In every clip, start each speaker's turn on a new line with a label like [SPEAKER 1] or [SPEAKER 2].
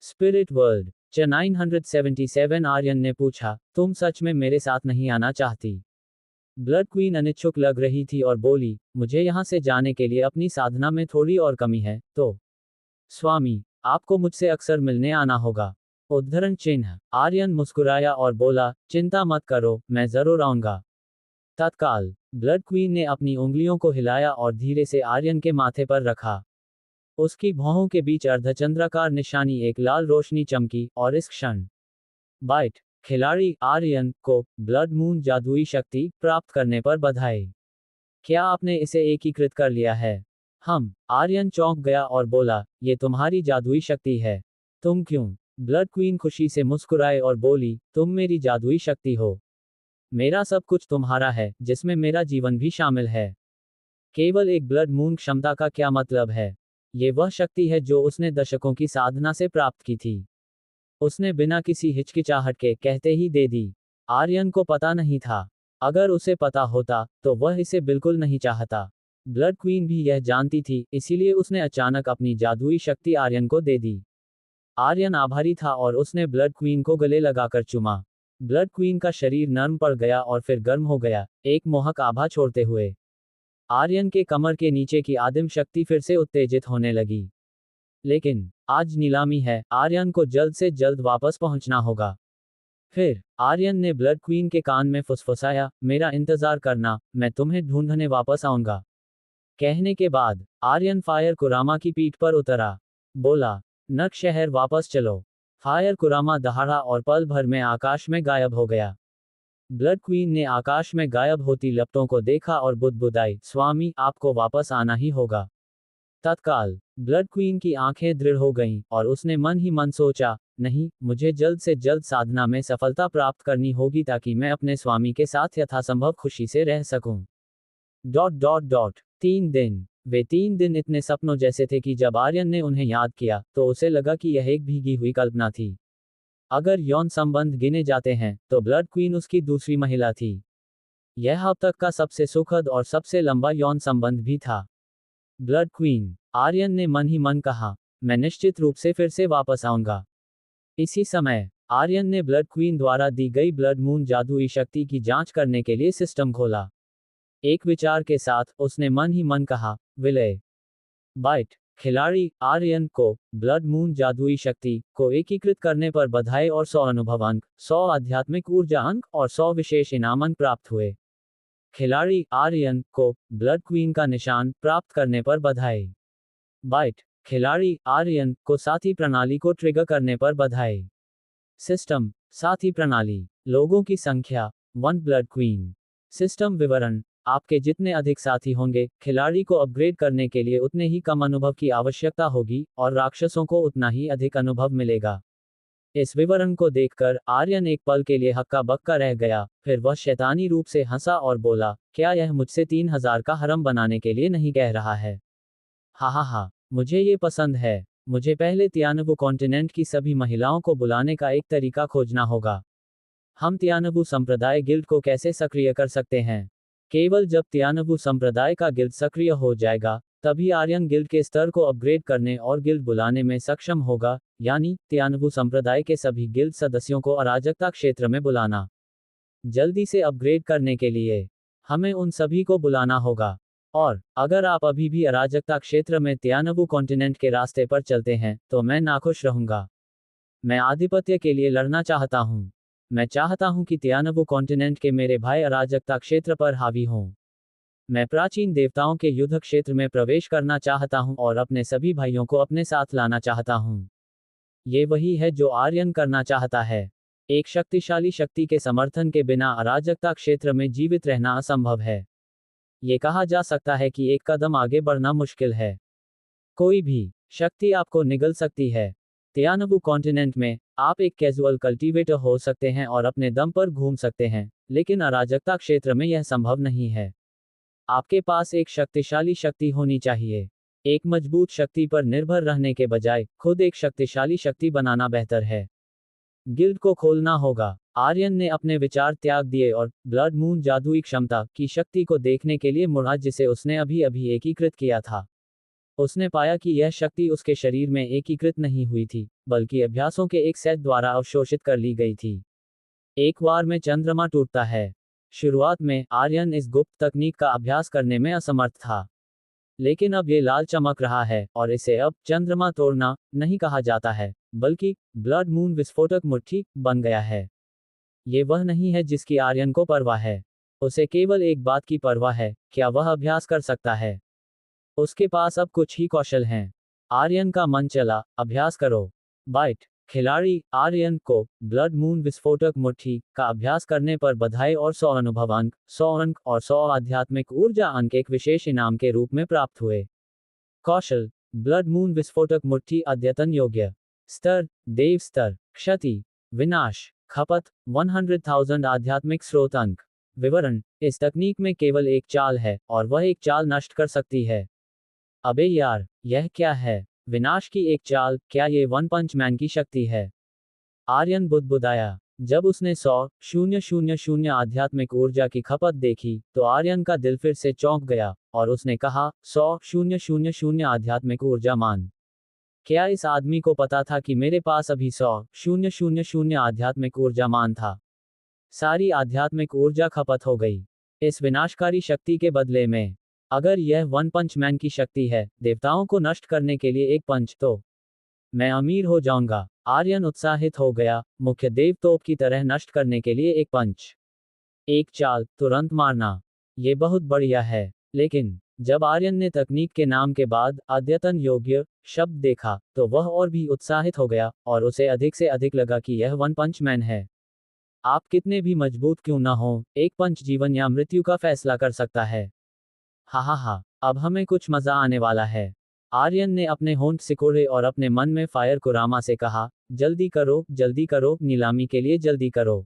[SPEAKER 1] Spirit world च 977 आर्यन ने पूछा, तुम सच में मेरे साथ नहीं आना चाहती? ब्लड क्वीन अनिच्छुक लग रही थी और बोली, मुझे यहाँ से जाने के लिए अपनी साधना में थोड़ी और कमी है, तो स्वामी, आपको मुझसे अक्सर मिलने आना होगा। उद्धरण चिन्ह। आर्यन मुस्कुराया और बोला, चिंता मत करो, मैं जरूर आऊंगा। तत्काल ब्लड क्वीन ने अपनी उंगलियों को हिलाया और धीरे से आर्यन के माथे पर रखा। उसकी भौहों के बीच अर्धचंद्राकार निशानी एक लाल रोशनी चमकी, और इस क्षण बाइट खिलाड़ी आर्यन को ब्लड मून जादुई शक्ति प्राप्त करने पर बधाई। क्या आपने इसे एकीकृत कर लिया है? आर्यन चौंक गया और बोला, ये तुम्हारी जादुई शक्ति है। तुम क्यों? ब्लड क्वीन खुशी से मुस्कुराए और बोली, तुम मेरी जादुई शक्ति हो। मेरा सब कुछ तुम्हारा है, जिसमें मेरा जीवन भी शामिल है। केवल एक ब्लड मून क्षमता का क्या मतलब है? ये वह शक्ति है जो उसने दशकों की साधना से प्राप्त की थी। उसने बिना किसी हिचकिचाहट के कहते ही दे दी। आर्यन को पता नहीं था। अगर उसे पता होता, तो वह इसे बिल्कुल नहीं चाहता। ब्लड क्वीन भी यह जानती थी, इसीलिए उसने अचानक अपनी जादुई शक्ति आर्यन को दे दी। आर्यन आभारी था और उसने ब्लड क्वीन को गले लगाकर चूमा। ब्लड क्वीन का शरीर नर्म पड़ गया और फिर गर्म हो गया, एक मोहक आभा छोड़ते हुए। आर्यन के कमर के नीचे की आदिम शक्ति फिर से उत्तेजित होने लगी। लेकिन आज नीलामी है, आर्यन को जल्द से जल्द वापस पहुंचना होगा। फिर आर्यन ने ब्लड क्वीन के कान में फुसफुसाया, मेरा इंतजार करना, मैं तुम्हें ढूंढने वापस आऊंगा। कहने के बाद आर्यन फायर कुरामा की पीठ पर उतरा। बोला, नर्क शहर वापस चलो। फायर कुरामा दहाड़ा और पल भर में आकाश में गायब हो गया। ब्लड क्वीन ने आकाश में गायब होती लपटों को देखा और बुदबुदाई, स्वामी, आपको वापस आना ही होगा। तत्काल ब्लड क्वीन की आंखें दृढ़ हो गईं, और उसने मन ही मन सोचा, नहीं, मुझे जल्द से जल्द साधना में सफलता प्राप्त करनी होगी ताकि मैं अपने स्वामी के साथ यथासंभव खुशी से रह सकूं। डॉट डॉट डॉट 3 दिन। वे 3 दिन इतने सपनों जैसे थे कि जब आर्यन ने उन्हें याद किया, तो उसे लगा कि यह एक भीगी हुई कल्पना थी। अगर यौन संबंध गिने जाते हैं, तो ब्लड क्वीन उसकी दूसरी महिला थी। यह अब तक का सबसे सुखद और सबसे लंबा यौन संबंध भी था। ब्लड क्वीन, आर्यन ने मन ही मन कहा, मैं निश्चित रूप से फिर से वापस आऊंगा। इसी समय आर्यन ने ब्लड क्वीन द्वारा दी गई ब्लड मून जादुई शक्ति की जांच करने के लिए सिस्टम खोला। एक विचार के साथ उसने मन ही मन कहा, विलय। बाइट खिलाड़ी आर्यन को ब्लड मून जादुई शक्ति को एकीकृत करने पर बधाई और 100 अनुभव अंक, 100 आध्यात्मिक ऊर्जा अंक और 100 विशेष इनाम अंक प्राप्त हुए। खिलाड़ी आर्यन को ब्लड क्वीन का निशान प्राप्त करने पर बधाई। बाइट खिलाड़ी आर्यन को साथी प्रणाली को ट्रिगर करने पर बधाई। सिस्टम साथी प्रणाली, लोगों की संख्या 1 ब्लड क्वीन। सिस्टम विवरण, आपके जितने अधिक साथी होंगे, खिलाड़ी को अपग्रेड करने के लिए उतने ही कम अनुभव की आवश्यकता होगी, और राक्षसों को उतना ही अधिक अनुभव मिलेगा। इस विवरण को देखकर आर्यन एक पल के लिए हक्का बक्का रह गया, फिर वह शैतानी रूप से हंसा और बोला, क्या यह मुझसे 3000 का हरम बनाने के लिए नहीं कह रहा है? हा हा हा, मुझे ये पसंद है। मुझे पहले तियानबु कॉन्टिनेंट की सभी महिलाओं को बुलाने का एक तरीका खोजना होगा। हम तियानबु संप्रदाय गिल्ड को कैसे सक्रिय कर सकते हैं? केवल जब तियानबु संप्रदाय का गिल्ड सक्रिय हो जाएगा, तभी आर्यन गिल्ड के स्तर को अपग्रेड करने और गिल्ड बुलाने में सक्षम होगा, यानी तियानबु संप्रदाय के सभी गिल्ड सदस्यों को अराजकता क्षेत्र में बुलाना। जल्दी से अपग्रेड करने के लिए हमें उन सभी को बुलाना होगा। और अगर आप अभी भी अराजकता क्षेत्र में तियानबु कॉन्टिनेंट के रास्ते पर चलते हैं, तो मैं नाखुश रहूंगा। मैं आधिपत्य के लिए लड़ना चाहता हूं। मैं चाहता हूं कि तियानबु कॉन्टिनेंट के मेरे भाई अराजकता क्षेत्र पर हावी हों। मैं प्राचीन देवताओं के युद्ध क्षेत्र में प्रवेश करना चाहता हूं और अपने सभी भाइयों को अपने साथ लाना चाहता हूं। ये वही है जो आर्यन करना चाहता है। एक शक्तिशाली शक्ति के समर्थन के बिना अराजकता क्षेत्र में जीवित रहना असंभव है। ये कहा जा सकता है कि एक कदम आगे बढ़ना मुश्किल है। कोई भी शक्ति आपको निगल सकती है। तियानबु कॉन्टिनेंट में आप एक कैजुअल कल्टीवेटर हो सकते हैं और अपने दम पर घूम सकते हैं, लेकिन अराजकता क्षेत्र में यह संभव नहीं है। आपके पास एक शक्तिशाली शक्ति होनी चाहिए। एक मजबूत शक्ति पर निर्भर रहने के बजाय खुद एक शक्तिशाली शक्ति बनाना बेहतर है। गिल्ड को खोलना होगा। आर्यन ने अपने विचार त्याग दिए और ब्लड मून जादुई क्षमता की शक्ति को देखने के लिए मुड़ा जिसे उसने अभी अभी एकीकृत किया था। उसने पाया कि यह शक्ति उसके शरीर में एकीकृत नहीं हुई थी, बल्कि अभ्यासों के एक सेट द्वारा अवशोषित कर ली गई थी। एक बार में चंद्रमा टूटता है। शुरुआत में आर्यन इस गुप्त तकनीक का अभ्यास करने में असमर्थ था, लेकिन अब ये लाल चमक रहा है और इसे अब चंद्रमा तोड़ना नहीं कहा जाता है, बल्कि ब्लड मून विस्फोटक मुट्ठी बन गया है। ये वह नहीं है जिसकी आर्यन को परवाह है। उसे केवल एक बात की परवाह है, क्या वह अभ्यास कर सकता है। उसके पास अब कुछ ही कौशल हैं। आर्यन का मन चला, अभ्यास करो। बाइट। खिलाड़ी आर्यन को ब्लड मून विस्फोटक मुट्ठी का अभ्यास करने पर बधाई और 100 अनुभव अंक, 100 अंक और 100 आध्यात्मिक ऊर्जा अंक एक विशेष इनाम के रूप में प्राप्त हुए। कौशल ब्लड मून विस्फोटक मुट्ठी अद्यतन योग्य। स्तर देव स्तर। क्षति विनाश खपत 100,000 आध्यात्मिक स्रोत अंक। विवरण इस तकनीक में केवल एक चाल है और वह एक चाल नष्ट कर सकती है। अबे यार, यह क्या है? विनाश की एक चाल, क्या ये वन पंच मैन की शक्ति है? आर्यन बुदबुदाया। जब उसने 100,000 आध्यात्मिक ऊर्जा की खपत देखी, तो आर्यन का दिल फिर से चौंक गया और उसने कहा, 100,000 आध्यात्मिक ऊर्जा मान। क्या इस आदमी को पता था कि मेरे पास अभी 100,000 आध्यात्मिक ऊर्जा मान था? सारी आध्यात्मिक ऊर्जा खपत हो गई इस विनाशकारी शक्ति के बदले में। अगर यह वन पंच मैन की शक्ति है, देवताओं को नष्ट करने के लिए एक पंच, तो मैं अमीर हो जाऊंगा। आर्यन उत्साहित हो गया, मुख्य देव तोप की तरह नष्ट करने के लिए एक पंच, एक चाल, तुरंत मारना। ये बहुत बढ़िया है। लेकिन जब आर्यन ने तकनीक के नाम के बाद अद्यतन योग्य शब्द देखा, तो वह और भी उत्साहित हो गया और उसे अधिक से अधिक लगा कि यह वन पंच मैन है। आप कितने भी मजबूत क्यों ना हो, एक पंच जीवन या मृत्यु का फैसला कर सकता है। हा हा हा, अब हमें कुछ मजा आने वाला है। आर्यन ने अपने होंठ सिकोड़े और अपने मन में फायर कुरामा से कहा, जल्दी करो, नीलामी के लिए जल्दी करो।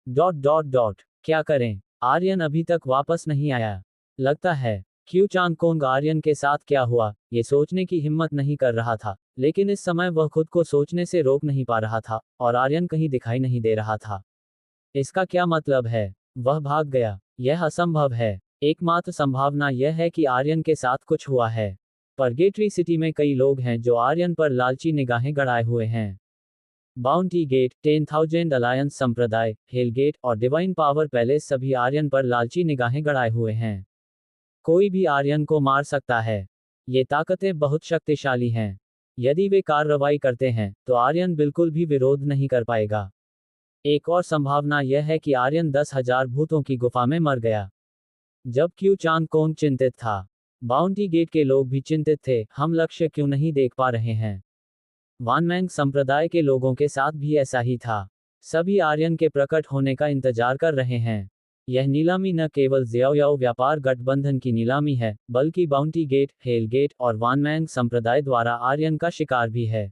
[SPEAKER 1] डॉट डॉट डॉट क्या करें? आर्यन अभी तक वापस नहीं आया। लगता है क्यू चांगकोंग आर्यन के साथ क्या हुआ, ये सोचने की हिम्मत नहीं कर रहा था, लेकिन इस समय वह खुद को सोचने से रोक नहीं पा रहा था, और आर्यन कहीं दिखाई नहीं दे रहा था। इसका क्या मतलब है? वह भाग गया। यह असंभव है। एकमात्र संभावना यह है कि आर्यन के साथ कुछ हुआ है। परगेटरी सिटी में कई लोग हैं जो आर्यन पर लालची निगाहें गड़ाए हुए हैं। बाउंटी गेट, 10,000 अलायंस संप्रदाय, हेलगेट और डिवाइन पावर पैलेस सभी आर्यन पर लालची निगाहें गड़ाए हुए हैं। कोई भी आर्यन को मार सकता है। ये ताकतें बहुत शक्तिशाली हैं। यदि वे कार्रवाई करते हैं, तो आर्यन बिल्कुल भी विरोध नहीं कर पाएगा। एक और संभावना यह है कि आर्यन 10,000 भूतों की गुफा में मर गया। जब क्यू चांगकोंग चिंतित था, बाउंटी गेट के लोग भी चिंतित थे, हम लक्ष्य क्यों नहीं देख पा रहे हैं। वानमैंग संप्रदाय के लोगों के साथ भी ऐसा ही था। सभी आर्यन के प्रकट होने का इंतजार कर रहे हैं। यह नीलामी न केवल ज़ियाओयाओ व्यापार गठबंधन की नीलामी है, बल्कि बाउंटी गेट, हेल गेट और वानमैंग संप्रदाय द्वारा आर्यन का शिकार भी है।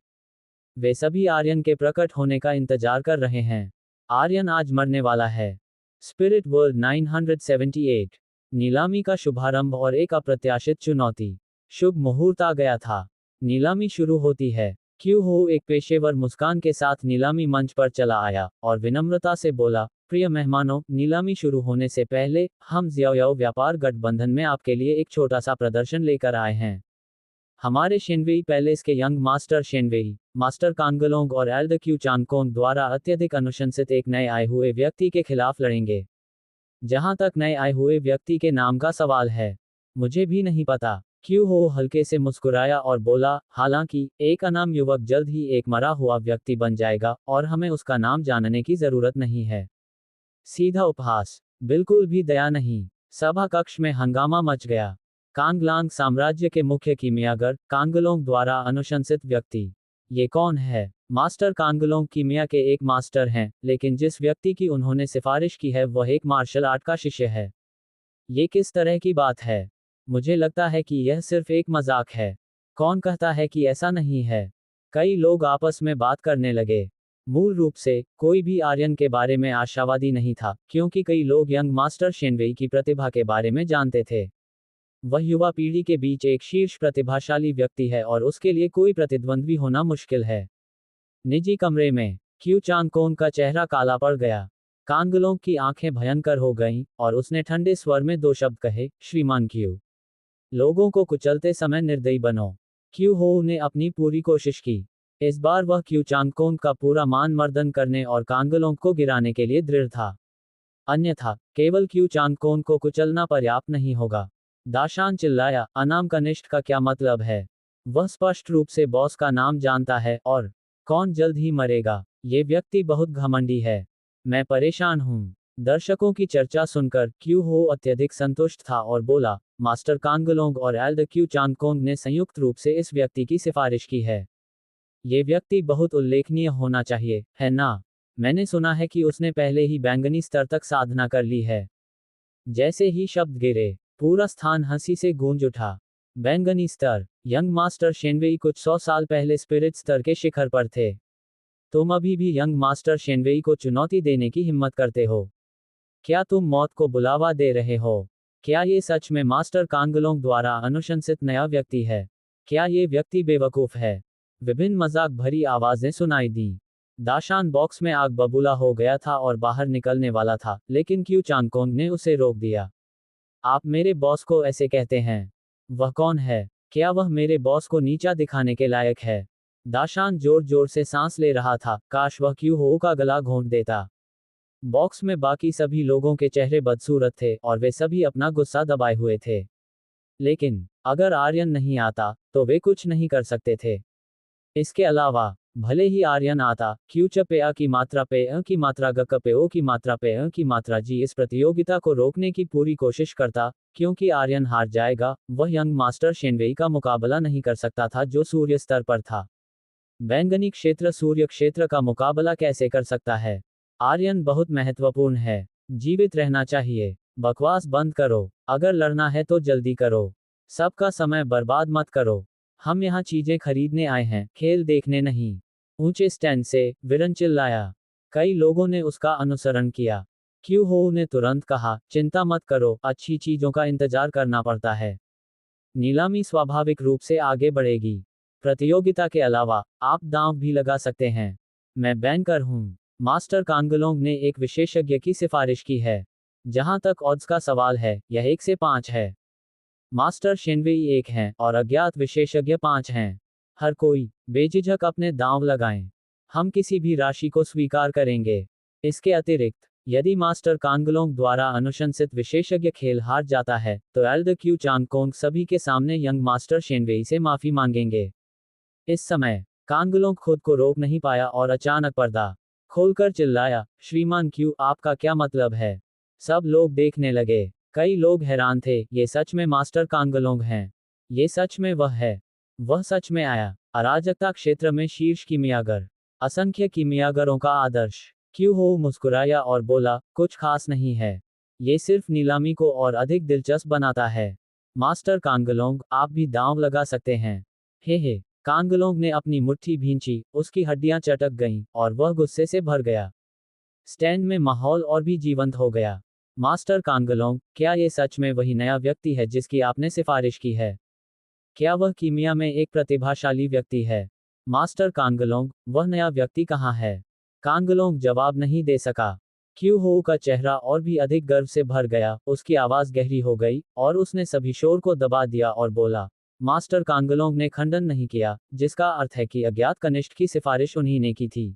[SPEAKER 1] वे सभी आर्यन के प्रकट होने का इंतजार कर रहे हैं। आर्यन आज मरने वाला है। Spirit world 978। नीलामी का शुभारंभ और एक अप्रत्याशित चुनौती। शुभ मुहूर्त आ गया था। नीलामी शुरू होती है। क्यू हो एक पेशेवर मुस्कान के साथ नीलामी मंच पर चला आया और विनम्रता से बोला, प्रिय मेहमानों, नीलामी शुरू होने से पहले हम ज़ियाओयाओ व्यापार गठबंधन में आपके लिए एक छोटा सा प्रदर्शन लेकर आए हैं। हमारे शेनवेई पैलेस के यंग मास्टर शेनवेई, मास्टर कांगलोंग और एल्डर क्यू चांगकोंग द्वारा अत्यधिक अनुशंसित एक नए आए हुए व्यक्ति के खिलाफ लड़ेंगे। जहां तक नए आए हुए व्यक्ति के नाम का सवाल है, मुझे भी नहीं पता। क्यू हो हल्के से मुस्कुराया और बोला, हालांकि एक अनाम युवक जल्द ही एक मरा हुआ व्यक्ति बन जाएगा और हमें उसका नाम जानने की जरूरत नहीं है। सीधा उपहास, बिल्कुल भी दया नहीं। सभा कक्ष में हंगामा मच गया। कांगलांग साम्राज्य के मुख्य कीमियागर कांगलोंग द्वारा अनुशंसित व्यक्ति। ये कौन है? मास्टर कांगलोंग कीमिया के एक मास्टर हैं, लेकिन जिस व्यक्ति की उन्होंने सिफारिश की है वह एक मार्शल आर्ट का शिष्य है। ये किस तरह की बात है? मुझे लगता है कि यह सिर्फ एक मजाक है। कौन कहता है कि ऐसा नहीं है? कई लोग आपस में बात करने लगे। मूल रूप से कोई भी आर्यन के बारे में आशावादी नहीं था, क्योंकि कई लोग यंग मास्टर शेनवेई की प्रतिभा के बारे में जानते थे। वह युवा पीढ़ी के बीच एक शीर्ष प्रतिभाशाली व्यक्ति है और उसके लिए कोई प्रतिद्वंद्वी होना मुश्किल है। निजी कमरे में क्यू चांगकोंग का चेहरा काला पड़ गया। कांगलोंग की आंखें भयंकर हो गईं और उसने ठंडे स्वर में दो शब्द कहे, श्रीमान क्यू। लोगों को कुचलते समय निर्दयी बनो। क्यू हो ने अपनी पूरी कोशिश की। इस बार वह क्यू चांगकोंग का पूरा मान मर्दन करने और कांगलोंग को गिराने के लिए दृढ़ था। अन्यथा केवल क्यू चांगकोंग को कुचलना पर्याप्त नहीं होगा। दाशान चिल्लाया, अनाम कनिष्ठ का क्या मतलब है? वह स्पष्ट रूप से बॉस का नाम जानता है और कौन जल्द ही मरेगा। ये व्यक्ति बहुत घमंडी है। मैं परेशान हूँ। दर्शकों की चर्चा सुनकर क्यू हो अत्यधिक संतुष्ट था और बोला, मास्टर कांगलोंग और एल्डर क्यू चांगकोंग ने संयुक्त रूप से इस व्यक्ति की सिफारिश की है। ये व्यक्ति बहुत उल्लेखनीय होना चाहिए, है ना? मैंने सुना है कि उसने पहले ही बैंगनी स्तर तक साधना कर ली है। जैसे ही शब्द गिरे, पूरा स्थान हंसी से गूंज उठा। बैंगनी स्तर, यंग मास्टर शेनवेई कुछ 100 साल पहले स्पिरिट स्तर के शिखर पर थे। तुम अभी भी यंग मास्टर शेनवेई को चुनौती देने की हिम्मत करते हो? क्या तुम मौत को बुलावा दे रहे हो? क्या ये सच में मास्टर कांगलोंग द्वारा अनुशंसित नया व्यक्ति है? क्या ये व्यक्ति बेवकूफ है? विभिन्न मजाक भरी आवाजें सुनाई दी। दाशान बॉक्स में आग बबूला हो गया था और बाहर निकलने वाला था, लेकिन क्यू चांगकोंग ने उसे रोक दिया। आप मेरे बॉस को ऐसे कहते हैं? वह कौन है? क्या वह मेरे बॉस को नीचा दिखाने के लायक है? दाशान जोर जोर से सांस ले रहा था, काश वह क्यू हो का गला घोंट देता। बॉक्स में बाकी सभी लोगों के चेहरे बदसूरत थे और वे सभी अपना गुस्सा दबाए हुए थे। लेकिन अगर आर्यन नहीं आता, तो वे कुछ नहीं कर सकते थे। इसके अलावा, भले ही आर्यन आता, क्यू च पे अ की मात्रा पे अ की मात्रा ग क पे ओ की मात्रा पे अ की मात्रा जी इस प्रतियोगिता को रोकने की पूरी कोशिश करता, क्योंकि आर्यन हार जाएगा, वह यंग मास्टर शेनवेई का मुकाबला नहीं कर सकता था जो सूर्य स्तर पर था। बैंगनी क्षेत्र सूर्य क्षेत्र का मुकाबला कैसे कर सकता है? आर्यन बहुत महत्वपूर्ण है। जीवित रहना चाहिए। बकवास बंद करो। अगर लड़ना है तो जल्दी करो। सबका समय बर्बाद मत करो। हम यहाँ चीजें खरीदने आए हैं, खेल देखने नहीं। ऊंचे स्टैंड से विरन चिल्लाया। कई लोगों ने उसका अनुसरण किया। क्यू हो ने तुरंत कहा, चिंता मत करो, अच्छी चीजों का इंतजार करना पड़ता है। नीलामी स्वाभाविक रूप से आगे बढ़ेगी। प्रतियोगिता के अलावा, आप दांव भी लगा सकते हैं। मैं बैंकर हूँ। मास्टर कांगलोंग ने एक विशेषज्ञ की सिफारिश की है। जहां तक ऑड्स का सवाल है, यह 1 से 5 है। मास्टर शेनवेई 1 हैं और अज्ञात विशेषज्ञ 5 हैं। हर कोई बेझिझक अपने दांव लगाएं। हम किसी भी राशि को स्वीकार करेंगे। इसके अतिरिक्त, यदि मास्टर कांगलोंग द्वारा अनुशंसित विशेषज्ञ खेल हार जाता है, तो एल्डर क्यू चांगकोंग सभी के सामने यंग मास्टर शेनवेई से माफी मांगेंगे। इस समय कांगलोंग खुद को रोक नहीं पाया और अचानक पर्दा खोलकर चिल्लाया, श्रीमान क्यू, आपका क्या मतलब है? सब लोग देखने लगे। कई लोग हैरान थे, ये सच में मास्टर कांगलोंग हैं? ये सच में वह है? वह सच में आया। अराजकता क्षेत्र में शीर्ष कीमियागर। असंख्य कीमियागरों का आदर्श। क्यू हो मुस्कुराया और बोला, कुछ खास नहीं है। ये सिर्फ नीलामी को और अधिक दिलचस्प बनाता है। मास्टर कांगलोंग, आप भी दांव लगा सकते हैं। हे। कांगलोंग ने अपनी मुट्ठी भींची, उसकी हड्डियां चटक गईं, और वह गुस्से से भर गया। स्टैंड में माहौल और भी जीवंत हो गया। मास्टर कांगलोंग, क्या ये सच में वही नया व्यक्ति है जिसकी आपने सिफारिश की है? क्या वह कीमिया में एक प्रतिभाशाली व्यक्ति है? मास्टर कांगलोंग, वह नया व्यक्ति कहाँ है? कांगलोंग जवाब नहीं दे सका। क्यू हो का चेहरा और भी अधिक गर्व से भर गया, उसकी आवाज गहरी हो गई, और उसने सभी शोर को दबा दिया और बोला, मास्टर कांगलोंग ने खंडन नहीं किया, जिसका अर्थ है कि अज्ञात कनिष्ठ की सिफारिश उन्हीं ने की थी।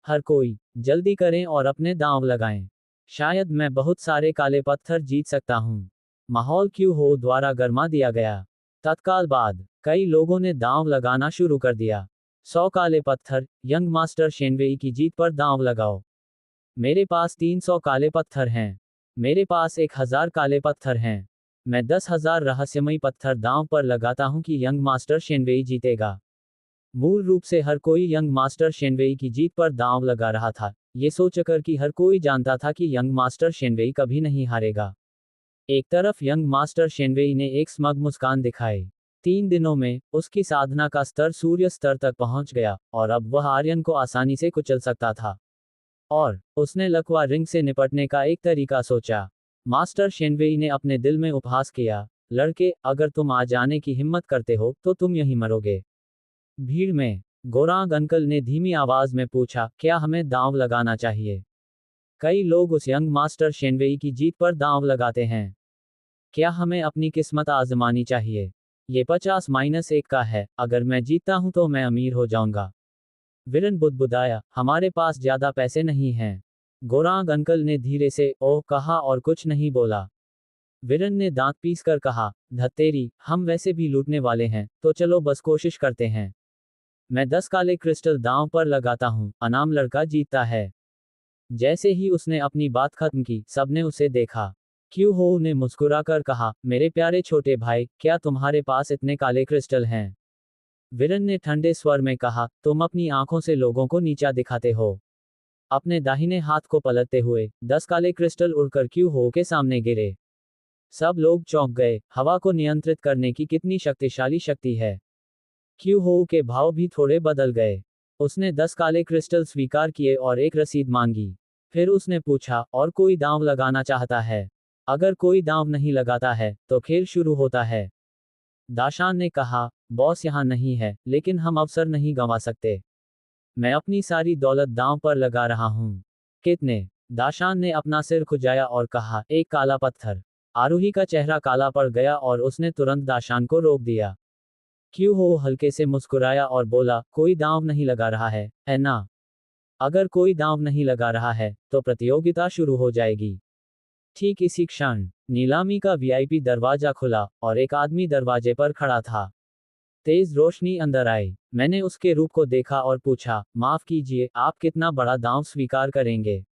[SPEAKER 1] हर कोई, जल्दी करें और अपने दांव लगाएं। शायद मैं बहुत सारे काले पत्थर जीत सकता हूं। माहौल क्यू हो द्वारा गरमा दिया गया। तत्काल बाद, कई लोगों ने दांव लगाना शुरू कर दिया। 100 काले पत्थर, यंग मास्टर शेनवेई की जीत पर दांव लगाओ। मेरे पास 300 काले पत्थर हैं। मेरे पास 1000 काले पत्थर हैं। मैं 10,000 रहस्यमयी पत्थर दांव पर लगाता हूं कि यंग मास्टर शेनवेई जीतेगा। मूल रूप से हर कोई यंग मास्टर शेनवेई की जीत पर दांव लगा रहा था, ये सोचकर कि हर कोई जानता था कि यंग मास्टर शेनवेई कभी नहीं हारेगा। एक तरफ यंग मास्टर शेनवेई ने एक स्मग मुस्कान दिखाई। 3 दिनों में, उसकी साधना का स्तर सूर्य स्तर तक पहुंच गया, और अब वह आर्यन को आसानी से कुचल सकता था। और उसने लकवा रिंग से निपटने का एक तरीका सोचा। मास्टर शेनवेई ने अपने दिल में उपहास किया, लड़के, अगर तुम आ जाने की हिम्मत करते हो, तो तुम यहीं मरोगे। भीड़ में, गोरांग अंकल ने धीमी आवाज में पूछा, क्या हमें दांव लगाना चाहिए? कई लोग उस यंग मास्टर शेनवेई की जीत पर दांव लगाते हैं। क्या हमें अपनी किस्मत आजमानी चाहिए? ये 50-1 का है, अगर मैं जीतता हूं तो मैं अमीर हो जाऊंगा। वीरेन बुदबुदाया, हमारे पास ज्यादा पैसे नहीं हैं। गोरांग अंकल ने धीरे से ओह कहा और कुछ नहीं बोला। वीरेन ने दांत पीस कर कहा, धत्तेरी, हम वैसे भी लूटने वाले हैं, तो चलो बस कोशिश करते हैं। मैं 10 काले क्रिस्टल दांव पर लगाता हूं, अनाम लड़का जीतता है। जैसे ही उसने अपनी बात खत्म की, सबने उसे देखा। क्यू हो ने मुस्कुराकर कहा, मेरे प्यारे छोटे भाई, क्या तुम्हारे पास इतने काले क्रिस्टल हैं? वीरेन ने ठंडे स्वर में कहा, तुम अपनी आंखों से लोगों को नीचा दिखाते हो। अपने दाहिने हाथ को पलटते हुए 10 काले क्रिस्टल उड़कर क्यू हो के सामने गिरे। सब लोग चौंक गए, हवा को नियंत्रित करने की कितनी शक्तिशाली शक्ति है। क्यू हो के भाव भी थोड़े बदल गए। उसने 10 काले क्रिस्टल स्वीकार किए और एक रसीद मांगी। फिर उसने पूछा, और कोई दांव लगाना चाहता है? अगर कोई दांव नहीं लगाता है, तो खेल शुरू होता है। दाशान ने कहा, बॉस यहाँ नहीं है, लेकिन हम अवसर नहीं गंवा सकते। मैं अपनी सारी दौलत दांव पर लगा रहा हूँ। कितने? दाशान ने अपना सिर खुजाया और कहा, एक काला पत्थर। आरूही का चेहरा काला पड़ गया और उसने तुरंत दाशान को रोक दिया। क्यू हो हल्के से मुस्कुराया और बोला, कोई दांव नहीं लगा रहा है ना? अगर कोई दांव नहीं लगा रहा है, तो प्रतियोगिता शुरू हो जाएगी। ठीक इसी क्षण नीलामी का वीआईपी दरवाजा खुला और एक आदमी दरवाजे पर खड़ा था। तेज रोशनी अंदर आई। मैंने उसके रूप को देखा और पूछा, माफ कीजिए, आप कितना बड़ा दांव स्वीकार करेंगे?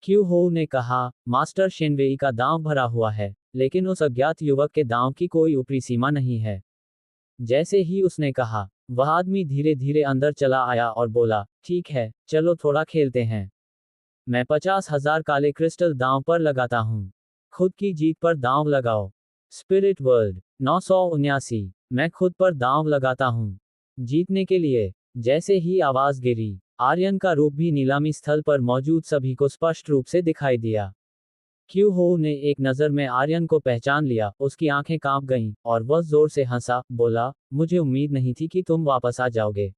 [SPEAKER 1] क्यू हो ने कहा, मास्टर शेनवेई का दांव भरा हुआ है, लेकिन उस अज्ञात युवक के दांव की कोई ऊपरी सीमा नहीं है। जैसे ही उसने कहा, वह आदमी धीरे धीरे अंदर चला आया और बोला, ठीक है, चलो थोड़ा खेलते हैं। मैं 50,000 काले क्रिस्टल दांव पर लगाता हूँ। खुद की जीत पर दांव लगाओ। Spirit world 979। मैं खुद पर दांव लगाता हूँ। जीतने के लिए। जैसे ही आवाज गिरी, आर्यन का रूप भी नीलामी स्थल पर मौजूद सभी को स्पष्ट रूप से दिखाई दिया। क्यू हो ने एक नज़र में आर्यन को पहचान लिया, उसकी आंखें कांप गईं, और वह जोर से हंसा, बोला, मुझे उम्मीद नहीं थी कि तुम वापस आ जाओगे।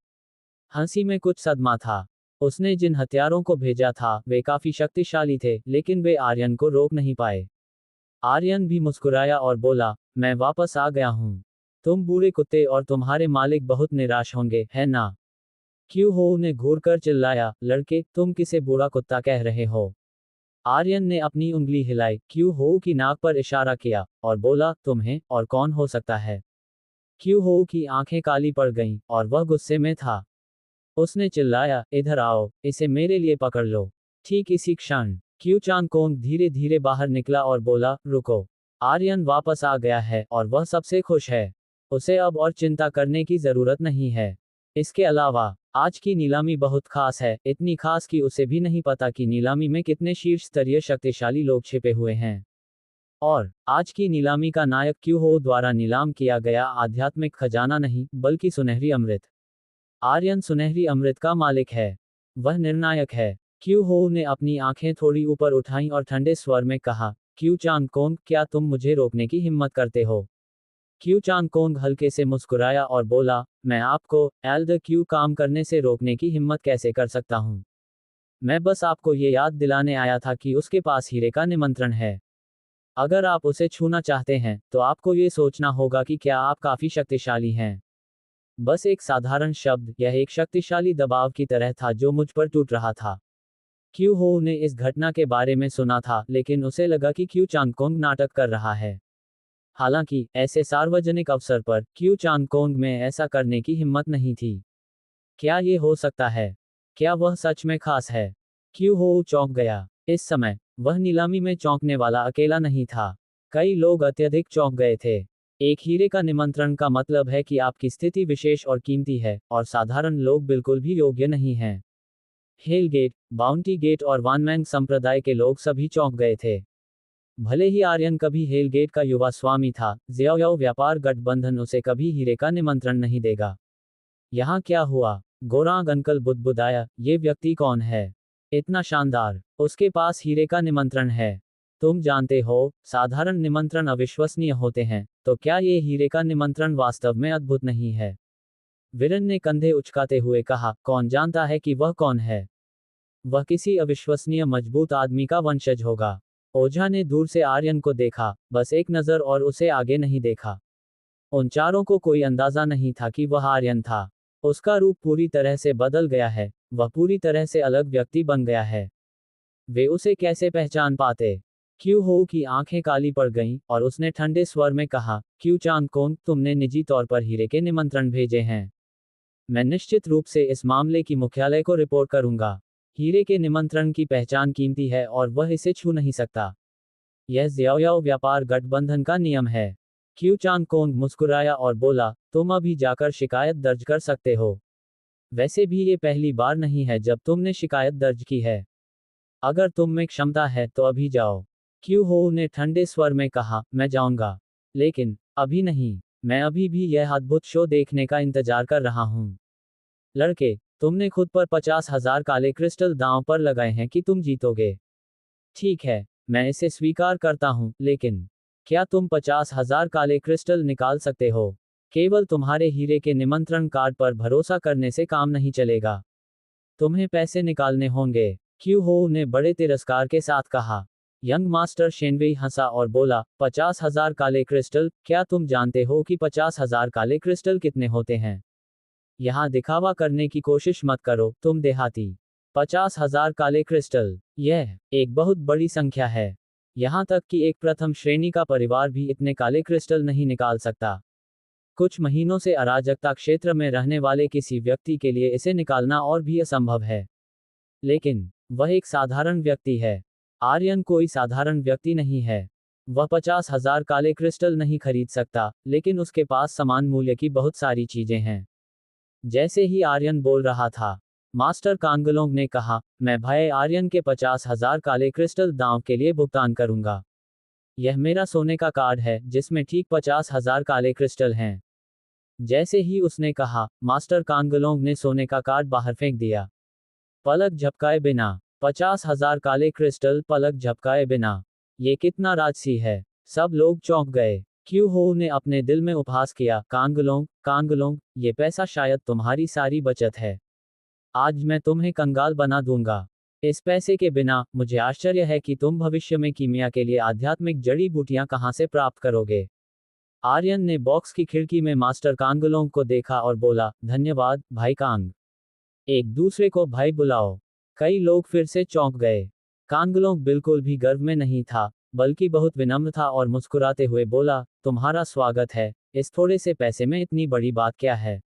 [SPEAKER 1] हंसी में कुछ सदमा था। उसने जिन हथियारों को भेजा था, वे काफी शक्तिशाली थे, लेकिन वे आर्यन को रोक नहीं पाए। आर्यन भी मुस्कुराया और बोला, मैं वापस आ गया हूँ। तुम बूढ़े कुत्ते और तुम्हारे मालिक बहुत निराश होंगे, है ना? क्यू हो ने घूरकर चिल्लाया, लड़के, तुम किसे बूढ़ा कुत्ता कह रहे हो? आर्यन ने अपनी उंगली हिलाई, क्यू हो की नाक पर इशारा किया, और बोला, तुम्हें, और कौन हो सकता है? क्यू हो की आंखें काली पड़ गईं, और वह गुस्से में था। उसने चिल्लाया, इधर आओ, इसे मेरे लिए पकड़ लो। ठीक इसी क्षण क्यू चांग कोंग धीरे धीरे बाहर निकला और बोला, रुको। आर्यन वापस आ गया है और वह सबसे खुश है। उसे अब और चिंता करने की जरूरत नहीं है। इसके अलावा आज की नीलामी बहुत खास है, इतनी खास कि उसे भी नहीं पता कि नीलामी में कितने शीर्ष स्तरीय शक्तिशाली लोग छिपे हुए हैं। और आज की नीलामी का नायक क्यू हो द्वारा नीलाम किया गया आध्यात्मिक खजाना नहीं, बल्कि सुनहरी अमृत। आर्यन सुनहरी अमृत का मालिक है। वह निर्णायक है। क्यू हो ने अपनी आंखें थोड़ी ऊपर उठाईं और ठंडे स्वर में कहा, क्यू चांग कोंग, क्या तुम मुझे रोकने की हिम्मत करते हो? क्यू चांग कोंग हल्के से मुस्कुराया और बोला, मैं आपको एल्डर क्यू काम करने से रोकने की हिम्मत कैसे कर सकता हूँ? मैं बस आपको ये याद दिलाने आया था कि उसके पास हीरे का निमंत्रण है। अगर आप उसे छूना चाहते हैं, तो आपको ये सोचना होगा कि क्या आप काफी शक्तिशाली हैं। बस एक साधारण शब्द, यह एक शक्तिशाली दबाव की तरह था जो मुझ पर टूट रहा था। क्यू हो ने इस घटना के बारे में सुना था, लेकिन उसे लगा कि क्यू चांगकोंग नाटक कर रहा है। हालांकि ऐसे सार्वजनिक अवसर पर क्यू चांगकोंग में ऐसा करने की हिम्मत नहीं थी। क्या ये हो सकता है? क्या वह सच में खास है? क्यू हो चौंक गया। इस समय वह नीलामी में चौंकने वाला अकेला नहीं था। कई लोग अत्यधिक चौंक गए थे। एक हीरे का निमंत्रण का मतलब है कि आपकी स्थिति विशेष और कीमती है, और साधारण लोग बिल्कुल भी योग्य नहीं हैं। हेल गेट, बाउंटी गेट और वानमैंग संप्रदाय के लोग सभी चौंक गए थे। भले ही आर्यन कभी हेल गेट का युवा स्वामी था, ज़ियाओयाओ व्यापार गठबंधन उसे कभी हीरे का निमंत्रण नहीं देगा। यहाँ क्या हुआ? गोरांग अंकल बुदबुदाया, ये व्यक्ति कौन है? इतना शानदार, उसके पास हीरे का निमंत्रण है। तुम जानते हो, साधारण निमंत्रण अविश्वसनीय होते हैं, तो क्या ये हीरे का निमंत्रण वास्तव में अद्भुत नहीं है? वीरेन ने कंधे उचकाते हुए कहा, कौन जानता है कि वह कौन है? वह किसी अविश्वसनीय मजबूत आदमी का वंशज होगा। ओझा ने दूर से आर्यन को देखा, बस एक नज़र, और उसे आगे नहीं देखा। उन चारों को कोई अंदाजा नहीं था कि वह आर्यन था। उसका रूप पूरी तरह से बदल गया है, वह पूरी तरह से अलग व्यक्ति बन गया है। वे उसे कैसे पहचान पाते? क्यू हो की आंखें काली पड़ गईं, और उसने ठंडे स्वर में कहा, क्यू चांग कोंग, तुमने निजी तौर पर हीरे के निमंत्रण भेजे हैं। मैं निश्चित रूप से इस मामले की मुख्यालय को रिपोर्ट करूंगा। हीरे के निमंत्रण की पहचान कीमती है और वह इसे छू नहीं सकता। यह ज़ियाओयाओ व्यापार गठबंधन का नियम है। क्यू चांग कोंग मुस्कुराया और बोला, तुम अभी जाकर शिकायत दर्ज कर सकते हो। वैसे भी ये पहली बार नहीं है जब तुमने शिकायत दर्ज की है। अगर तुम में क्षमता है तो अभी जाओ। क्यू हो ने ठंडे स्वर में कहा, मैं जाऊंगा। लेकिन अभी नहीं। मैं अभी भी यह अद्भुत शो देखने का इंतजार कर रहा हूं। लड़के, तुमने खुद पर 50,000 काले क्रिस्टल दांव पर लगाए हैं कि तुम जीतोगे। ठीक है, मैं इसे स्वीकार करता हूं, लेकिन क्या तुम 50,000 काले क्रिस्टल निकाल सकते हो? केवल तुम्हारे हीरे के निमंत्रण कार्ड पर भरोसा करने से काम नहीं चलेगा। तुम्हें पैसे निकालने होंगे। क्यू हो ने बड़े तिरस्कार के साथ कहा। यंग मास्टर शेनवेई हंसा और बोला, 50,000 काले क्रिस्टल, क्या तुम जानते हो कि 50,000 काले क्रिस्टल कितने होते हैं? यहाँ दिखावा करने की कोशिश मत करो, तुम देहाती। 50,000 काले क्रिस्टल, यह एक बहुत बड़ी संख्या है। यहाँ तक कि एक प्रथम श्रेणी का परिवार भी इतने काले क्रिस्टल नहीं निकाल सकता। कुछ महीनों से अराजकता क्षेत्र में रहने वाले किसी व्यक्ति के लिए इसे निकालना और भी असंभव है। लेकिन वह एक साधारण व्यक्ति है। आर्यन कोई साधारण व्यक्ति नहीं है। वह 50,000 काले क्रिस्टल नहीं खरीद सकता, लेकिन उसके पास समान मूल्य की बहुत सारी चीजें हैं। जैसे ही आर्यन बोल रहा था, मास्टर कांगलोंग ने कहा, मैं भाई आर्यन के 50,000 काले क्रिस्टल दांव के लिए भुगतान करूंगा। यह मेरा सोने का कार्ड है जिसमें ठीक 50,000 काले क्रिस्टल हैं। जैसे ही उसने कहा, मास्टर कांगलोंग ने सोने का कार्ड बाहर फेंक दिया। पलक झपकाए बिना 50,000 काले क्रिस्टल, पलक झपकाए बिना। ये कितना राजसी है। सब लोग चौंक गए। क्यू हो ने अपने दिल में उपहास किया, कांगलोंग, कांगलोंग, ये पैसा शायद तुम्हारी सारी बचत है। आज मैं तुम्हें कंगाल बना दूंगा। इस पैसे के बिना, मुझे आश्चर्य है कि तुम भविष्य में कीमिया के लिए आध्यात्मिक जड़ी बूटियां कहां से प्राप्त करोगे। आर्यन ने बॉक्स की खिड़की में मास्टर कांगलोंग को देखा और बोला, धन्यवाद, भाई कांग। एक दूसरे को भाई बुलाओ। कई लोग फिर से चौंक गए। कांगलोंग बिल्कुल भी गर्व में नहीं था, बल्कि बहुत विनम्र था और मुस्कुराते हुए बोला, तुम्हारा स्वागत है। इस थोड़े से पैसे में इतनी बड़ी बात क्या है?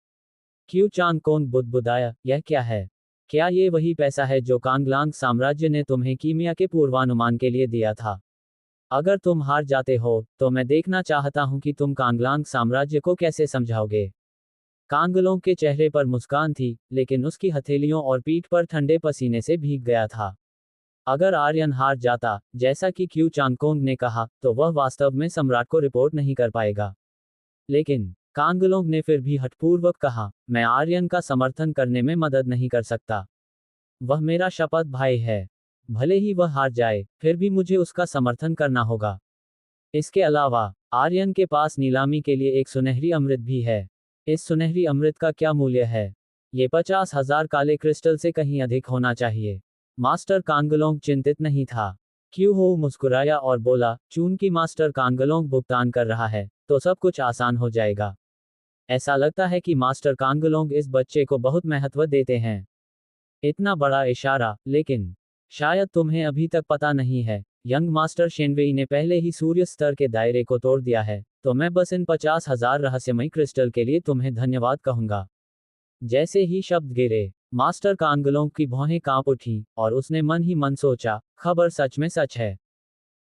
[SPEAKER 1] क्यू चांग कोंग बुदबुदाया, यह क्या है? क्या ये वही पैसा है जो कांगलांग साम्राज्य ने तुम्हें कीमिया के पूर्वानुमान के लिए दिया था? अगर तुम हार जाते हो, तो मैं देखना चाहता हूं कि तुम कांगलांग साम्राज्य को कैसे समझाओगे। कांगलोंग के चेहरे पर मुस्कान थी, लेकिन उसकी हथेलियों और पीठ पर ठंडे पसीने से भीग गया था। अगर आर्यन हार जाता, जैसा कि क्यू चांगकोंग ने कहा, तो वह वास्तव में सम्राट को रिपोर्ट नहीं कर पाएगा। लेकिन कांगलोंग ने फिर भी हठपूर्वक कहा, मैं आर्यन का समर्थन करने में मदद नहीं कर सकता। वह मेरा शपथ भाई है। भले ही वह हार जाए, फिर भी मुझे उसका समर्थन करना होगा। इसके अलावा, आर्यन के पास नीलामी के लिए एक सुनहरी अमृत भी है। इस सुनहरी अमृत का क्या मूल्य है? ये 50,000 काले क्रिस्टल से कहीं अधिक होना चाहिए। मास्टर कांगलोंग चिंतित नहीं था। क्यू हो मुस्कुराया और बोला, चूंकि मास्टर कांगलोंग भुगतान कर रहा है, तो सब कुछ आसान हो जाएगा। ऐसा लगता है कि मास्टर कांगलोंग इस बच्चे को बहुत महत्व देते हैं। इतना बड़ा इशारा, लेकिन शायद तुम्हें अभी तक पता नहीं है, यंग मास्टर शेनवेई ने पहले ही सूर्य स्तर के दायरे को तोड़ दिया है, तो मैं बस इन 50,000 रहस्यमयी क्रिस्टल के लिए तुम्हें धन्यवाद कहूंगा। जैसे ही शब्द गिरे, मास्टर कांगलोंग की भौहें कांप उठी, और उसने मन ही मन सोचा, खबर सच में सच है।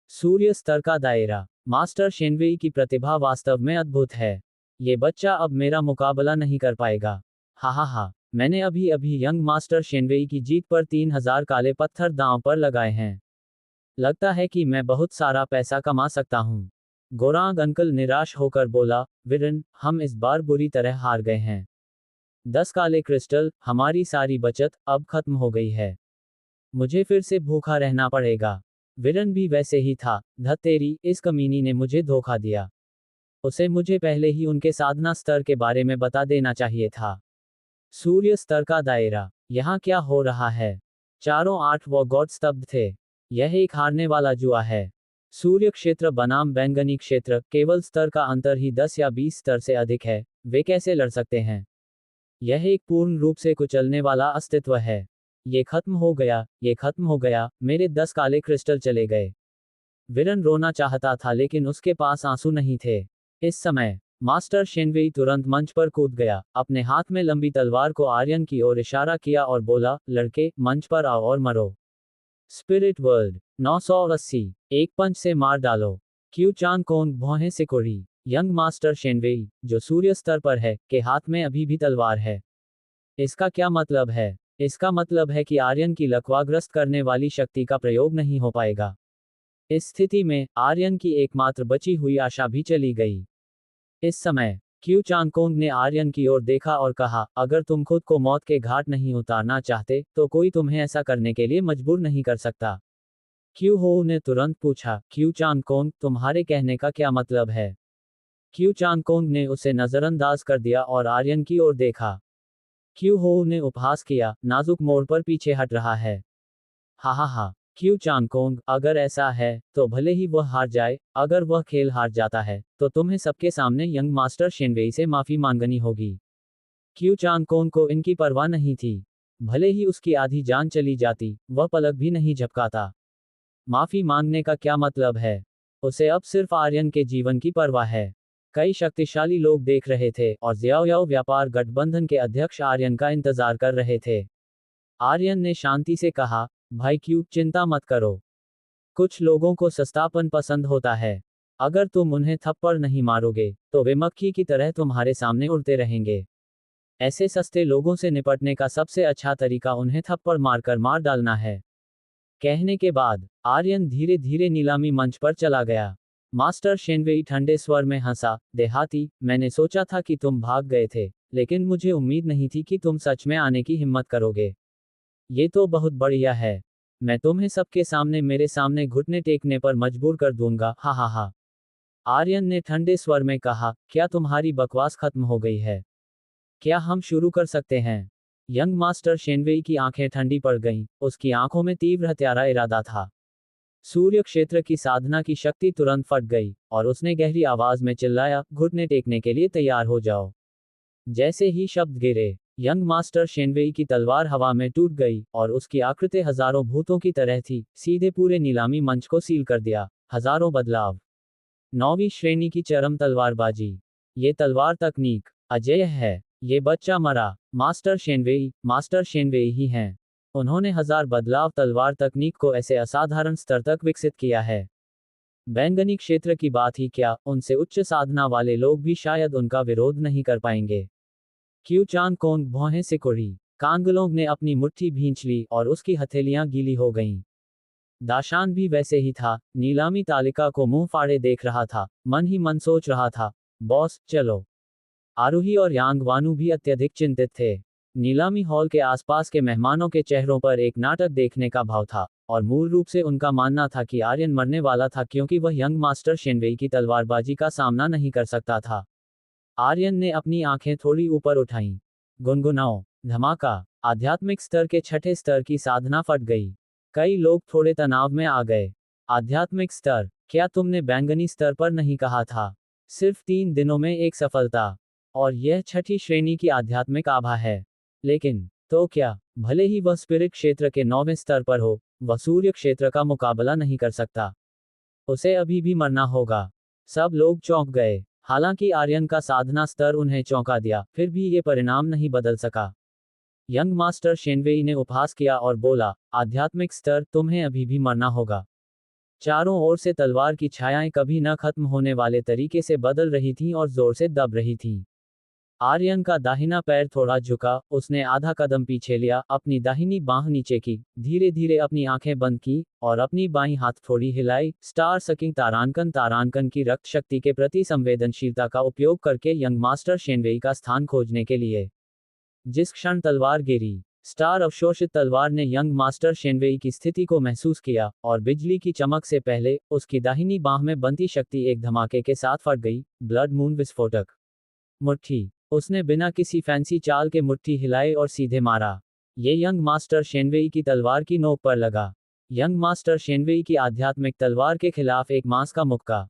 [SPEAKER 1] सूर्य स्तर का दायरा। मास्टर शेनवेई की प्रतिभा वास्तव में अद्भुत है। ये बच्चा अब मेरा मुकाबला नहीं कर पाएगा। हा हा हा, मैंने अभी अभी यंग मास्टर शेनवेई की जीत पर 3,000 काले पत्थर दांव पर लगाए हैं। लगता है कि मैं बहुत सारा पैसा कमा सकता हूँ। गोरांग अंकल निराश होकर बोला, विरन, हम इस बार बुरी तरह हार गए हैं। 10 काले क्रिस्टल, हमारी सारी बचत, अब खत्म हो गई है। मुझे फिर से भूखा रहना पड़ेगा। विरन भी वैसे ही था, धत्तेरी, इस कमीनी ने मुझे धोखा दिया। उसे मुझे पहले ही उनके साधना स्तर के बारे में बता देना चाहिए था। सूर्य स्तर का दायरा। यहाँ क्या हो रहा है? चारों 8 वो गॉड स्तब्ध थे। यह एक हारने वाला जुआ है। सूर्य क्षेत्र बनाम बैंगनी क्षेत्र, केवल स्तर का अंतर ही 10 या 20 स्तर से अधिक है, वे कैसे लड़ सकते हैं? यह एक पूर्ण रूप से कुचलने वाला अस्तित्व है। ये खत्म हो गया, ये खत्म हो गया, मेरे 10 काले क्रिस्टल चले गए। विरन रोना चाहता था लेकिन उसके पास आंसू नहीं थे। इस समय मास्टर शेनवेई तुरंत मंच पर कूद गया, अपने हाथ में लंबी तलवार को आर्यन की ओर इशारा किया और बोला, लड़के, मंच पर आओ और मरो। स्पिरिट वर्ल्ड 980, एक पंच से मार डालो। क्यू चांग कोंग भौहें सिकोड़ी। यंग मास्टर शेनवेई, जो सूर्य स्तर पर है, के हाथ में अभी भी तलवार है। इसका क्या मतलब है? इसका मतलब है कि आर्यन की लकवाग्रस्त करने वाली शक्ति का प्रयोग नहीं हो पाएगा। इस स्थिति में आर्यन की एकमात्र बची हुई आशा भी चली गई। इस समय क्यू चांगकोंग ने आर्यन की ओर देखा और कहा, अगर तुम खुद को मौत के घाट नहीं उतारना चाहते, तो कोई तुम्हें ऐसा करने के लिए मजबूर नहीं कर सकता। क्यू हो ने तुरंत पूछा, क्यू चांगकोंग, तुम्हारे कहने का क्या मतलब है? क्यू चांगकोंग ने उसे नजरअंदाज कर दिया और आर्यन की ओर देखा। क्यू हो ने उपहास किया, नाजुक मोड़ पर पीछे हट रहा है। हा हा हा। क्यू चांगकोंग, अगर ऐसा है, तो भले ही वह हार जाए, अगर वह खेल हार जाता है, तो तुम्हें सबके सामने यंग मास्टर शेनवेई से माफी मांगनी होगी। क्यू चांगकोंग को इनकी परवाह नहीं थी। भले ही उसकी आधी जान चली जाती, वह पलक भी नहीं झपकाता। माफी मांगने का क्या मतलब है? उसे अब सिर्फ आर्यन के जीवन की परवाह है। कई शक्तिशाली लोग देख रहे थे और ज़ियाओयाओ व्यापार गठबंधन के अध्यक्ष आर्यन का इंतजार कर रहे थे। आर्यन ने शांति से कहा, भाई क्यू, चिंता मत करो। कुछ लोगों को सस्तापन पसंद होता है। अगर तुम उन्हें थप्पड़ नहीं मारोगे, तो वे मक्खी की तरह तुम्हारे सामने उड़ते रहेंगे। ऐसे सस्ते लोगों से निपटने का सबसे अच्छा तरीका उन्हें थप्पड़ मारकर मार डालना है। कहने के बाद आर्यन धीरे धीरे नीलामी मंच पर चला गया। मास्टर शेनवेई ठंडे स्वर में हंसा, देहाती, मैंने सोचा था कि तुम भाग गए थे, लेकिन मुझे उम्मीद नहीं थी कि तुम सच में आने की हिम्मत करोगे। ये तो बहुत बढ़िया है। मैं तुम्हें सबके सामने मेरे सामने घुटने टेकने पर मजबूर कर दूंगा, हा हा हा। आर्यन ने ठंडे स्वर में कहा, क्या तुम्हारी बकवास खत्म हो गई है? क्या हम शुरू कर सकते हैं? यंग मास्टर शेनवेई की आंखें ठंडी पड़ गईं, उसकी आंखों में तीव्र हत्यारा इरादा था। सूर्य क्षेत्र की साधना की शक्ति तुरंत फट गई, और उसने गहरी आवाज में चिल्लाया, घुटने टेकने के लिए तैयार हो जाओ। जैसे ही शब्द गिरे, यंग मास्टर शेनवेई की तलवार हवा में टूट गई, और उसकी आकृति हजारों भूतों की तरह थी, सीधे पूरे नीलामी मंच को सील कर दिया। हजारों बदलाव। 9वीं श्रेणी की चरम तलवारबाजी। ये तलवार तकनीक अजेय है। ये बच्चा मरा। मास्टर शेनवेई ही हैं। उन्होंने हजार बदलाव तलवार तकनीक को ऐसे असाधारण स्तर तक विकसित किया है। बैंगनी क्षेत्र की बात ही क्या, उनसे उच्च साधना वाले लोग भी शायद उनका विरोध नहीं कर पाएंगे। क्यू चांग कोंग भौहें सिकुड़ी। कांगलोंग ने अपनी मुट्ठी भींच ली और उसकी हथेलियां गीली हो गईं। दाशान भी वैसे ही था, नीलामी तालिका को मुंह फाड़े देख रहा था, मन ही मन सोच रहा था, बॉस, चलो। आरूही और यांग वानू भी अत्यधिक चिंतित थे। नीलामी हॉल के आसपास के मेहमानों के चेहरों पर एक नाटक देखने का भाव था, और मूल रूप से उनका मानना था कि आर्यन मरने वाला था क्योंकि वह यंग मास्टर शेनवेई की तलवारबाजी का सामना नहीं कर सकता था। आर्यन ने अपनी आंखें थोड़ी ऊपर उठाईं। गुनगुनाओ। धमाका। आध्यात्मिक स्तर के छठे स्तर की साधना फट गई। कई लोग थोड़े तनाव में आ गए। आध्यात्मिक स्तर, क्या तुमने बैंगनी स्तर पर नहीं कहा था? सिर्फ 3 दिनों में एक सफलता। और यह छठी श्रेणी की आध्यात्मिक आभा है। लेकिन, तो क्या, भले ही वह स्पिरिट क्षेत्र के 9वें स्तर पर हो, वह सूर्य क्षेत्र का मुकाबला नहीं कर सकता। उसे अभी भी मरना होगा। सब लोग चौंक गए। हालांकि आर्यन का साधना स्तर उन्हें चौंका दिया, फिर भी ये परिणाम नहीं बदल सका। यंग मास्टर शेनवेई ने उपहास किया और बोला, आध्यात्मिक स्तर, तुम्हें अभी भी मरना होगा। चारों ओर से तलवार की छायाएं कभी न खत्म होने वाले तरीके से बदल रही थीं और जोर से दब रही थीं। आर्यन का दाहिना पैर थोड़ा झुका, उसने आधा कदम पीछे लिया, अपनी दाहिनी बांह नीचे की, धीरे धीरे अपनी आंखें बंद की, और अपनी बाईं हाथ थोड़ी हिलाई। स्टार सकिंग तारांकन तारांकन की रक्त शक्ति के प्रति संवेदनशीलता का उपयोग करके यंग मास्टर शेनवेई का स्थान खोजने के लिए। जिस क्षण तलवार गिरी, स्टार अवशोषित तलवार ने यंग मास्टर शेनवेई की स्थिति को महसूस किया, और बिजली की चमक से पहले, उसकी दाहिनी बांह में बनती शक्ति एक धमाके के साथ फट गई। ब्लड मून विस्फोटक। मुट्ठी। उसने बिना किसी फैंसी चाल के मुट्ठी हिलाए और सीधे मारा। ये यंग मास्टर शेनवेई की तलवार की नोक पर लगा। यंग मास्टर शेनवेई की आध्यात्मिक तलवार के खिलाफ एक मांस का मुक्का।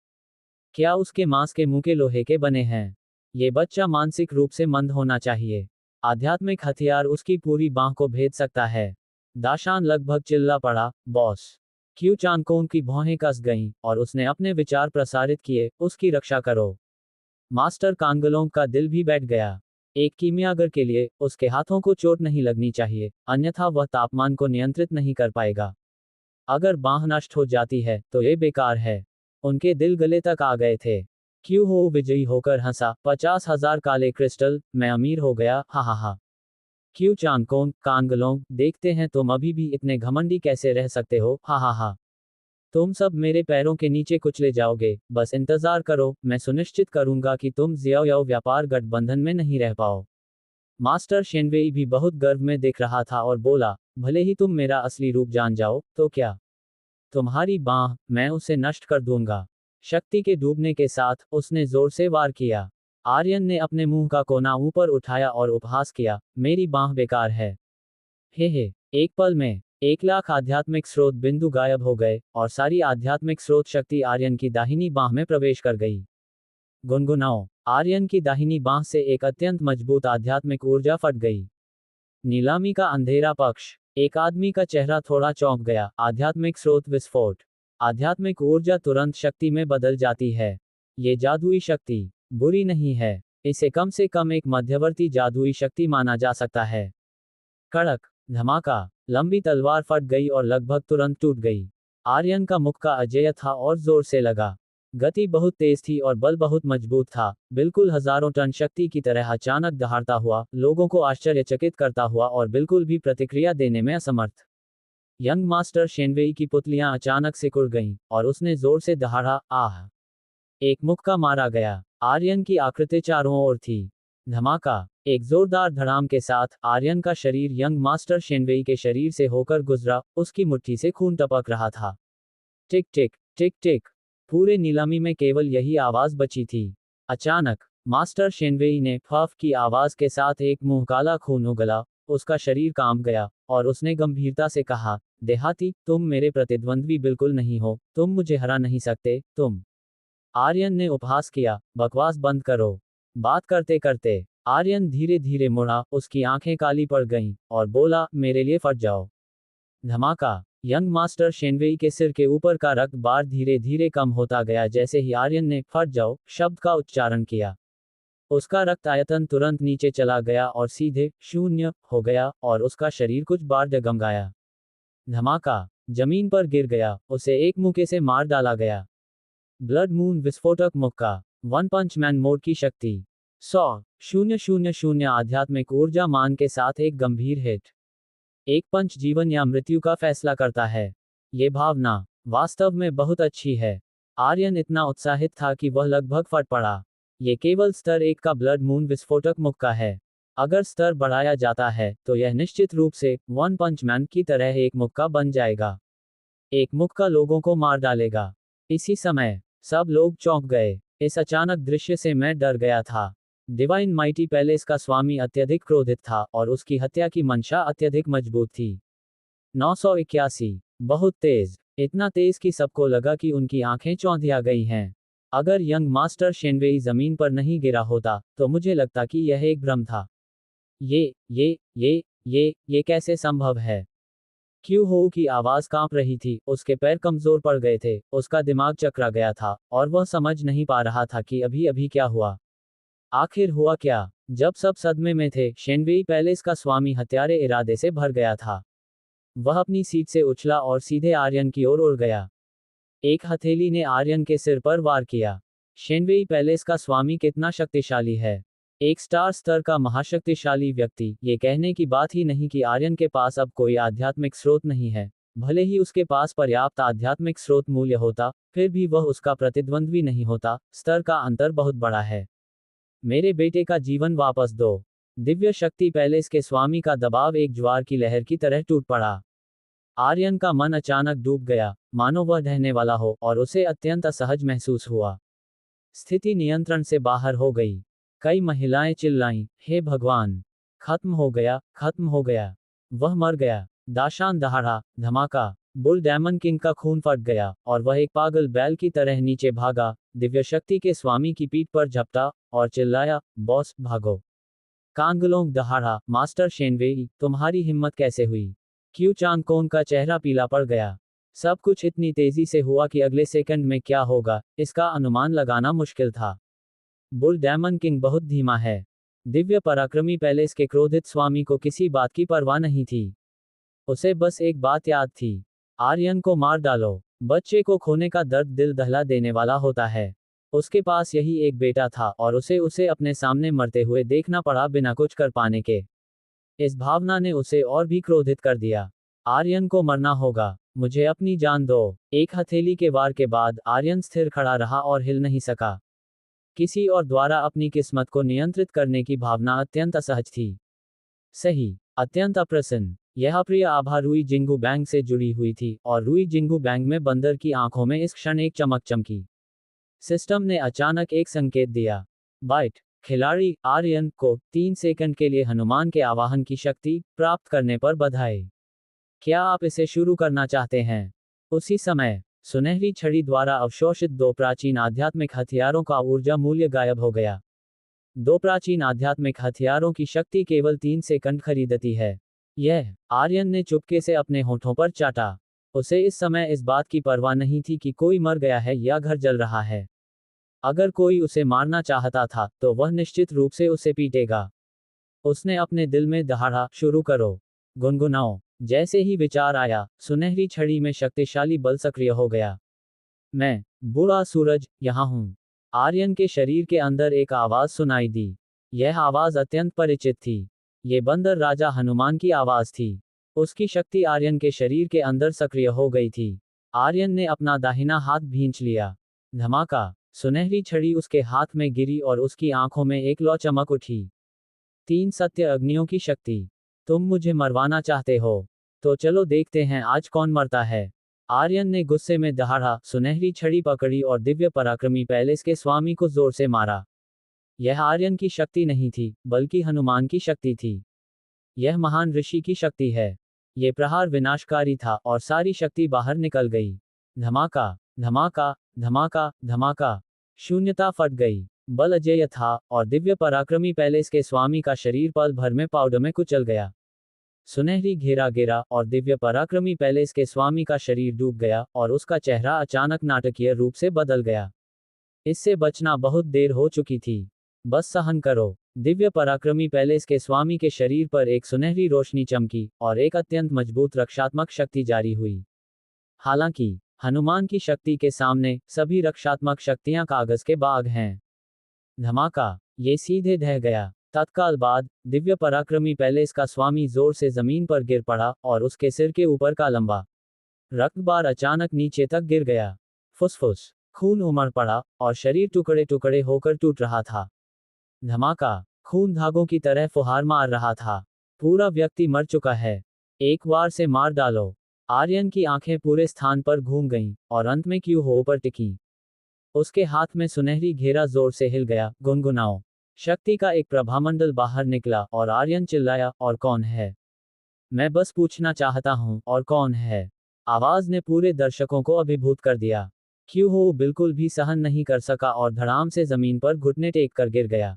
[SPEAKER 1] क्या उसके मांस के मुक्के लोहे के बने हैं? ये बच्चा मानसिक रूप से मंद होना चाहिए। आध्यात्मिक हथियार उसकी पूरी बांह को भेद सकता है। दाशान लगभग चिल्ला पड़ा, बॉस। क्यू चांगकोंग की भौहें कस गईं, और उसने अपने विचार प्रसारित किए, उसकी रक्षा करो। मास्टर कांगलोंग का दिल भी बैठ गया। एक कीमियागर के लिए, उसके हाथों को चोट नहीं लगनी चाहिए, अन्यथा वह तापमान को नियंत्रित नहीं कर पाएगा। अगर बांह नष्ट हो जाती है, तो ये बेकार है। उनके दिल गले तक आ गए थे। क्यू हो विजयी होकर हंसा, 50,000 काले क्रिस्टल, मैं अमीर हो गया, हा हा हा। क्यू चांगकोंग, कांगलोंग, देखते हैं तुम अभी भी इतने घमंडी कैसे रह सकते हो, हा हा हा। तुम सब मेरे पैरों के नीचे कुचले जाओगे, बस इंतजार करो, मैं सुनिश्चित करूंगा कि तुम ज़ियाओ व्यापार गठबंधन में नहीं रह पाओ। मास्टर शेनवेई भी बहुत गर्व में दिख रहा था और बोला, भले ही तुम मेरा असली रूप जान जाओ, तो क्या? तुम्हारी बांह, मैं उसे नष्ट कर दूंगा। शक्ति के डूबने के साथ, उसने जोर से वार किया। आर्यन ने अपने मुंह का कोना ऊपर उठाया और उपहास किया, मेरी बांह बेकार है। हे, एक पल में 1,00,000 आध्यात्मिक स्रोत बिंदु गायब हो गए, और सारी आध्यात्मिक स्रोत शक्ति आर्यन की दाहिनी बांह में प्रवेश कर गई। गुनगुनाओ। आर्यन की दाहिनी बांह से एक अत्यंत मजबूत आध्यात्मिक ऊर्जा फट गई। नीलामी का अंधेरा पक्ष। एक आदमी का चेहरा थोड़ा चौंक गया, आध्यात्मिक स्रोत विस्फोट। आध्यात्मिक ऊर्जा तुरंत शक्ति में बदल जाती है। ये जादुई शक्ति बुरी नहीं है। इसे कम से कम एक मध्यवर्ती जादुई शक्ति माना जा सकता है। कड़क धमाका। लंबी तलवार फट गई और लगभग तुरंत टूट गई। आर्यन का मुक्का अजेय था और जोर से लगा। गति बहुत तेज थी और बल बहुत मजबूत था, बिल्कुल हजारों टन शक्ति की तरह अचानक दहाड़ता हुआ, लोगों को आश्चर्यचकित करता हुआ और बिल्कुल भी प्रतिक्रिया देने में असमर्थ। यंग मास्टर शेनवेई की पुतलियां अचानक सिकुड़ गईं, और उसने जोर से दहाड़ा, आह! एक मुक्का मारा गया। आर्यन की आकृति चारों ओर थी। धमाका। एक जोरदार धड़ाम के साथ, आर्यन का शरीर यंग मास्टर शेनवेई के शरीर से होकर गुजरा, उसकी मुट्ठी से खून टपक रहा था। टिक टिक, टिक टिक। पूरे नीलामी में केवल यही आवाज बची थी। अचानक, मास्टर शेनवेई ने फफ की आवाज के साथ एक मुंह काला खून उगला, उसका शरीर कांप गया, और उसने गंभीरता से कहा, देहाती, तुम मेरे प्रतिद्वंद्वी बिल्कुल नहीं हो, तुम मुझे हरा नहीं सकते, तुम। आर्यन ने उपहास किया, बकवास बंद करो। बात करते करते, आर्यन धीरे धीरे मुड़ा, उसकी आंखें काली पड़ गईं, और बोला, मेरे लिए फट जाओ। धमाका। यंग मास्टर शेनवेई के सिर के ऊपर का रक्त बार धीरे धीरे कम होता गया जैसे ही आर्यन ने फट जाओ शब्द का उच्चारण किया। उसका रक्त आयतन तुरंत नीचे चला गया और सीधे शून्य हो गया, और उसका शरीर कुछ बार डगमगाया। धमाका। जमीन पर गिर गया, उसे एक मुक्के से मार डाला गया। ब्लड मून विस्फोटक मुक्का। वन पंच मैन मोड की शक्ति। 100,000 आध्यात्मिक ऊर्जा मान के साथ एक गंभीर हिट। एक पंच जीवन या मृत्यु का फैसला करता है। ये भावना वास्तव में बहुत अच्छी है। आर्यन इतना उत्साहित था कि वह लगभग फट पड़ा। ये केवल स्तर 1 का ब्लड मून विस्फोटक मुक्का है। अगर स्तर बढ़ाया जाता है, तो यह निश्चित रूप से वन पंच मैन की तरह एक मुक्का बन जाएगा। एक मुक्का लोगों को मार डालेगा। इसी समय, सब लोग चौंक गए। इस अचानक दृश्य से मैं डर गया था। डिवाइन माइटी पैलेस का स्वामी अत्यधिक क्रोधित था, और उसकी हत्या की मंशा अत्यधिक मजबूत थी। 981। बहुत तेज। इतना तेज कि सबको लगा कि उनकी आंखें चौंधिया गई हैं। अगर यंग मास्टर शेनवेई जमीन पर नहीं गिरा होता, तो मुझे लगता कि यह एक भ्रम था। ये कैसे संभव है? क्यू हो की आवाज कांप रही थी, उसके पैर कमजोर पड़ गए थे, उसका दिमाग चकरा गया था, और वह समझ नहीं पा रहा था कि अभी अभी क्या हुआ। आखिर हुआ क्या? जब सब सदमे में थे, शेनवेई पैलेस का स्वामी हत्यारे इरादे से भर गया था। वह अपनी सीट से उछला और सीधे आर्यन की ओर उड़ गया। एक हथेली ने आर्यन के सिर पर वार किया। शेनवेई पैलेस का स्वामी कितना शक्तिशाली है। एक स्टार स्तर का महाशक्तिशाली व्यक्ति, ये कहने की बात ही नहीं कि आर्यन के पास अब कोई आध्यात्मिक स्रोत नहीं है। भले ही उसके पास पर्याप्त आध्यात्मिक स्रोत मूल्य होता, फिर भी वह उसका प्रतिद्वंद्वी नहीं होता। स्तर का अंतर बहुत बड़ा है। मेरे बेटे का जीवन वापस दो। दिव्य शक्ति पैलेस के स्वामी का दबाव एक ज्वार की लहर की तरह टूट पड़ा। आर्यन का मन अचानक डूब गया, मानो वह ढहने वाला हो, और उसे अत्यंत असहज महसूस हुआ। स्थिति नियंत्रण से बाहर हो गई। कई महिलाएं चिल्लाईं, हे भगवान! खत्म हो गया, खत्म हो गया। वह मर गया। दाशान दहाड़ा। धमाका। बुल डेमन किंग का खून फट गया और वह एक पागल बैल की तरह नीचे भागा, दिव्य शक्ति के स्वामी की पीठ पर झपटा और चिल्लाया, बॉस भागो। कांगलोंग दहाड़ा, मास्टर शेनवेई, तुम्हारी हिम्मत कैसे हुई? क्यू चांग कोन का चेहरा पीला पड़ गया। सब कुछ इतनी तेजी से हुआ कि अगले सेकंड में क्या होगा, इसका अनुमान लगाना मुश्किल था। बुल डेमन किंग बहुत धीमा है। दिव्य पराक्रमी पैलेस के क्रोधित स्वामी को किसी बात की परवाह नहीं थी। उसे बस एक बात याद थी, आर्यन को मार डालो। बच्चे को खोने का दर्द दिल दहला देने वाला होता है। उसके पास यही एक बेटा था और उसे उसे अपने सामने मरते हुए देखना पड़ा बिना कुछ कर पाने के। इस भावना ने उसे और भी क्रोधित कर दिया। आर्यन को मरना होगा, मुझे अपनी जान दो। एक हथेली के वार के बाद आर्यन स्थिर खड़ा रहा और हिल नहीं सका। किसी और द्वारा अपनी किस्मत को नियंत्रित करने की भावना अत्यंत असहज थी। सही, अत्यंत अप्रसन्न। यह अप्रिय आभा रुई जिंगू बैंग से जुड़ी हुई थी और रुई जिंगू बैंग में बंदर की आंखों में इस क्षण एक चमक चमकी। सिस्टम ने अचानक एक संकेत दिया। बाइट, खिलाड़ी आर्यन को 3 सेकंड के लिए हनुमान के आवाहन की शक्ति प्राप्त करने पर बधाई। क्या आप इसे शुरू करना चाहते हैं? उसी समय सुनहरी छड़ी द्वारा अवशोषित 2 प्राचीन आध्यात्मिक हथियारों का ऊर्जा मूल्य गायब हो गया। 2 प्राचीन आध्यात्मिक हथियारों की शक्ति केवल 3 सेकंड खरीदती है। यह आर्यन ने चुपके से अपने होठों पर चाटा। उसे इस समय इस बात की परवाह नहीं थी कि कोई मर गया है या घर जल रहा है। अगर कोई उसे मारना चाहता था तो वह निश्चित रूप से उसे पीटेगा। उसने अपने दिल में दहाड़ा, शुरू करो, गुनगुनाओ। जैसे ही विचार आया, सुनहरी छड़ी में शक्तिशाली बल सक्रिय हो गया। मैं, बूढ़ा सूरज, यहाँ हूँ। आर्यन के शरीर के अंदर एक आवाज सुनाई दी। यह आवाज अत्यंत परिचित थी। ये बंदर राजा हनुमान की आवाज थी। उसकी शक्ति आर्यन के शरीर के अंदर सक्रिय हो गई थी। आर्यन ने अपना दाहिना हाथ भींच लिया। धमाका, सुनहरी छड़ी उसके हाथ में गिरी और उसकी आंखों में एक लौ चमक उठी। 3 सत्य अग्नियों की शक्ति। तुम मुझे मरवाना चाहते हो? तो चलो देखते हैं आज कौन मरता है। आर्यन ने गुस्से में दहाड़ा, सुनहरी छड़ी पकड़ी और दिव्य पराक्रमी पैलेस के स्वामी को जोर से मारा। यह आर्यन की शक्ति नहीं थी, बल्कि हनुमान की शक्ति थी। यह महान ऋषि की शक्ति है। ये प्रहार विनाशकारी था और सारी शक्ति बाहर निकल गई। धमाका, धमाका, धमाका, धमाका। शून्यता फट गई। बल अजेय था और दिव्य पराक्रमी पैलेस के स्वामी का शरीर पल भर में पाउडर में कुचल गया। सुनहरी घेरा गिरा और दिव्य पराक्रमी पैलेस के स्वामी का शरीर डूब गया और उसका चेहरा अचानक नाटकीय रूप से बदल गया। इससे बचना बहुत देर हो चुकी थी। बस सहन करो। दिव्य पराक्रमी पैलेस के स्वामी के शरीर पर एक सुनहरी रोशनी चमकी और एक अत्यंत मजबूत रक्षात्मक शक्ति जारी हुई। हालांकि हनुमान की शक्ति के सामने सभी रक्षात्मक शक्तियां कागज के बाग हैं। धमाका, ये सीधे ढह गया। तत्काल बाद दिव्य पराक्रमी पैलेस का स्वामी जोर से जमीन पर गिर पड़ा और उसके सिर के ऊपर का लंबा रक्तबार अचानक नीचे तक गिर गया। फुसफुस, खून उमड़ पड़ा और शरीर टुकड़े टुकड़े होकर टूट रहा था। धमाका, खून धागों की तरह फुहार मार रहा था। पूरा व्यक्ति मर चुका है। एक बार से मार डालो। आर्यन की आंखें पूरे स्थान पर घूम गईं और अंत में क्यू हो पर टिकी। उसके हाथ में सुनहरी घेरा जोर से हिल गया। गुनगुनाओ। शक्ति का एक प्रभामंडल बाहर निकला और आर्यन चिल्लाया, और कौन है? मैं बस पूछना चाहता हूं, और कौन है? आवाज ने पूरे दर्शकों को अभिभूत कर दिया। क्यू हो बिल्कुल भी सहन नहीं कर सका और धड़ाम से जमीन पर घुटने टेक कर गिर गया।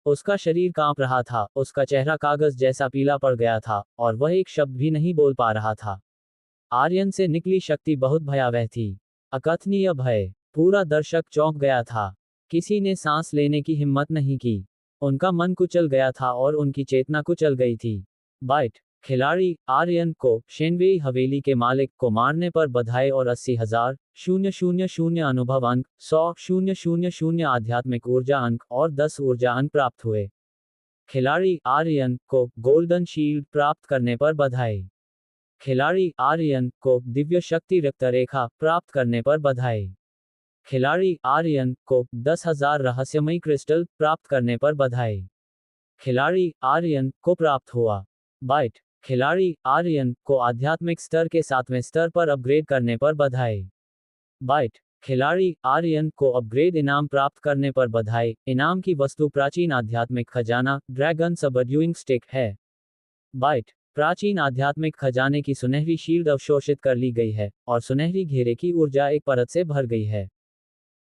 [SPEAKER 1] उसका शरीर कांप रहा था, उसका चेहरा कागज जैसा पीला पड़ गया था और वह एक शब्द भी नहीं बोल पा रहा था। आर्यन से निकली शक्ति बहुत भयावह थी। अकथनीय भय। पूरा दर्शक चौंक गया था। किसी ने सांस लेने की हिम्मत नहीं की। उनका मन कुचल गया था और उनकी चेतना कुचल गई थी। बाइट, खिलाड़ी आर्यन को शेनवेई हवेली के मालिक को मारने पर बधाई और 80,000 अनुभव अंक, 100,000 आध्यात्मिक ऊर्जा अंक और 10 ऊर्जा अंक प्राप्त हुए। खिलाड़ी आर्यन को गोल्डन शील्ड प्राप्त करने पर बधाई। खिलाड़ी आर्यन को दिव्य शक्ति रक्त रेखा प्राप्त करने पर बधाई। खिलाड़ी आर्यन को 10,000 रहस्यमयी क्रिस्टल प्राप्त करने पर बधाई। खिलाड़ी आर्यन को प्राप्त हुआ। बाइट, खिलाड़ी आर्यन को आध्यात्मिक स्तर के 7वें स्तर पर अपग्रेड करने पर बधाई। बाइट, खिलाड़ी आर्यन को अपग्रेड इनाम प्राप्त करने पर बधाई। इनाम की वस्तु प्राचीन आध्यात्मिक खजाना ड्रैगन सबड्यूइंग स्टिक है। बाइट, प्राचीन आध्यात्मिक खजाने की सुनहरी शील्ड अवशोषित कर ली गई है, और सुनहरी घेरे की ऊर्जा एक परत से भर गई है।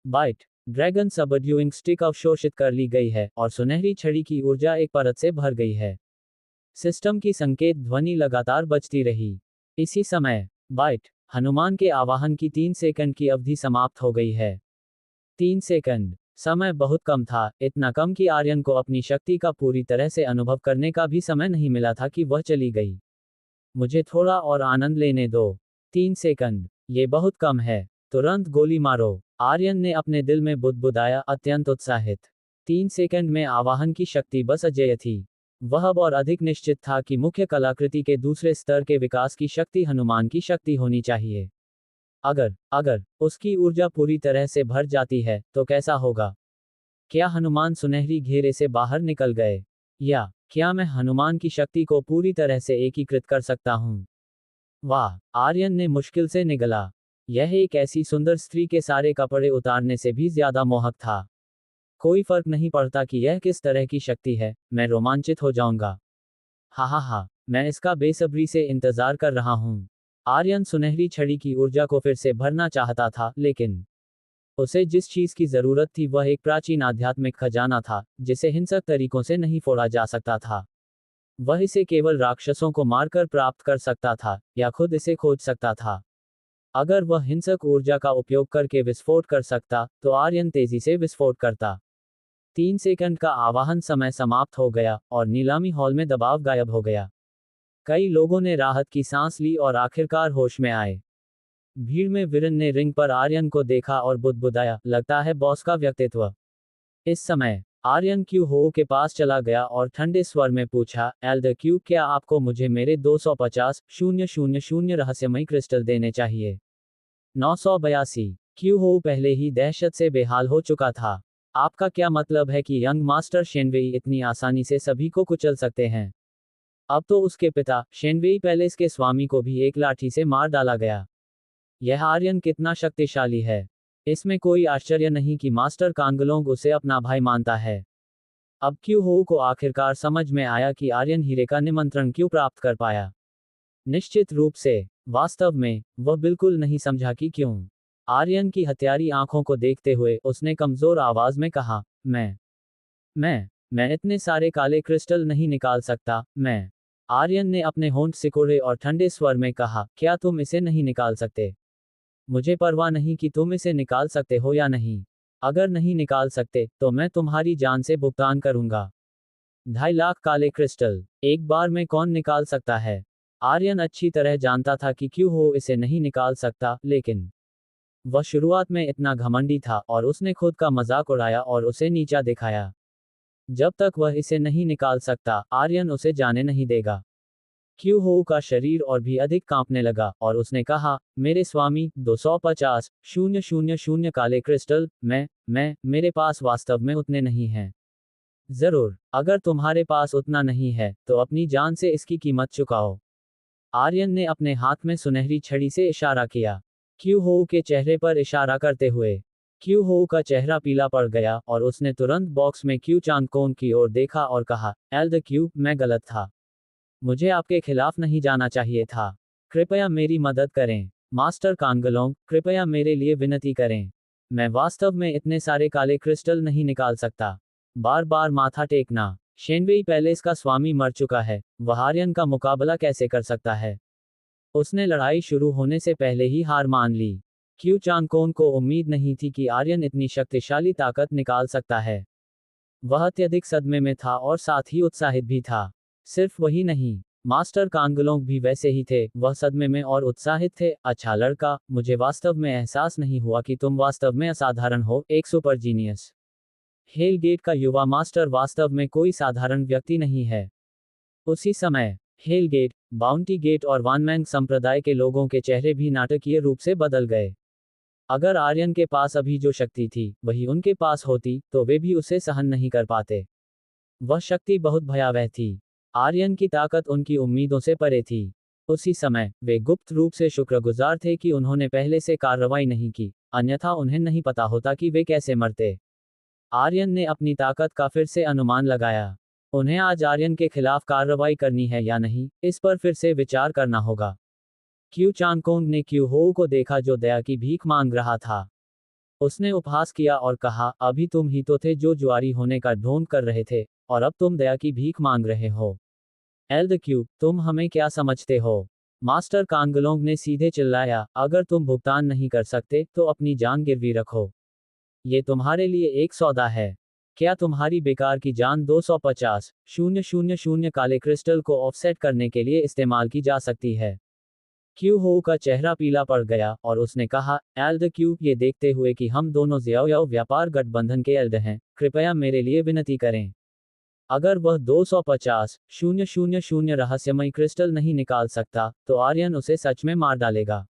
[SPEAKER 1] बाइट ड्रैगन सबड्यूइंग स्टिक अवशोषित कर ली गई है, और सुनहरी छड़ी की ऊर्जा एक परत से भर गई है। सिस्टम की संकेत ध्वनि लगातार बजती रही। इसी समय बाइट हनुमान के आवाहन की 3 सेकंड की अवधि समाप्त हो गई है। 3 सेकंड समय बहुत कम था, इतना कम कि आर्यन को अपनी शक्ति का पूरी तरह से अनुभव करने का भी समय नहीं मिला था कि वह चली गई। मुझे थोड़ा और आनंद लेने दो। 3 सेकंड, ये बहुत कम है। तुरंत गोली मारो, आर्यन ने अपने दिल में बुदबुदाया, अत्यंत उत्साहित। 3 सेकंड में आवाहन की शक्ति बस अजेय थी। वह अब और अधिक निश्चित था कि मुख्य कलाकृति के दूसरे स्तर के विकास की शक्ति हनुमान की शक्ति होनी चाहिए। अगर उसकी ऊर्जा पूरी तरह से भर जाती है, तो कैसा होगा? क्या हनुमान सुनहरी घेरे से बाहर निकल गए? या क्या मैं हनुमान की शक्ति को पूरी तरह से एकीकृत कर सकता हूँ? वाह! आर्यन ने मुश्किल से निगला। यह एक ऐसी सुंदर स्त्री के सारे कपड़े उतारने से भी ज्यादा मोहक था। कोई फर्क नहीं पड़ता कि यह किस तरह की शक्ति है, मैं रोमांचित हो जाऊंगा। हा, मैं इसका बेसब्री से इंतजार कर रहा हूँ। आर्यन सुनहरी छड़ी की ऊर्जा को फिर से भरना चाहता था, लेकिन उसे जिस चीज की जरूरत थी वह एक प्राचीन आध्यात्मिक खजाना था, जिसे हिंसक तरीकों से नहीं फोड़ा जा सकता था। वह इसे केवल राक्षसों को मारकर प्राप्त कर सकता था, या खुद इसे खोज सकता था। अगर वह हिंसक ऊर्जा का उपयोग करके विस्फोट कर सकता, तो आर्यन तेजी से विस्फोट करता। 3 सेकंड का आवाहन समय समाप्त हो गया, और नीलामी हॉल में दबाव गायब हो गया। कई लोगों ने राहत की सांस ली और आखिरकार होश में आए। भीड़ में वीरेन ने रिंग पर आर्यन को देखा और बुदबुदाया, लगता है बॉस का व्यक्तित्व। इस समय आर्यन क्यू हो के पास चला गया और ठंडे स्वर में पूछा, एल्डर क्यू, क्या आपको मुझे मेरे 250,000 रहस्यमयी क्रिस्टल देने चाहिए? 982 क्यू हो पहले ही दहशत से बेहाल हो चुका था। आपका क्या मतलब है कि यंग मास्टर शेनवेई इतनी आसानी से सभी को कुचल सकते हैं? अब तो उसके पिता शेनवेई पैलेस के स्वामी को भी एक लाठी से मार डाला गया। यह आर्यन कितना शक्तिशाली है। इसमें कोई आश्चर्य नहीं कि मास्टर कांगलोंग उसे अपना भाई मानता है। अब क्यू हो को आखिरकार समझ में आया कि आर्यन हीरे का निमंत्रण क्यों प्राप्त कर पाया। निश्चित रूप से, वास्तव में, वह बिल्कुल नहीं समझा कि क्यों। आर्यन की हत्यारी आंखों को देखते हुए उसने कमजोर आवाज में कहा, मैं इतने सारे काले क्रिस्टल नहीं निकाल सकता। आर्यन ने अपने होंठ सिकोड़े और ठंडे स्वर में कहा, क्या तुम इसे नहीं निकाल सकते? मुझे परवाह नहीं कि तुम इसे निकाल सकते हो या नहीं। अगर नहीं निकाल सकते, तो मैं तुम्हारी जान से भुगतान करूंगा। 2.5 लाख काले क्रिस्टल एक बार में कौन निकाल सकता है? आर्यन अच्छी तरह जानता था कि क्यों हो इसे नहीं निकाल सकता, लेकिन वह शुरुआत में इतना घमंडी था, और उसने खुद का मजाक उड़ाया और उसे नीचा दिखाया। जब तक वह इसे नहीं निकाल सकता, आर्यन उसे जाने नहीं देगा। क्यू हो का शरीर और भी अधिक कांपने लगा, और उसने कहा, मेरे स्वामी, 250,000 काले क्रिस्टल, मेरे पास वास्तव में उतने नहीं हैं। जरूर, अगर तुम्हारे पास उतना नहीं है, तो अपनी जान से इसकी कीमत चुकाओ। आर्यन ने अपने हाथ में सुनहरी छड़ी से इशारा किया, क्यू हो के चेहरे पर इशारा करते हुए। क्यू हो का चेहरा पीला पड़ गया, और उसने तुरंत बॉक्स में क्यू चांगकोन की ओर देखा और कहा, एल्डर क्यू, मैं गलत था। मुझे आपके खिलाफ नहीं जाना चाहिए था। कृपया मेरी मदद करें। मास्टर कांगलोंग, कृपया मेरे लिए विनती करें। मैं वास्तव में इतने सारे काले क्रिस्टल नहीं निकाल सकता। बार बार माथा टेकना। शेनवेई पैलेस का स्वामी मर चुका है, वह आर्यन का मुकाबला कैसे कर सकता है? उसने लड़ाई शुरू होने से पहले ही हार मान ली। क्यू चांगकोन को उम्मीद नहीं थी कि आर्यन इतनी शक्तिशाली ताकत निकाल सकता है। वह अत्यधिक सदमे में था और साथ ही उत्साहित भी था। सिर्फ वही नहीं, मास्टर कांगलोंग भी वैसे ही थे, वह सदमे में और उत्साहित थे। अच्छा लड़का, मुझे वास्तव में एहसास नहीं हुआ कि तुम वास्तव में असाधारण हो, एक सुपर जीनियस। हेलगेट का युवा मास्टर वास्तव में कोई साधारण व्यक्ति नहीं है। उसी समय हेलगेट, बाउंटी गेट और वानमैंग संप्रदाय के लोगों के चेहरे भी नाटकीय रूप से बदल गए। अगर आर्यन के पास अभी जो शक्ति थी, वही उनके पास होती, तो वे भी उसे सहन नहीं कर पाते। वह शक्ति बहुत भयावह थी। आर्यन की ताकत उनकी उम्मीदों से परे थी। उसी समय, वे गुप्त रूप से शुक्रगुजार थे कि उन्होंने पहले से कार्रवाई नहीं की, अन्यथा उन्हें नहीं पता होता कि वे कैसे मरते। आर्यन ने अपनी ताकत का फिर से अनुमान लगाया। उन्हें आज आर्यन के खिलाफ कार्रवाई करनी है या नहीं, इस पर फिर से विचार करना होगा। क्यू चांगकोंग ने क्यू हो को देखा जो दया की भीख मांग रहा था। उसने उपहास किया और कहा, अभी तुम ही तो थे जो जुआरी होने का ढोंग कर रहे थे, और अब तुम दया की भीख मांग रहे हो। एल्ड क्यू, तुम हमें क्या समझते हो? मास्टर कांगलोंग ने सीधे चिल्लाया, अगर तुम भुगतान नहीं कर सकते तो अपनी जान गिरवी रखो। ये तुम्हारे लिए एक सौदा है। क्या तुम्हारी बेकार की जान 250,000 काले क्रिस्टल को ऑफसेट करने के लिए इस्तेमाल की जा सकती है? क्यू हो का चेहरा पीला पड़ गया और उसने कहा, एल्ड क्यू, ये देखते हुए कि हम दोनों ज़्याओ व्यापार गठबंधन के एल्ड हैं, कृपया मेरे लिए विनती करें। अगर वह 250,000 रहस्यमय क्रिस्टल नहीं निकाल सकता, तो आर्यन उसे सच में मार डालेगा।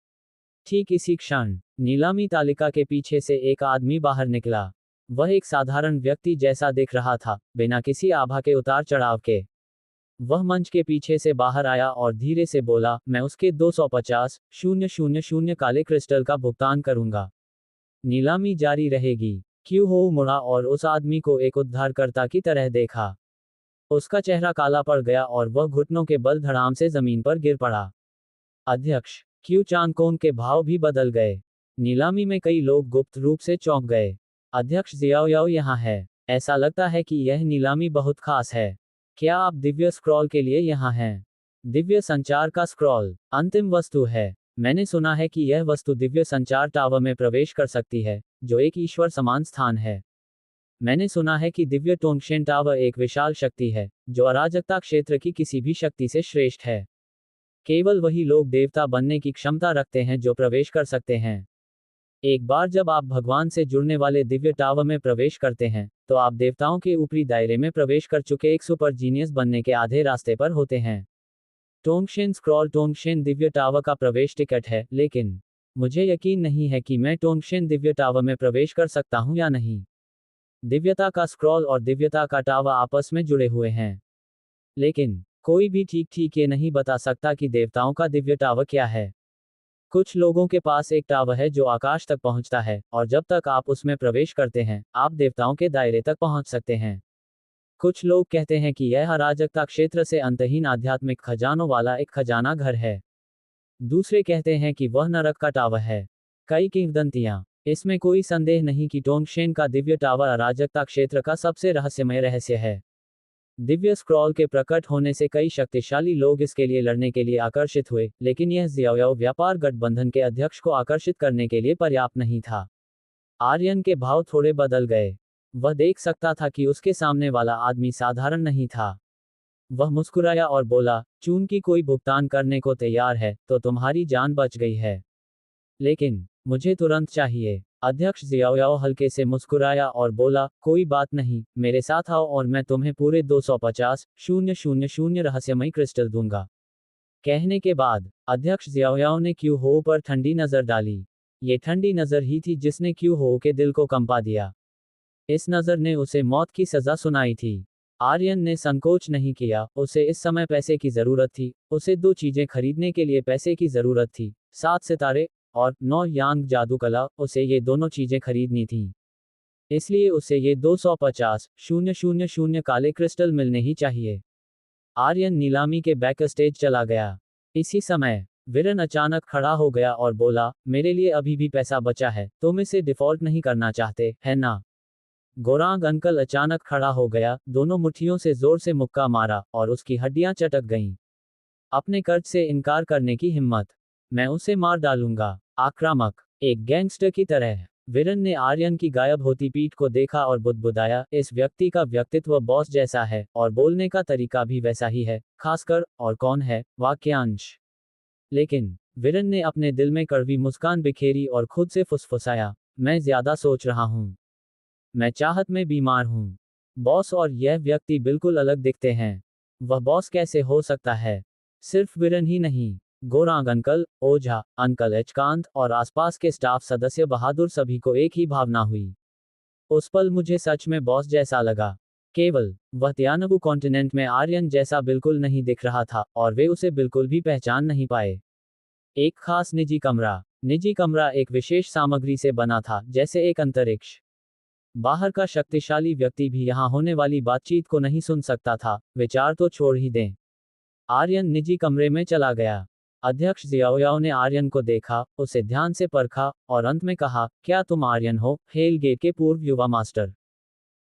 [SPEAKER 1] ठीक इसी क्षण नीलामी तालिका के पीछे से एक आदमी बाहर निकला। वह एक साधारण व्यक्ति जैसा दिख रहा था, बिना किसी आभा के उतार चढ़ाव के। वह मंच के पीछे से बाहर आया और धीरे से बोला, मैं उसके 250,000 काले क्रिस्टल का भुगतान करूंगा। नीलामी जारी रहेगी। क्यू हो मुड़ा और उस आदमी को एक उद्धारकर्ता की तरह देखा। उसका चेहरा काला पड़ गया और वह घुटनों के बल धड़ाम से जमीन पर गिर पड़ा। अध्यक्ष क्यू चांगकोंग के भाव भी बदल गए। नीलामी में कई लोग गुप्त रूप से चौंक गए। अध्यक्ष जियाओ यहाँ है। ऐसा लगता है कि यह नीलामी बहुत खास है। क्या आप दिव्य स्क्रॉल के लिए यहाँ हैं? दिव्य संचार का स्क्रॉल अंतिम वस्तु है। मैंने सुना है कि यह वस्तु दिव्य संचार टावर में प्रवेश कर सकती है, जो एक ईश्वर समान स्थान है। मैंने सुना है कि दिव्य टोंगशेन टावर एक विशाल शक्ति है, जो अराजकता क्षेत्र की किसी भी शक्ति से श्रेष्ठ है। केवल वही लोग देवता बनने की क्षमता रखते हैं जो प्रवेश कर सकते हैं। एक बार जब आप भगवान से जुड़ने वाले दिव्य टावर में प्रवेश करते हैं, तो आप देवताओं के ऊपरी दायरे में प्रवेश कर चुके एक सुपर जीनियस बनने के आधे रास्ते पर होते हैं। टोंगशेन स्क्रॉल टोंगशेन दिव्य टावर का प्रवेश टिकट है, लेकिन मुझे यकीन नहीं है कि मैं टोंगशेन दिव्य टावर में प्रवेश कर सकता हूं या नहीं। दिव्यता का स्क्रॉल और दिव्यता का टावर आपस में जुड़े हुए हैं, लेकिन कोई भी ठीक ठीक ये नहीं बता सकता कि देवताओं का दिव्य टावर क्या है। कुछ लोगों के पास एक टावर है जो आकाश तक पहुंचता है, और जब तक आप उसमें प्रवेश करते हैं, आप देवताओं के दायरे तक पहुंच सकते हैं। कुछ लोग कहते हैं कि यह अराजकता क्षेत्र से अंतहीन आध्यात्मिक खजानों वाला एक खजाना घर है। दूसरे कहते हैं कि वह नरक का टावर है। कई किंवदंतियां। इसमें कोई संदेह नहीं कि टोंगशेन का दिव्य टावर अराजकता क्षेत्र का सबसे रहस्यमय रहस्य है। दिव्य स्क्रॉल के प्रकट होने से कई शक्तिशाली लोग इसके लिए लड़ने के लिए आकर्षित हुए, लेकिन यह ज़्याओ व्यापार गठबंधन के अध्यक्ष को आकर्षित करने के लिए पर्याप्त नहीं था। आर्यन के भाव थोड़े बदल गए। वह देख सकता था कि उसके सामने वाला आदमी साधारण नहीं था। वह मुस्कुराया और बोला, चूंकि कोई भुगतान करने को तैयार है, तो तुम्हारी जान बच गई है। लेकिन मुझे तुरंत चाहिए। अध्यक्ष ज़ियाओ हल्के से मुस्कुराया और बोला, कोई बात नहीं, मेरे साथ आओ और मैं तुम्हें पूरे 250,000 रहस्यमय क्रिस्टल दूंगा। कहने के बाद अध्यक्ष ज़ियाओ ने क्यू हो पर ठंडी नजर डाली। ये ठंडी नजर ही थी जिसने क्यू हो के दिल को कंपा दिया। इस नजर ने उसे मौत की सजा सुनाई थी। आर्यन ने संकोच नहीं किया। उसे इस समय पैसे की जरूरत थी। उसे दो चीजें खरीदने के लिए पैसे की जरूरत थी, 7 सितारे और 9 यांग जादू कला। उसे ये दोनों चीजें खरीदनी थीं। इसलिए उसे ये 250,000 काले क्रिस्टल मिलने ही चाहिए। आर्यन नीलामी के बैक स्टेज चला गया। इसी समय विरन अचानक खड़ा हो गया और बोला, मेरे लिए अभी भी पैसा बचा है, तुम इसे डिफॉल्ट नहीं करना चाहते, है ना? गोरांग अंकल अचानक खड़ा हो गया, दोनों मुट्ठियों से जोर से मुक्का मारा और उसकी हड्डियां चटक गईं। अपने कर्ज से इनकार करने की हिम्मत। मैं उसे मार डालूंगा। आक्रामक, एक गैंगस्टर की तरह। विरन ने आर्यन की गायब होती पीठ को देखा और बुदबुदाया, इस व्यक्ति का व्यक्तित्व बॉस जैसा है और बोलने का तरीका भी वैसा ही है, खासकर और कौन है वाक्यांश। लेकिन विरन ने अपने दिल में कड़वी मुस्कान बिखेरी और खुद से फुसफुसाया, मैं ज्यादा सोच रहा हूं। मैं चाहत में बीमार हूं। बॉस और यह व्यक्ति बिल्कुल अलग दिखते हैं। वह बॉस कैसे हो सकता है? सिर्फ विरन ही नहीं, गोरांग अंकल, ओझा अंकल एचकांत और आसपास के स्टाफ सदस्य बहादुर सभी को एक ही भावना हुई। उस पल मुझे सच में बॉस जैसा लगा। केवल वह त्यानगु कॉन्टिनेंट में आर्यन जैसा बिल्कुल नहीं दिख रहा था और वे उसे बिल्कुल भी पहचान नहीं पाए। एक खास निजी कमरा एक विशेष सामग्री से बना था, जैसे एक अंतरिक्ष। बाहर का शक्तिशाली व्यक्ति भी यहाँ होने वाली बातचीत को नहीं सुन सकता था, विचार तो छोड़ ही दें। आर्यन निजी कमरे में चला गया। अध्यक्ष जियाओयाओ ने आर्यन को देखा, उसे ध्यान से परखा, और अंत में कहा, क्या तुम आर्यन हो, हेल गेट के पूर्व युवा मास्टर?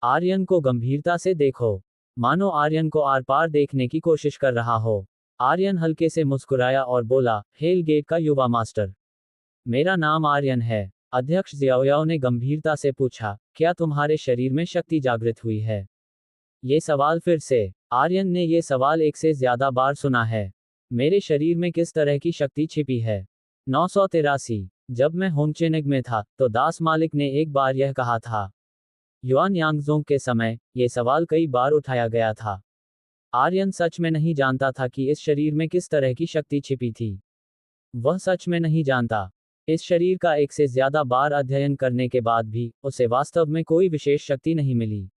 [SPEAKER 1] आर्यन को गंभीरता से देखो, मानो आर्यन को आर पार देखने की कोशिश कर रहा हो। आर्यन हल्के से मुस्कुराया और बोला, हेल गेट का युवा मास्टर? मेरा नाम आर्यन है। अध्यक्ष जियाओयाओ ने गंभीरता से पूछा, क्या तुम्हारे शरीर में शक्ति जागृत हुई है? ये सवाल फिर से। आर्यन ने ये सवाल एक से ज्यादा बार सुना है। मेरे शरीर में किस तरह की शक्ति छिपी है? 983। जब मैं होंगचेनेग में था, तो दास मालिक ने एक बार यह कहा था। युआन यांगजोंग के समय, ये सवाल कई बार उठाया गया था। आर्यन सच में नहीं जानता था कि इस शरीर में किस तरह की शक्ति छिपी थी। वह सच में नहीं जानता। इस शरीर का एक से ज्यादा बार अध्ययन करने के बाद भी, उसे वास्तव में कोई विशेष शक्ति नहीं मिली।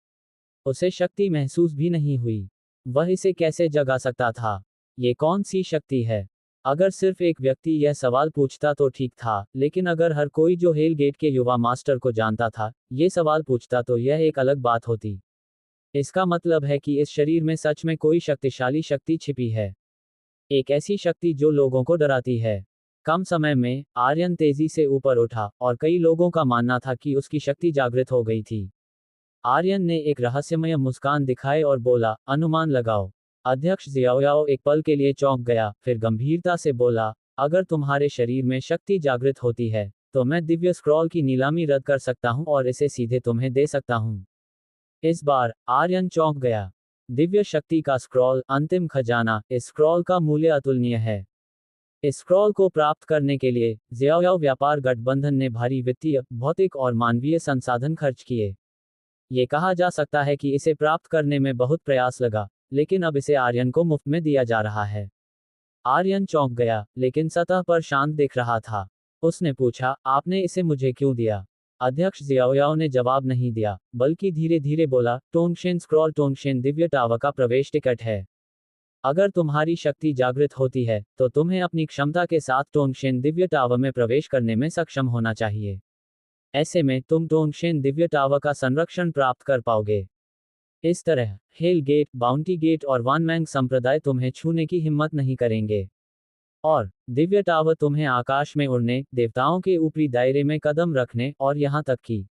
[SPEAKER 1] उसे शक्ति महसूस भी नहीं हुई। वह इसे कैसे जगा सकता था? ये कौन सी शक्ति है? अगर सिर्फ एक व्यक्ति यह सवाल पूछता तो ठीक था, लेकिन अगर हर कोई जो हेल गेट के युवा मास्टर को जानता था, ये सवाल पूछता तो यह एक अलग बात होती। इसका मतलब है कि इस शरीर में सच में कोई शक्तिशाली शक्ति छिपी है। एक ऐसी शक्ति जो लोगों को डराती है। कम समय में, आर्यन तेजी से ऊपर उठा, और कई लोगों का मानना था कि उसकी शक्ति जागृत हो गई थी। आर्यन ने एक रहस्यमय मुस्कान दिखाए और बोला, अनुमान लगाओ। अध्यक्ष जियाओयाओ एक पल के लिए चौंक गया, फिर गंभीरता से बोला, अगर तुम्हारे शरीर में शक्ति जागृत होती है, तो मैं दिव्य स्क्रॉल की नीलामी रद्द कर सकता हूं और इसे सीधे तुम्हें दे सकता हूं। इस बार, आर्यन चौंक गया। दिव्य शक्ति का स्क्रॉल, अंतिम खजाना, इस स्क्रॉल का मूल्य अतुलनीय है। इस स्क्रॉल को प्राप्त करने के लिए, जियाओयाओ व्यापार गठबंधन ने भारी वित्तीय, भौतिक और मानवीय संसाधन खर्च किए। ये कहा जा सकता है कि इसे प्राप्त करने में बहुत प्रयास लगा, लेकिन अब इसे आर्यन को मुफ्त में दिया जा रहा है। आर्यन चौंक गया, लेकिन सतह पर शांत दिख रहा था। उसने पूछा, आपने इसे मुझे क्यों दिया? अध्यक्ष जियाओयाओ ने जवाब नहीं दिया, बल्कि धीरे धीरे बोला, टोंगशेन स्क्रॉल टोंगशेन दिव्य टावर का प्रवेश टिकट है। अगर तुम्हारी शक्ति जागृत होती है, तो तुम्हें अपनी क्षमता के साथ टोंगशेन दिव्य टावर में प्रवेश करने में सक्षम होना चाहिए। ऐसे में तुम टोंगशेन दिव्य टावर का संरक्षण प्राप्त कर पाओगे। इस तरह, हेल गेट, बाउंटी गेट और वानमैंग संप्रदाय तुम्हें छूने की हिम्मत नहीं करेंगे। और दिव्य टावर तुम्हें आकाश में उड़ने, देवताओं के ऊपरी दायरे में कदम रखने, और यहाँ तक कि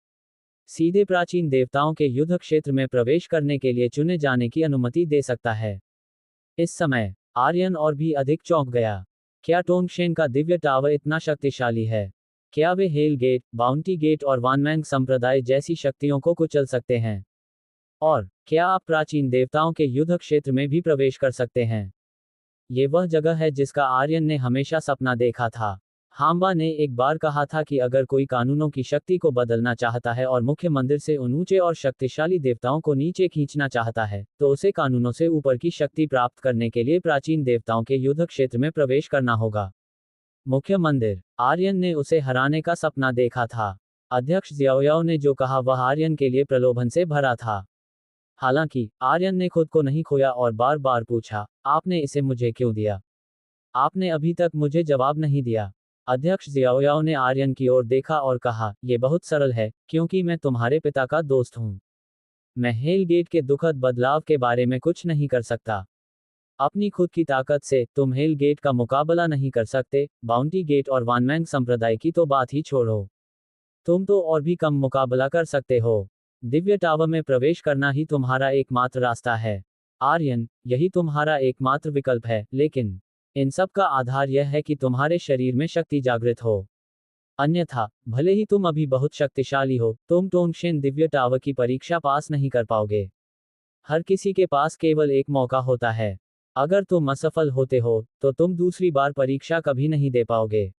[SPEAKER 1] सीधे प्राचीन देवताओं के युद्ध क्षेत्र में प्रवेश करने के लिए चुने जाने की अनुमति दे सकता है। इस समय, आर्यन और भी अधिक चौंक गया। क्या टोंगशेन का दिव्य टावर इतना शक्तिशाली है? क्या वे हेल गेट, बाउंटी गेट और वानमैंग संप्रदाय जैसी शक्तियों को कुचल सकते हैं? और क्या आप प्राचीन देवताओं के युद्ध क्षेत्र में भी प्रवेश कर सकते हैं? ये वह जगह है जिसका आर्यन ने हमेशा सपना देखा था। हाम्बा ने एक बार कहा था कि अगर कोई कानूनों की शक्ति को बदलना चाहता है और मुख्य मंदिर से उन ऊंचे और शक्तिशाली देवताओं को नीचे खींचना चाहता है, तो उसे कानूनों से ऊपर की शक्ति प्राप्त करने के लिए प्राचीन देवताओं के युद्ध क्षेत्र में प्रवेश करना होगा। मुख्य मंदिर। आर्यन ने उसे हराने का सपना देखा था। अध्यक्ष जियाओयाओ ने जो कहा वह आर्यन के लिए प्रलोभन से भरा था। हालांकि, आर्यन ने खुद को नहीं खोया और बार बार पूछा, आपने इसे मुझे क्यों दिया? आपने अभी तक मुझे जवाब नहीं दिया। अध्यक्ष जियाओयाओ ने आर्यन की ओर देखा और कहा, यह बहुत सरल है, क्योंकि मैं तुम्हारे पिता का दोस्त हूं। मैं हेल गेट के दुखद बदलाव के बारे में कुछ नहीं कर सकता। अपनी खुद की ताकत से, तुम हेल गेट का मुकाबला नहीं कर सकते, बाउंटी गेट और वानमैंग संप्रदाय की तो बात ही छोड़ो। तुम तो और भी कम मुकाबला कर सकते हो। दिव्य टावर में प्रवेश करना ही तुम्हारा एकमात्र रास्ता है। आर्यन, यही तुम्हारा एकमात्र विकल्प है, लेकिन इन सब का आधार यह है कि तुम्हारे शरीर में शक्ति जागृत हो। अन्यथा, भले ही तुम अभी बहुत शक्तिशाली हो, तुम टोंगशेन दिव्य टावर की परीक्षा पास नहीं कर पाओगे। हर किसी के पास केवल एक मौका होता है। अगर तुम असफल होते हो, तो तुम दूसरी बार परीक्षा कभी नहीं दे पाओगे।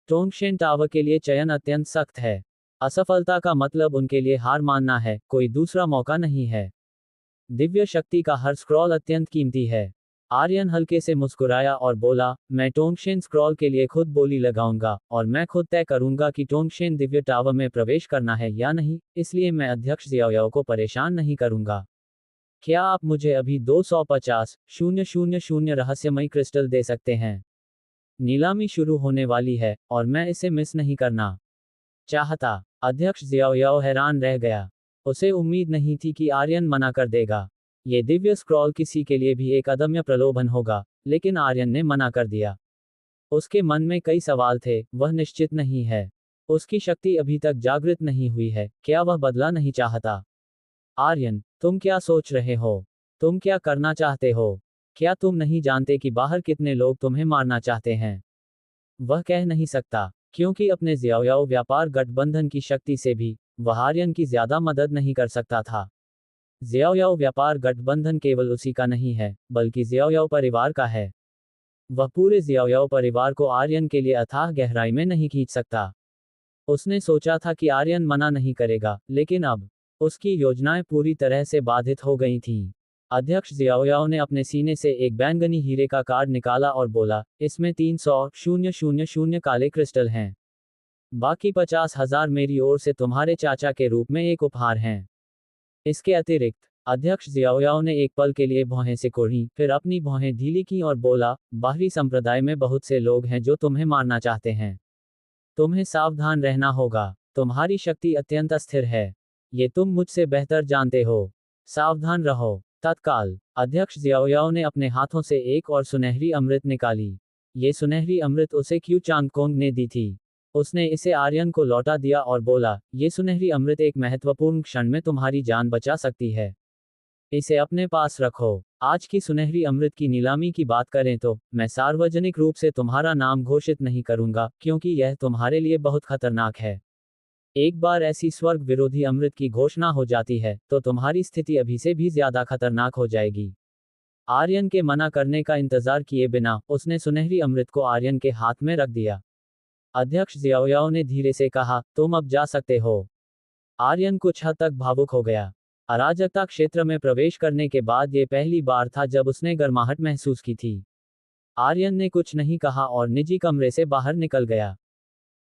[SPEAKER 1] टोंगशेन टावर के लिए चयन अत्यंत सख्त है। असफलता का मतलब उनके लिए हार मानना है, कोई दूसरा मौका नहीं है। दिव्य शक्ति का हर स्क्रॉल अत्यंत कीमती है। आर्यन हल्के से मुस्कुराया और बोला, मैं टोंगशेन स्क्रॉल के लिए खुद बोली लगाऊंगा, और मैं खुद तय करूंगा कि टोंगशेन दिव्य टावर में प्रवेश करना है या नहीं, इसलिए मैं अध्यक्ष जियाओयाओ को परेशान नहीं करूंगा। क्या आप मुझे अभी 250,000 रहस्यमयी क्रिस्टल दे सकते हैं? नीलामी शुरू होने वाली है, और मैं इसे मिस नहीं करना चाहता। अध्यक्ष जियाओयाओ हैरान रह गया। उसे उम्मीद नहीं थी कि आर्यन मना कर देगा। ये दिव्य स्क्रॉल किसी के लिए भी एक अदम्य प्रलोभन होगा, लेकिन आर्यन ने मना कर दिया। उसके मन में कई सवाल थे, वह निश्चित नहीं है। उसकी शक्ति अभी तक जागृत नहीं हुई है, क्या वह बदला नहीं चाहता? आर्यन, तुम क्या सोच रहे हो? तुम क्या करना चाहते हो? क्या तुम नहीं जानते कि बाहर कितने लोग तुम्हें मारना चाहते हैं? वह कह नहीं सकता, क्योंकि अपने ज़्याओ व्यापार गठबंधन की शक्ति से भी वह आर्यन की ज्यादा मदद नहीं कर सकता था। ज़्याओ व्यापार गठबंधन केवल उसी का नहीं है, बल्कि ज़्याओ परिवार का है। वह पूरे ज़्याओ परिवार को आर्यन के लिए अथाह गहराई में नहीं खींच सकता। उसने सोचा था कि आर्यन मना नहीं करेगा, लेकिन अब उसकी योजनाएं पूरी तरह से बाधित हो गई थीं। अध्यक्ष ज़्याओ ने अपने सीने से एक बैंगनी हीरे का कार्ड निकाला और बोला, इसमें 300,000 काले क्रिस्टल हैं। बाकी 50,000 मेरी ओर से तुम्हारे चाचा के रूप में एक उपहार हैं। इसके अतिरिक्त, अध्यक्ष ज़्याओ ने एक पल के लिए भौहें सिकोड़ी, फिर अपनी भौहें ढीली की और बोला, बाहरी संप्रदाय में बहुत से लोग हैं जो तुम्हें मारना चाहते हैं। तुम्हें सावधान रहना होगा। तुम्हारी शक्ति अत्यंत अस्थिर है। ये तुम मुझसे बेहतर जानते हो। सावधान रहो। तत्काल अध्यक्ष ज़्याओ ने अपने हाथों से एक और सुनहरी अमृत निकाली। ये सुनहरी अमृत उसे क्यू चांगकोंग ने दी थी। उसने इसे आर्यन को लौटा दिया और बोला, ये सुनहरी अमृत एक महत्वपूर्ण क्षण में तुम्हारी जान बचा सकती है। इसे अपने पास रखो। आज की सुनहरी अमृत की नीलामी की बात करें तो मैं सार्वजनिक रूप से तुम्हारा नाम घोषित नहीं करूंगा, क्योंकि यह तुम्हारे लिए बहुत खतरनाक है। एक बार ऐसी स्वर्ग विरोधी अमृत की घोषणा हो जाती है तो तुम्हारी स्थिति अभी से भी ज्यादा खतरनाक हो जाएगी। आर्यन के मना करने का इंतजार किए बिना उसने सुनहरी अमृत को आर्यन के हाथ में रख दिया। अध्यक्ष ज़्याओ ने धीरे से कहा, तुम अब जा सकते हो। आर्यन कुछ हद तक भावुक हो गया। अराजकता क्षेत्र में प्रवेश करने के बाद ये पहली बार था जब उसने गर्माहट महसूस की थी। आर्यन ने कुछ नहीं कहा और निजी कमरे से बाहर निकल गया।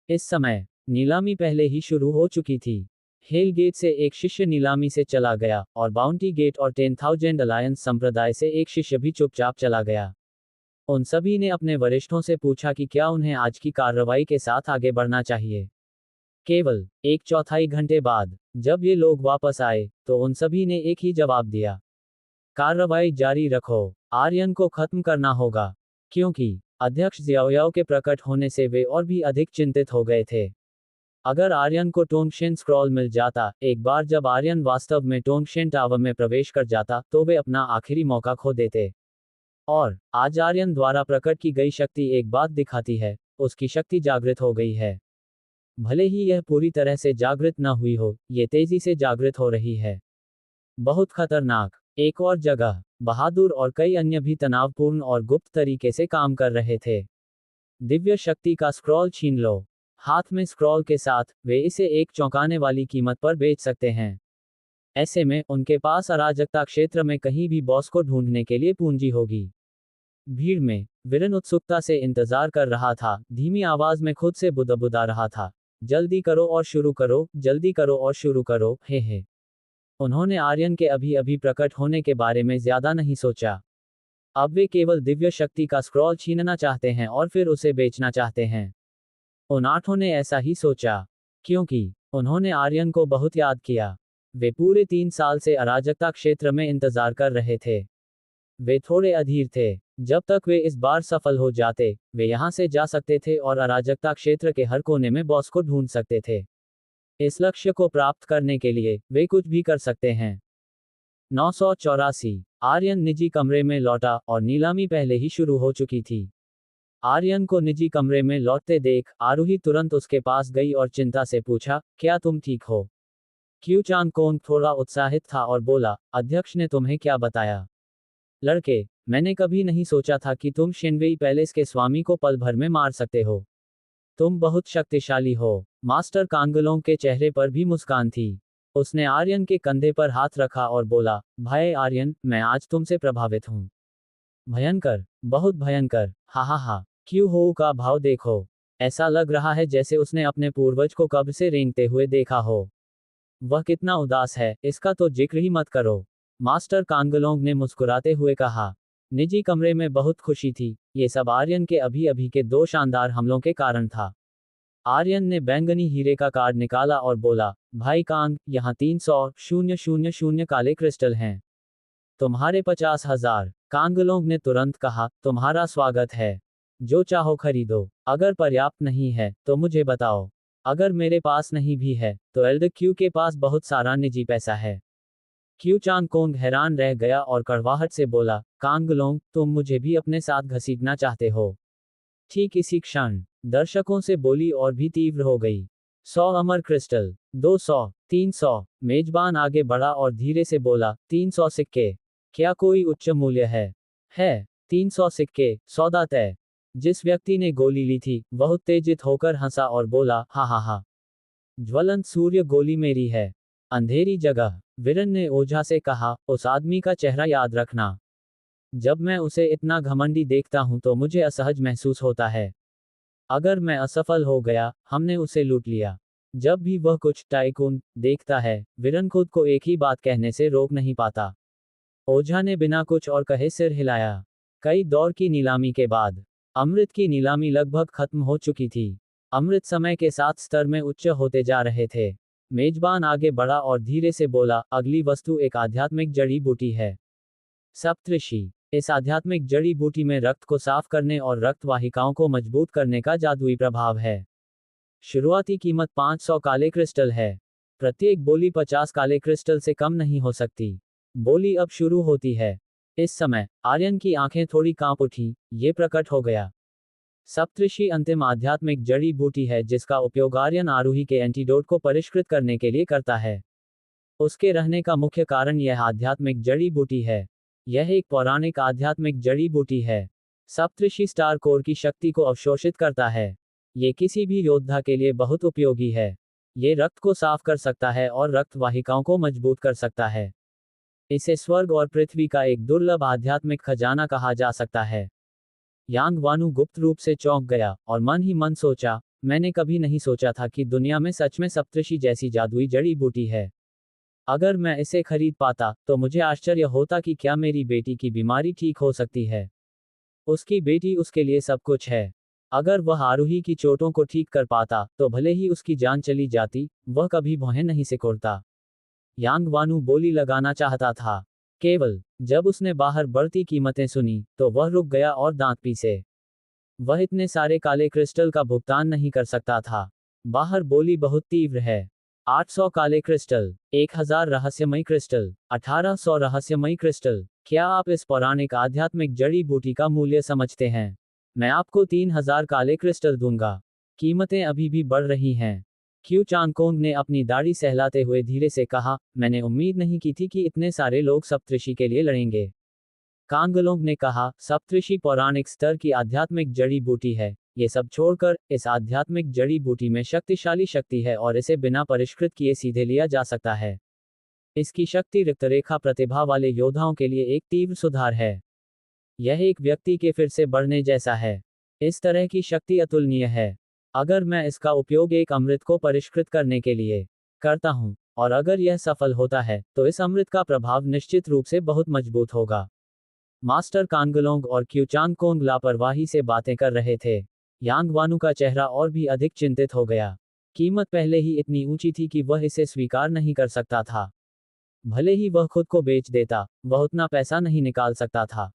[SPEAKER 1] इस समय नीलामी पहले ही शुरू हो चुकी थी। हेल गेट से एक शिष्य नीलामी से चला गया और बाउंटी गेट और 10,000 अलायंस संप्रदाय से एक शिष्य भी चुपचाप चला गया। उन सभी ने अपने वरिष्ठों से पूछा कि क्या उन्हें आज की कार्रवाई के साथ आगे बढ़ना चाहिए। केवल एक चौथाई घंटे बाद जब ये लोग वापस आए तो उन सभी ने एक ही जवाब दिया, कार्रवाई जारी रखो। आर्यन को खत्म करना होगा। क्योंकि अध्यक्ष ज़्याओ के प्रकट होने से वे और भी अधिक चिंतित हो गए थे। अगर आर्यन को टोंगशेन स्क्रॉल मिल जाता, एक बार जब आर्यन वास्तव में टोंगशेन टावर में प्रवेश कर जाता, तो वे अपना आखिरी मौका खो देते। और आज आर्यन द्वारा प्रकट की गई शक्ति एक बात दिखाती है, उसकी शक्ति जागृत हो गई है। भले ही यह पूरी तरह से जागृत न हुई हो, ये तेजी से जागृत हो रही है। बहुत खतरनाक। एक और जगह बहादुर और कई अन्य भी तनावपूर्ण और गुप्त तरीके से काम कर रहे थे। दिव्य शक्ति का स्क्रॉल छीन लो। हाथ में स्क्रॉल के साथ वे इसे एक चौंकाने वाली कीमत पर बेच सकते हैं। ऐसे में उनके पास अराजकता क्षेत्र में कहीं भी बॉस को ढूंढने के लिए पूंजी होगी। भीड़ में विरन उत्सुकता से इंतजार कर रहा था, धीमी आवाज में खुद से बुदबुदा रहा था, जल्दी करो और शुरू करो, जल्दी करो और शुरू करो, हे। उन्होंने आर्यन के अभी अभी प्रकट होने के बारे में ज्यादा नहीं सोचा। अब वे केवल दिव्य शक्ति का स्क्रॉल छीनना चाहते हैं और फिर उसे बेचना चाहते हैं। उन आठों ने ऐसा ही सोचा, क्योंकि उन्होंने आर्यन को बहुत याद किया। वे पूरे 3 साल से अराजकता क्षेत्र में इंतजार कर रहे थे। वे थोड़े अधीर थे। जब तक वे इस बार सफल हो जाते, वे यहां से जा सकते थे और अराजकता क्षेत्र के हर कोने में बॉस को ढूंढ सकते थे। इस लक्ष्य को प्राप्त करने के लिए वे कुछ भी कर सकते हैं। 984 आर्यन निजी कमरे में लौटा और नीलामी पहले ही शुरू हो चुकी थी। आर्यन को निजी कमरे में लौटते देख आरूही तुरंत उसके पास गई और चिंता से पूछा, क्या तुम ठीक हो? क्यू चांगकोंग थोड़ा उत्साहित था और बोला, अध्यक्ष ने तुम्हें क्या बताया? लड़के, मैंने कभी नहीं सोचा था कि तुम शिनवेई पैलेस के स्वामी को पल भर में मार सकते हो। तुम बहुत शक्तिशाली हो। मास्टर कांगलोंग के चेहरे पर भी मुस्कान थी। उसने आर्यन के कंधे पर हाथ रखा और बोला, भाई आर्यन, मैं आज तुमसे प्रभावित हूँ। भयंकर, बहुत भयंकर, हा हा हा। क्यू हो का भाव देखो। ऐसा लग रहा है जैसे उसने अपने पूर्वज को कब्र से रेंगते हुए देखा हो। वह कितना उदास है, इसका तो जिक्र ही मत करो। मास्टर कांगलोंग ने मुस्कुराते हुए कहा। निजी कमरे में बहुत खुशी थी। ये सब आर्यन के अभी अभी के 2 शानदार हमलों के कारण था। आर्यन ने बैंगनी हीरे का कार्ड निकाला और बोला, भाई कांग, यहाँ 300,000 काले क्रिस्टल हैं। तुम्हारे 50,000। कांगलोंग ने तुरंत कहा, तुम्हारा स्वागत है। जो चाहो खरीदो। अगर पर्याप्त नहीं है तो मुझे बताओ। अगर मेरे पास नहीं भी है तो एल्डर क्यू के पास बहुत सारा निजी पैसा है। क्यू चांग कोंग हैरान रह गया और कड़वाहट से बोला, कांगलोंग, तुम मुझे भी अपने साथ घसीटना चाहते हो। ठीक इसी क्षण दर्शकों से बोली और भी तीव्र हो गई। 100 अमर क्रिस्टल, 200, 300। मेजबान आगे बढ़ा और धीरे से बोला, 300 सिक्के। क्या कोई उच्च मूल्य है। 300 सिक्के, सौदा तय। जिस व्यक्ति ने गोली ली थी वह उत्तेजित होकर हंसा और बोला, हा हा हा। ज्वलंत सूर्य गोली मेरी है। अंधेरी जगह। वीरन ने ओझा से कहा, उस आदमी का चेहरा याद रखना। जब मैं उसे इतना घमंडी देखता हूं तो मुझे असहज महसूस होता है। अगर मैं असफल हो गया, हमने उसे लूट लिया। जब भी वह कुछ टाइकून देखता है, वीरन खुद को एक ही बात कहने से रोक नहीं पाता। ओझा ने बिना कुछ और कहे सिर हिलाया। कई दौर की नीलामी के बाद अमृत की नीलामी लगभग खत्म हो चुकी थी। अमृत समय के साथ स्तर में उच्च होते जा रहे थे। मेजबान आगे बढ़ा और धीरे से बोला, अगली वस्तु एक आध्यात्मिक जड़ी बूटी है। सप्तऋषि। इस आध्यात्मिक जड़ी बूटी में रक्त को साफ करने और रक्त वाहिकाओं को मजबूत करने का जादुई प्रभाव है। शुरुआती कीमत 500 काले क्रिस्टल है। प्रत्येक बोली 50 काले क्रिस्टल से कम नहीं हो सकती। बोली अब शुरू होती है। इस समय आर्यन की आंखें थोड़ी कांप उठी। ये प्रकट हो गया। सप्तऋषि अंतिम आध्यात्मिक जड़ी बूटी है जिसका उपयोग आर्यन आरोही के एंटीडोट को परिष्कृत करने के लिए करता है। उसके रहने का मुख्य कारण यह आध्यात्मिक जड़ी बूटी है। यह एक पौराणिक आध्यात्मिक जड़ी बूटी है। सप्तऋषि स्टार कोर की शक्ति को अवशोषित करता है। ये किसी भी योद्धा के लिए बहुत उपयोगी है। ये रक्त को साफ कर सकता है और रक्त वाहिकाओं को मजबूत कर सकता है। इसे स्वर्ग और पृथ्वी का एक दुर्लभ आध्यात्मिक खजाना कहा जा सकता है। यांग वानु गुप्त रूप से चौंक गया और मन ही मन सोचा, मैंने कभी नहीं सोचा था कि दुनिया में सच में सप्तऋषि जैसी जादुई जड़ी बूटी है। अगर मैं इसे खरीद पाता तो मुझे आश्चर्य होता कि क्या मेरी बेटी की बीमारी ठीक हो सकती है। उसकी बेटी उसके लिए सब कुछ है। अगर वह आरोही की चोटों को ठीक कर पाता तो भले ही उसकी जान चली जाती, वह कभी भौहें नहीं सिकोड़ता। यांग वानु बोली लगाना चाहता था। केवल जब उसने बाहर बढ़ती कीमतें सुनी तो वह रुक गया और दांत पीसे। वह इतने सारे काले क्रिस्टल का भुगतान नहीं कर सकता था। बाहर बोली बहुत तीव्र है। 800 काले क्रिस्टल, 1000 रहस्यमयी क्रिस्टल, 1800 रहस्यमयी क्रिस्टल। क्या आप इस पौराणिक आध्यात्मिक जड़ी बूटी का मूल्य समझते हैं? मैं आपको 3000 काले क्रिस्टल दूंगा। कीमतें अभी भी बढ़ रही हैं। क्यू चांगकोंग ने अपनी दाढ़ी सहलाते हुए धीरे से कहा, मैंने उम्मीद नहीं की थी कि इतने सारे लोग सप्तऋषि के लिए लड़ेंगे। कांगलोंग ने कहा, सप्तऋषि पौराणिक स्तर की आध्यात्मिक जड़ी बूटी है। ये सब छोड़कर, इस आध्यात्मिक जड़ी बूटी में शक्तिशाली शक्ति है और इसे बिना परिष्कृत किए सीधे लिया जा सकता है। इसकी शक्ति रक्तरेखा प्रतिभा वाले योद्धाओं के लिए एक तीव्र सुधार है। यह एक व्यक्ति के फिर से बढ़ने जैसा है। इस तरह की शक्ति अतुलनीय है। अगर मैं इसका उपयोग एक अमृत को परिष्कृत करने के लिए करता हूं, और अगर यह सफल होता है, तो इस अमृत का प्रभाव निश्चित रूप से बहुत मजबूत होगा। मास्टर कांगलोंग और क्यूचांगकोंग लापरवाही से बातें कर रहे थे। यांग वानु का चेहरा और भी अधिक चिंतित हो गया। कीमत पहले ही इतनी ऊंची थी कि वह इसे स्वीकार नहीं कर सकता था। भले ही वह खुद को बेच देता, वह उतना पैसा नहीं निकाल सकता था।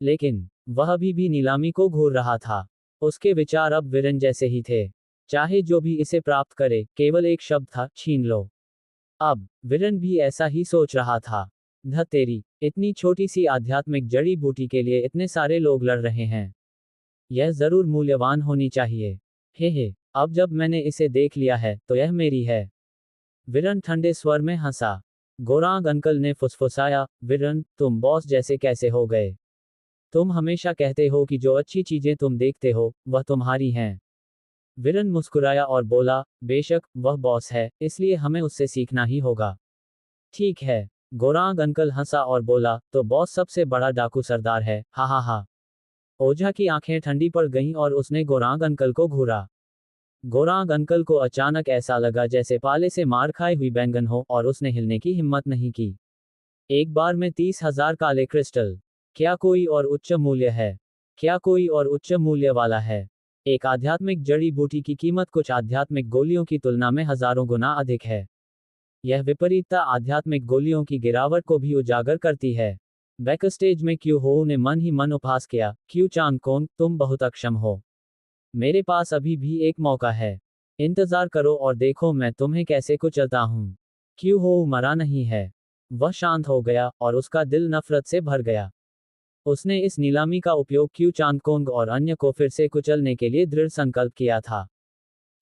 [SPEAKER 1] लेकिन वह अभी भी नीलामी को घूर रहा था। उसके विचार अब वीरन जैसे ही थे। चाहे जो भी इसे प्राप्त करे, केवल एक शब्द था, छीन लो। अब वीरन भी ऐसा ही सोच रहा था। ध तेरी, इतनी छोटी सी आध्यात्मिक जड़ी बूटी के लिए इतने सारे लोग लड़ रहे हैं। यह जरूर मूल्यवान होनी चाहिए। हे, अब जब मैंने इसे देख लिया है तो यह मेरी है। वीरन ठंडे स्वर में हंसा। गोरांग अंकल ने फुसफुसाया, वीरन, तुम बॉस जैसे कैसे हो गए? तुम हमेशा कहते हो कि जो अच्छी चीजें तुम देखते हो, वह तुम्हारी हैं। वीरन मुस्कुराया और बोला, बेशक, वह बॉस है, इसलिए हमें उससे सीखना ही होगा। ठीक है। गोरांग अंकल हंसा और बोला, तो बॉस सबसे बड़ा डाकू सरदार है, हा हा हा। ओझा की आंखें ठंडी पड़ गईं और उसने गोरांग अंकल को घूरा। गोरांग अंकल को अचानक ऐसा लगा जैसे पाले से मार खाई हुई बैंगन हो और उसने हिलने की हिम्मत नहीं की। एक बार में 30,000 काले क्रिस्टल। क्या कोई और उच्च मूल्य है? क्या कोई और उच्च मूल्य वाला है? एक आध्यात्मिक जड़ी बूटी की कीमत कुछ आध्यात्मिक गोलियों की तुलना में हजारों गुना अधिक है। यह विपरीतता आध्यात्मिक गोलियों की गिरावट को भी उजागर करती है। बैकस्टेज में क्यू हो ने मन ही मन उपहास किया, क्यू चांग कोंग, तुम बहुत अक्षम हो। मेरे पास अभी भी एक मौका है। इंतजार करो और देखो मैं तुम्हें कैसे कुचलता हूं। क्यू हो मरा नहीं है। वह शांत हो गया और उसका दिल नफरत से भर गया। उसने इस नीलामी का उपयोग क्यू चांग कोंग और अन्य को फिर से कुचलने के लिए दृढ़ संकल्प किया था।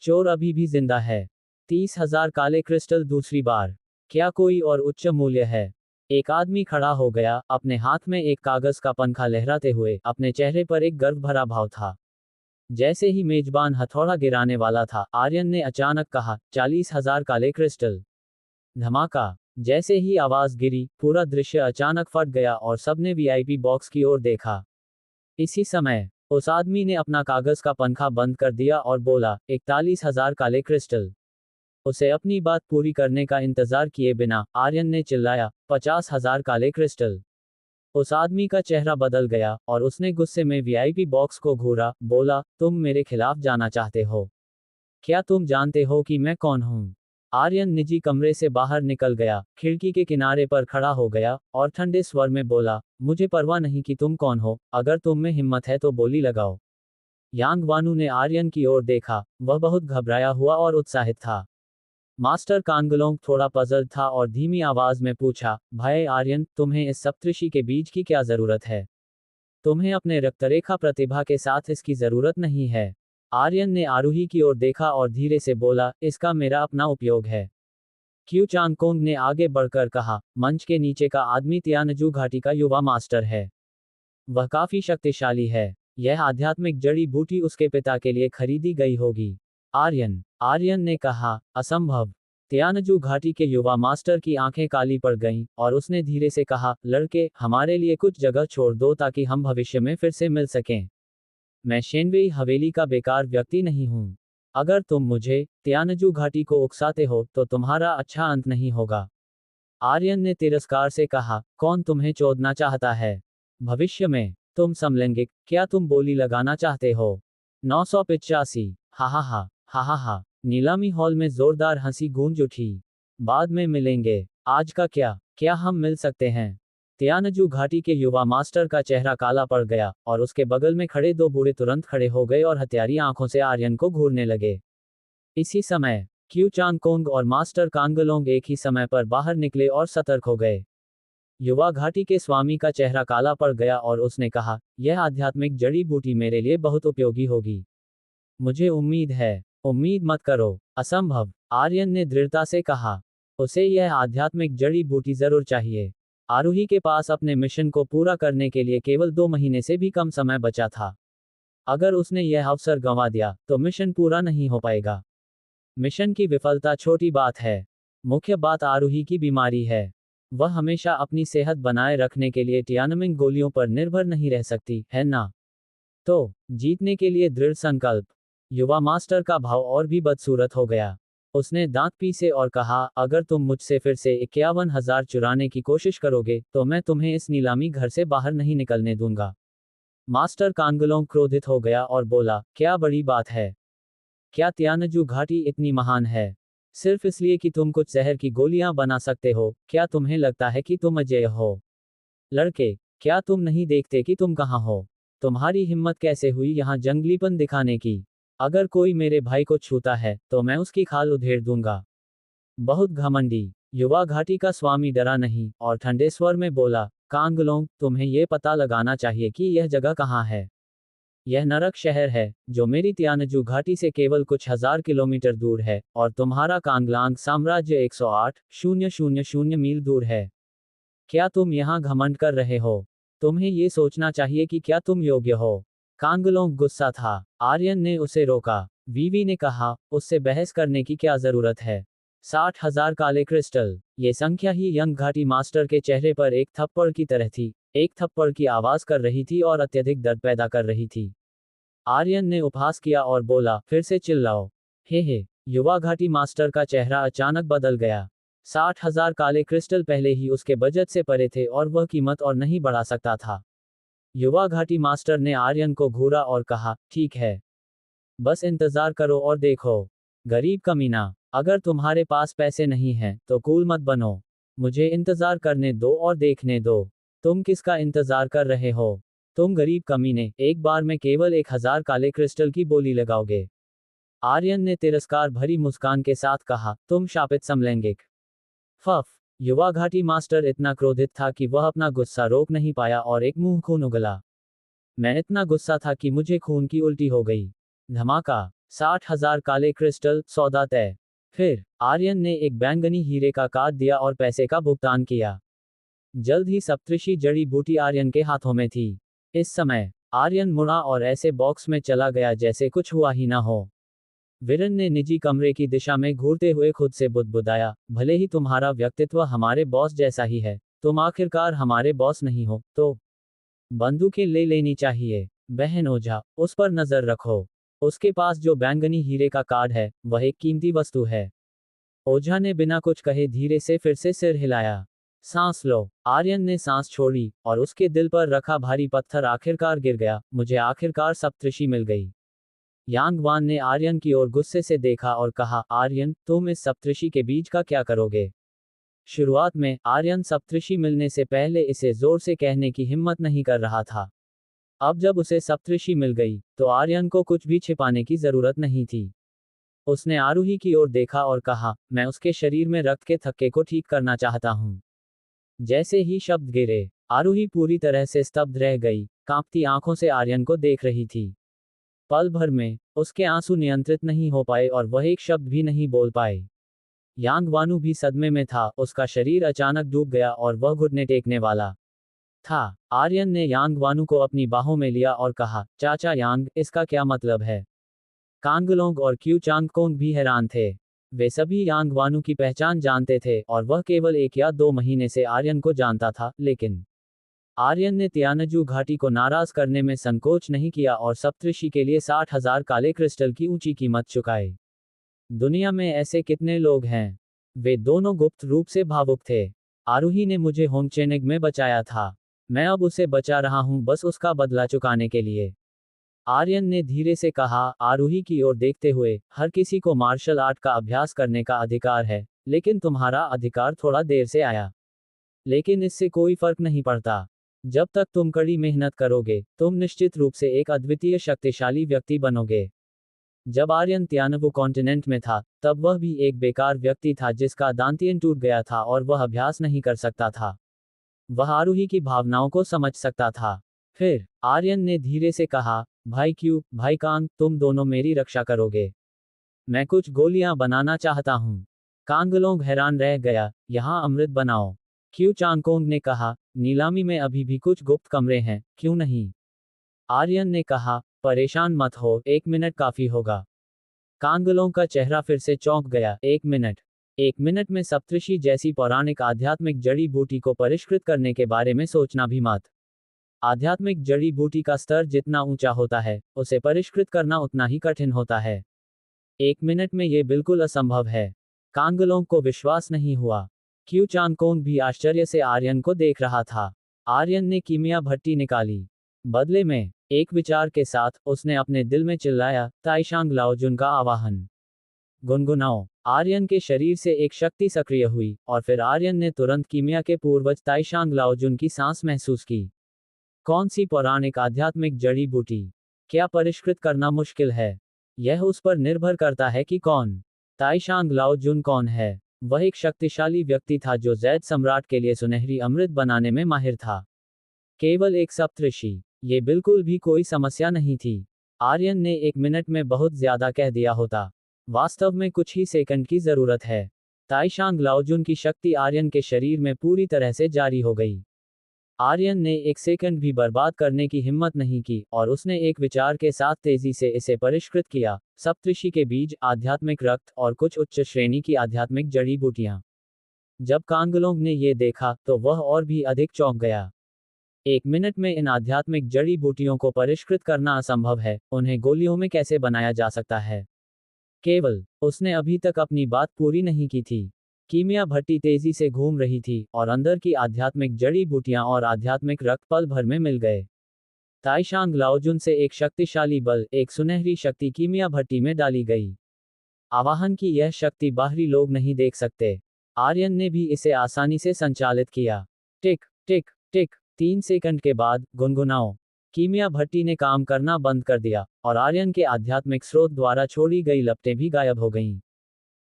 [SPEAKER 1] चोर अभी भी जिंदा है। 30,000 काले क्रिस्टल दूसरी बार। क्या कोई और उच्च मूल्य है? एक आदमी खड़ा हो गया, अपने हाथ में एक कागज का पंखा लहराते हुए, अपने चेहरे पर एक गर्व भरा भाव था। जैसे ही मेजबान हथौड़ा गिराने वाला था, आर्यन ने अचानक कहा, 40,000 काले क्रिस्टल। धमाका। जैसे ही आवाज गिरी, पूरा दृश्य अचानक फट गया और सबने वीआईपी बॉक्स की ओर देखा। इसी समय उस आदमी ने अपना कागज का पंखा बंद कर दिया और बोला, 41,000 काले क्रिस्टल। उसे अपनी बात पूरी करने का इंतजार किए बिना आर्यन ने चिल्लाया, 50,000 काले क्रिस्टल। उस आदमी का चेहरा बदल गया और उसने गुस्से में वीआईपी बॉक्स को घूरा, बोला, तुम मेरे खिलाफ जाना चाहते हो? क्या तुम जानते हो कि मैं कौन हूं? आर्यन निजी कमरे से बाहर निकल गया, खिड़की के किनारे पर खड़ा हो गया और ठंडे स्वर में बोला, मुझे परवाह नहीं कि तुम कौन हो, अगर तुम में हिम्मत है तो बोली लगाओ। यांग वानू ने आर्यन की ओर देखा, वह बहुत घबराया हुआ और उत्साहित था। मास्टर कांगलोंग थोड़ा पजल था और धीमी आवाज में पूछा, भाई आर्यन, तुम्हें इस सप्तऋषि के बीज की क्या जरूरत है? तुम्हें अपने रक्तरेखा प्रतिभा के साथ इसकी जरूरत नहीं है। आर्यन ने आरूही की ओर देखा और धीरे से बोला, इसका मेरा अपना उपयोग है। क्यू चांगकोंग ने आगे बढ़कर कहा, मंच के नीचे का आदमी तियानजू घाटी का युवा मास्टर है। वह काफी शक्तिशाली है। यह आध्यात्मिक जड़ी बूटी उसके पिता के लिए खरीदी गई होगी। आर्यन ने कहा, असंभव। तियानजू घाटी के युवा मास्टर की आंखें काली पड़ गईं और उसने धीरे से कहा, लड़के, हमारे लिए कुछ जगह छोड़ दो ताकि हम भविष्य में फिर से मिल सकें। मैं शेनवेई हवेली का बेकार व्यक्ति नहीं हूं। अगर तुम मुझे तियानजू घाटी को उकसाते हो तो तुम्हारा अच्छा अंत नहीं होगा। आर्यन ने तिरस्कार से कहा, कौन तुम्हें चोदना चाहता है? भविष्य में तुम समलैंगिक, क्या तुम बोली लगाना चाहते हो? 985। हा हा हा हा हा हा। नीलामी हॉल में जोरदार हंसी गूंज उठी। बाद में मिलेंगे। आज का क्या हम मिल सकते हैं? तियानजू घाटी के युवा मास्टर का चेहरा काला पड़ गया और उसके बगल में खड़े दो बूढ़े तुरंत खड़े हो गए और हत्यारी आंखों से आर्यन को घूरने लगे। इसी समय क्यू चांगकोंग और मास्टर कांगलोंग एक ही समय पर बाहर निकले और सतर्क हो गए। युवा घाटी के स्वामी का चेहरा काला पड़ गया और उसने कहा, यह आध्यात्मिक जड़ी बूटी मेरे लिए बहुत उपयोगी होगी। मुझे उम्मीद है। उम्मीद मत करो, असंभव, आर्यन ने दृढ़ता से कहा। उसे यह आध्यात्मिक जड़ी बूटी जरूर चाहिए। आरूही के पास अपने मिशन को पूरा करने के लिए केवल 2 महीने से भी कम समय बचा था। अगर उसने यह अवसर गंवा दिया तो मिशन पूरा नहीं हो पाएगा। मिशन की विफलता छोटी बात है। मुख्य बात आरूही की बीमारी है। वह हमेशा अपनी सेहत बनाए रखने के लिए टियानमिंग गोलियों पर निर्भर नहीं रह सकती, है ना? तो जीतने के लिए दृढ़ संकल्प। युवा मास्टर का भाव और भी बदसूरत हो गया। उसने दांत पीसे और कहा, अगर तुम मुझसे फिर से 51,000 चुराने की कोशिश करोगे तो मैं तुम्हें इस नीलामी घर से बाहर नहीं निकलने दूंगा। मास्टर कांगलोंग क्रोधित हो गया और बोला, क्या बड़ी बात है? क्या तियानजू घाटी इतनी महान है? सिर्फ इसलिए कि तुम कुछ जहर की गोलियां बना सकते हो, क्या तुम्हें लगता है कि तुम अजेय हो? लड़के, क्या तुम नहीं देखते कि तुम कहां हो? तुम्हारी हिम्मत कैसे हुई यहां जंगलीपन दिखाने की? अगर कोई मेरे भाई को छूता है तो मैं उसकी खाल उधेड़ दूंगा। बहुत घमंडी। युवा घाटी का स्वामी डरा नहीं और ठंडे स्वर में बोला, कांगलोंग, तुम्हें यह पता लगाना चाहिए कि यह जगह कहां है। यह नरक शहर है, जो मेरी तियानजू घाटी से केवल कुछ हजार किलोमीटर दूर है, और तुम्हारा कांगलांग साम्राज्य 108,000 मील दूर है। क्या तुम यहाँ घमंड कर रहे हो? तुम्हें ये सोचना चाहिए कि क्या तुम योग्य हो। कांगलोंग गुस्सा था। आर्यन ने उसे रोका। वीवी ने कहा, उससे बहस करने की क्या जरूरत है? 60,000 काले क्रिस्टल। ये संख्या ही यंग घाटी मास्टर के चेहरे पर एक थप्पड़ की तरह थी, एक थप्पड़ की आवाज कर रही थी और अत्यधिक दर्द पैदा कर रही थी। आर्यन ने उपहास किया और बोला, फिर से चिल्लाओ। हे। युवा घाटी मास्टर का चेहरा अचानक बदल गया। 60,000 काले क्रिस्टल पहले ही उसके बजट से परे थे और वह कीमत और नहीं बढ़ा सकता था। युवा घाटी मास्टर ने आर्यन को घूरा और कहा, ठीक है। बस इंतजार करो और देखो। गरीब कमीना, अगर तुम्हारे पास पैसे नहीं हैं तो कूल मत बनो। मुझे इंतजार करने दो और देखने दो। तुम किसका इंतजार कर रहे हो? तुम गरीब कमीने, एक बार में केवल 1000 काले क्रिस्टल की बोली लगाओगे? आर्यन ने तिरस्कार भरी मुस्कान के साथ कहा, तुम शापित समलैंगिक। फफ। युवा घाटी मास्टर इतना क्रोधित था कि वह अपना गुस्सा रोक नहीं पाया और एक मुंह खून उगला। मैं इतना गुस्सा था कि मुझे खून की उल्टी हो गई। धमाका। 60,000 काले क्रिस्टल, सौदा तय। फिर आर्यन ने एक बैंगनी हीरे का कार्ड दिया और पैसे का भुगतान किया। जल्द ही सप्तऋषि जड़ी बूटी आर्यन के हाथों में थी। इस समय आर्यन मुड़ा और ऐसे बॉक्स में चला गया जैसे कुछ हुआ ही ना हो। विरन ने निजी कमरे की दिशा में घूरते हुए खुद से बुदबुदाया, भले ही तुम्हारा व्यक्तित्व हमारे बॉस जैसा ही है, तुम आखिरकार हमारे बॉस नहीं हो, तो बंदूकें ले लेनी चाहिए। बहन ओझा, उस पर नजर रखो। उसके पास जो बैंगनी हीरे का कार्ड है, वह एक कीमती वस्तु है। ओझा ने बिना कुछ कहे धीरे से फिर से सिर हिलाया। सांस लो। आर्यन ने सांस छोड़ी, और उसके दिल पर रखा भारी पत्थर आखिरकार गिर गया। मुझे आखिरकार सप्तऋषि मिल गई। यांग वान ने आर्यन की ओर गुस्से से देखा और कहा, आर्यन, तुम इस सप्तऋषि के बीज का क्या करोगे? शुरुआत में आर्यन सप्तऋषि मिलने से पहले इसे जोर से कहने की हिम्मत नहीं कर रहा था। अब जब उसे सप्तऋषि मिल गई, तो आर्यन को कुछ भी छिपाने की जरूरत नहीं थी। उसने आरूही की ओर देखा और कहा, मैं उसके शरीर में रक्त के थक्के को ठीक करना चाहता हूँ। जैसे ही शब्द गिरे, आरूही पूरी तरह से स्तब्ध रह गई, कांपती आंखों से आर्यन को देख रही थी। पल भर में उसके आंसू नियंत्रित नहीं हो पाए और वह एक शब्द भी नहीं बोल पाए। यांग वानु भी सदमे में था, उसका शरीर अचानक डूब गया और वह घुटने टेकने वाला था। आर्यन ने यांग वानु को अपनी बाहों में लिया और कहा, चाचा यांग, इसका क्या मतलब है? कांगलोंग और क्यू चांगकोंग भी हैरान थे। वे सभी यांग वानु की पहचान जानते थे और वह केवल 1 या 2 महीने से आर्यन को जानता था, लेकिन आर्यन ने तियानजू घाटी को नाराज करने में संकोच नहीं किया और सप्तऋषि के लिए 60,000 काले क्रिस्टल की ऊंची कीमत चुकाई। दुनिया में ऐसे कितने लोग हैं? वे दोनों गुप्त रूप से भावुक थे। आरूही ने मुझे होंगचेनेग में बचाया था। मैं अब उसे बचा रहा हूं, बस उसका बदला चुकाने के लिए। आर्यन ने धीरे से कहा, आरूही की ओर देखते हुए, हर किसी को मार्शल आर्ट का अभ्यास करने का अधिकार है, लेकिन तुम्हारा अधिकार थोड़ा देर से आया। लेकिन इससे कोई फर्क नहीं पड़ता। जब तक तुम कड़ी मेहनत करोगे, तुम निश्चित रूप से एक अद्वितीय शक्तिशाली व्यक्ति बनोगे। जब आर्यन तियानवु कॉन्टिनेंट में था, तब वह भी एक बेकार व्यक्ति था जिसका दांतियन टूट गया था और वह अभ्यास नहीं कर सकता था। वह आरूही की भावनाओं को समझ सकता था। फिर आर्यन ने धीरे से कहा, भाई क्यू, भाई कांग, तुम दोनों मेरी रक्षा करोगे। मैं कुछ गोलियां बनाना चाहता हूं। कांगलोंग हैरान रह गया, यहां अमृत बनाओ। क्यू चांगकोंग ने कहा, नीलामी में अभी भी कुछ गुप्त कमरे हैं, क्यों नहीं? आर्यन ने कहा, परेशान मत हो, 1 मिनट काफी होगा। कांगलों का चेहरा फिर से चौंक गया, 1 मिनट? 1 मिनट में सप्तऋषि जैसी पौराणिक आध्यात्मिक जड़ी बूटी को परिष्कृत करने के बारे में सोचना भी मत। आध्यात्मिक जड़ी बूटी का स्तर जितना ऊंचा होता है, उसे परिष्कृत करना उतना ही कठिन होता है। 1 मिनट में ये बिल्कुल असंभव है। कांगलों को विश्वास नहीं हुआ। क्यू चांगकोंग भी आश्चर्य से आर्यन को देख रहा था। आर्यन ने कीमिया भट्टी निकाली। बदले में एक विचार के साथ उसने अपने दिल में चिल्लाया, ताइशांग लाओजुन का आवाहन गुनगुनाओ। आर्यन के शरीर से एक शक्ति सक्रिय हुई, और फिर आर्यन ने तुरंत कीमिया के पूर्वज ताइशांग लाओजुन की सांस महसूस की। कौन सी पौराणिक आध्यात्मिक जड़ी बूटी? क्या परिष्कृत करना मुश्किल है? यह उस पर निर्भर करता है कि कौन। ताइशांग लाओजुन कौन है? वह एक शक्तिशाली व्यक्ति था जो जैद सम्राट के लिए सुनहरी अमृत बनाने में माहिर था। केवल एक सप्तऋषि। ये बिल्कुल भी कोई समस्या नहीं थी। आर्यन ने 1 मिनट में बहुत ज्यादा कह दिया होता। वास्तव में कुछ ही सेकंड की जरूरत है। ताइशांग लाओजुन की शक्ति आर्यन के शरीर में पूरी तरह से जारी हो गई। आर्यन ने 1 सेकंड भी बर्बाद करने की हिम्मत नहीं की, और उसने एक विचार के साथ तेजी से इसे परिष्कृत किया। सप्तऋषि के बीज, आध्यात्मिक रक्त, और कुछ उच्च श्रेणी की आध्यात्मिक जड़ी बूटियां। जब कांगलोंग ने ये देखा, तो वह और भी अधिक चौंक गया। 1 मिनट में इन आध्यात्मिक जड़ी बूटियों को परिष्कृत करना असंभव है, उन्हें गोलियों में कैसे बनाया जा सकता है? केवल उसने अभी तक अपनी बात पूरी नहीं की थी। कीमिया भट्टी तेजी से घूम रही थी, और अंदर की आध्यात्मिक जड़ी बूटियां और आध्यात्मिक रक्त पल भर में मिल गए। ताइशांग लाओजुन से एक शक्तिशाली बल, एक सुनहरी शक्ति कीमिया भट्टी में डाली गई। आवाहन की यह शक्ति बाहरी लोग नहीं देख सकते। आर्यन ने भी इसे आसानी से संचालित किया। टिक टिक टिक, 3 सेकंड के बाद गुनगुनाओ। कीमिया भट्टी ने काम करना बंद कर दिया और आर्यन के आध्यात्मिक स्रोत द्वारा छोड़ी गई लपटें भी गायब हो गईं।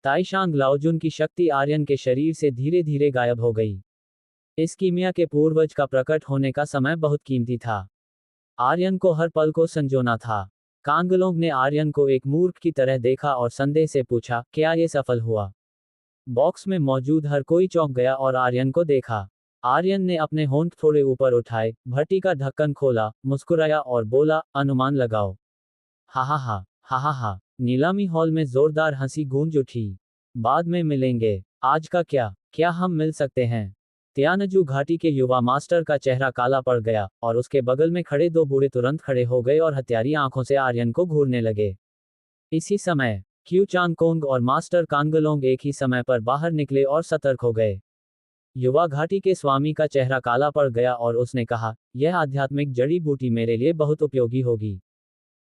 [SPEAKER 1] ताइशांग लाओजुन की शक्ति आर्यन के शरीर से धीरे धीरे गायब हो गई। इस कीमिया के पूर्वज का प्रकट होने का समय बहुत कीमती था। आर्यन को हर पल को संजोना था। कांगलोंग ने आर्यन को एक मूर्ख की तरह देखा और संदेह से पूछा, क्या ये सफल हुआ? बॉक्स में मौजूद हर कोई चौंक गया और आर्यन को देखा। आर्यन ने अपने होंठ थोड़े ऊपर उठाए, भट्टी का ढक्कन खोला, मुस्कुराया और बोला, अनुमान लगाओ। हा हा हा, हा हा हा। नीलामी हॉल में जोरदार हंसी गूंज उठी। बाद में मिलेंगे। आज का क्या? क्या हम मिल सकते हैं? त्यानजू घाटी के युवा मास्टर का चेहरा काला पड़ गया और उसके बगल में खड़े दो बूढ़े तुरंत खड़े हो गए और हत्यारी आंखों से आर्यन को घूरने लगे। इसी समय क्यू चांगकोंग और मास्टर कांगलोंग एक ही समय पर बाहर निकले और सतर्क हो गए। युवा घाटी के स्वामी का चेहरा काला पड़ गया और उसने कहा, यह आध्यात्मिक जड़ी बूटी मेरे लिए बहुत उपयोगी होगी।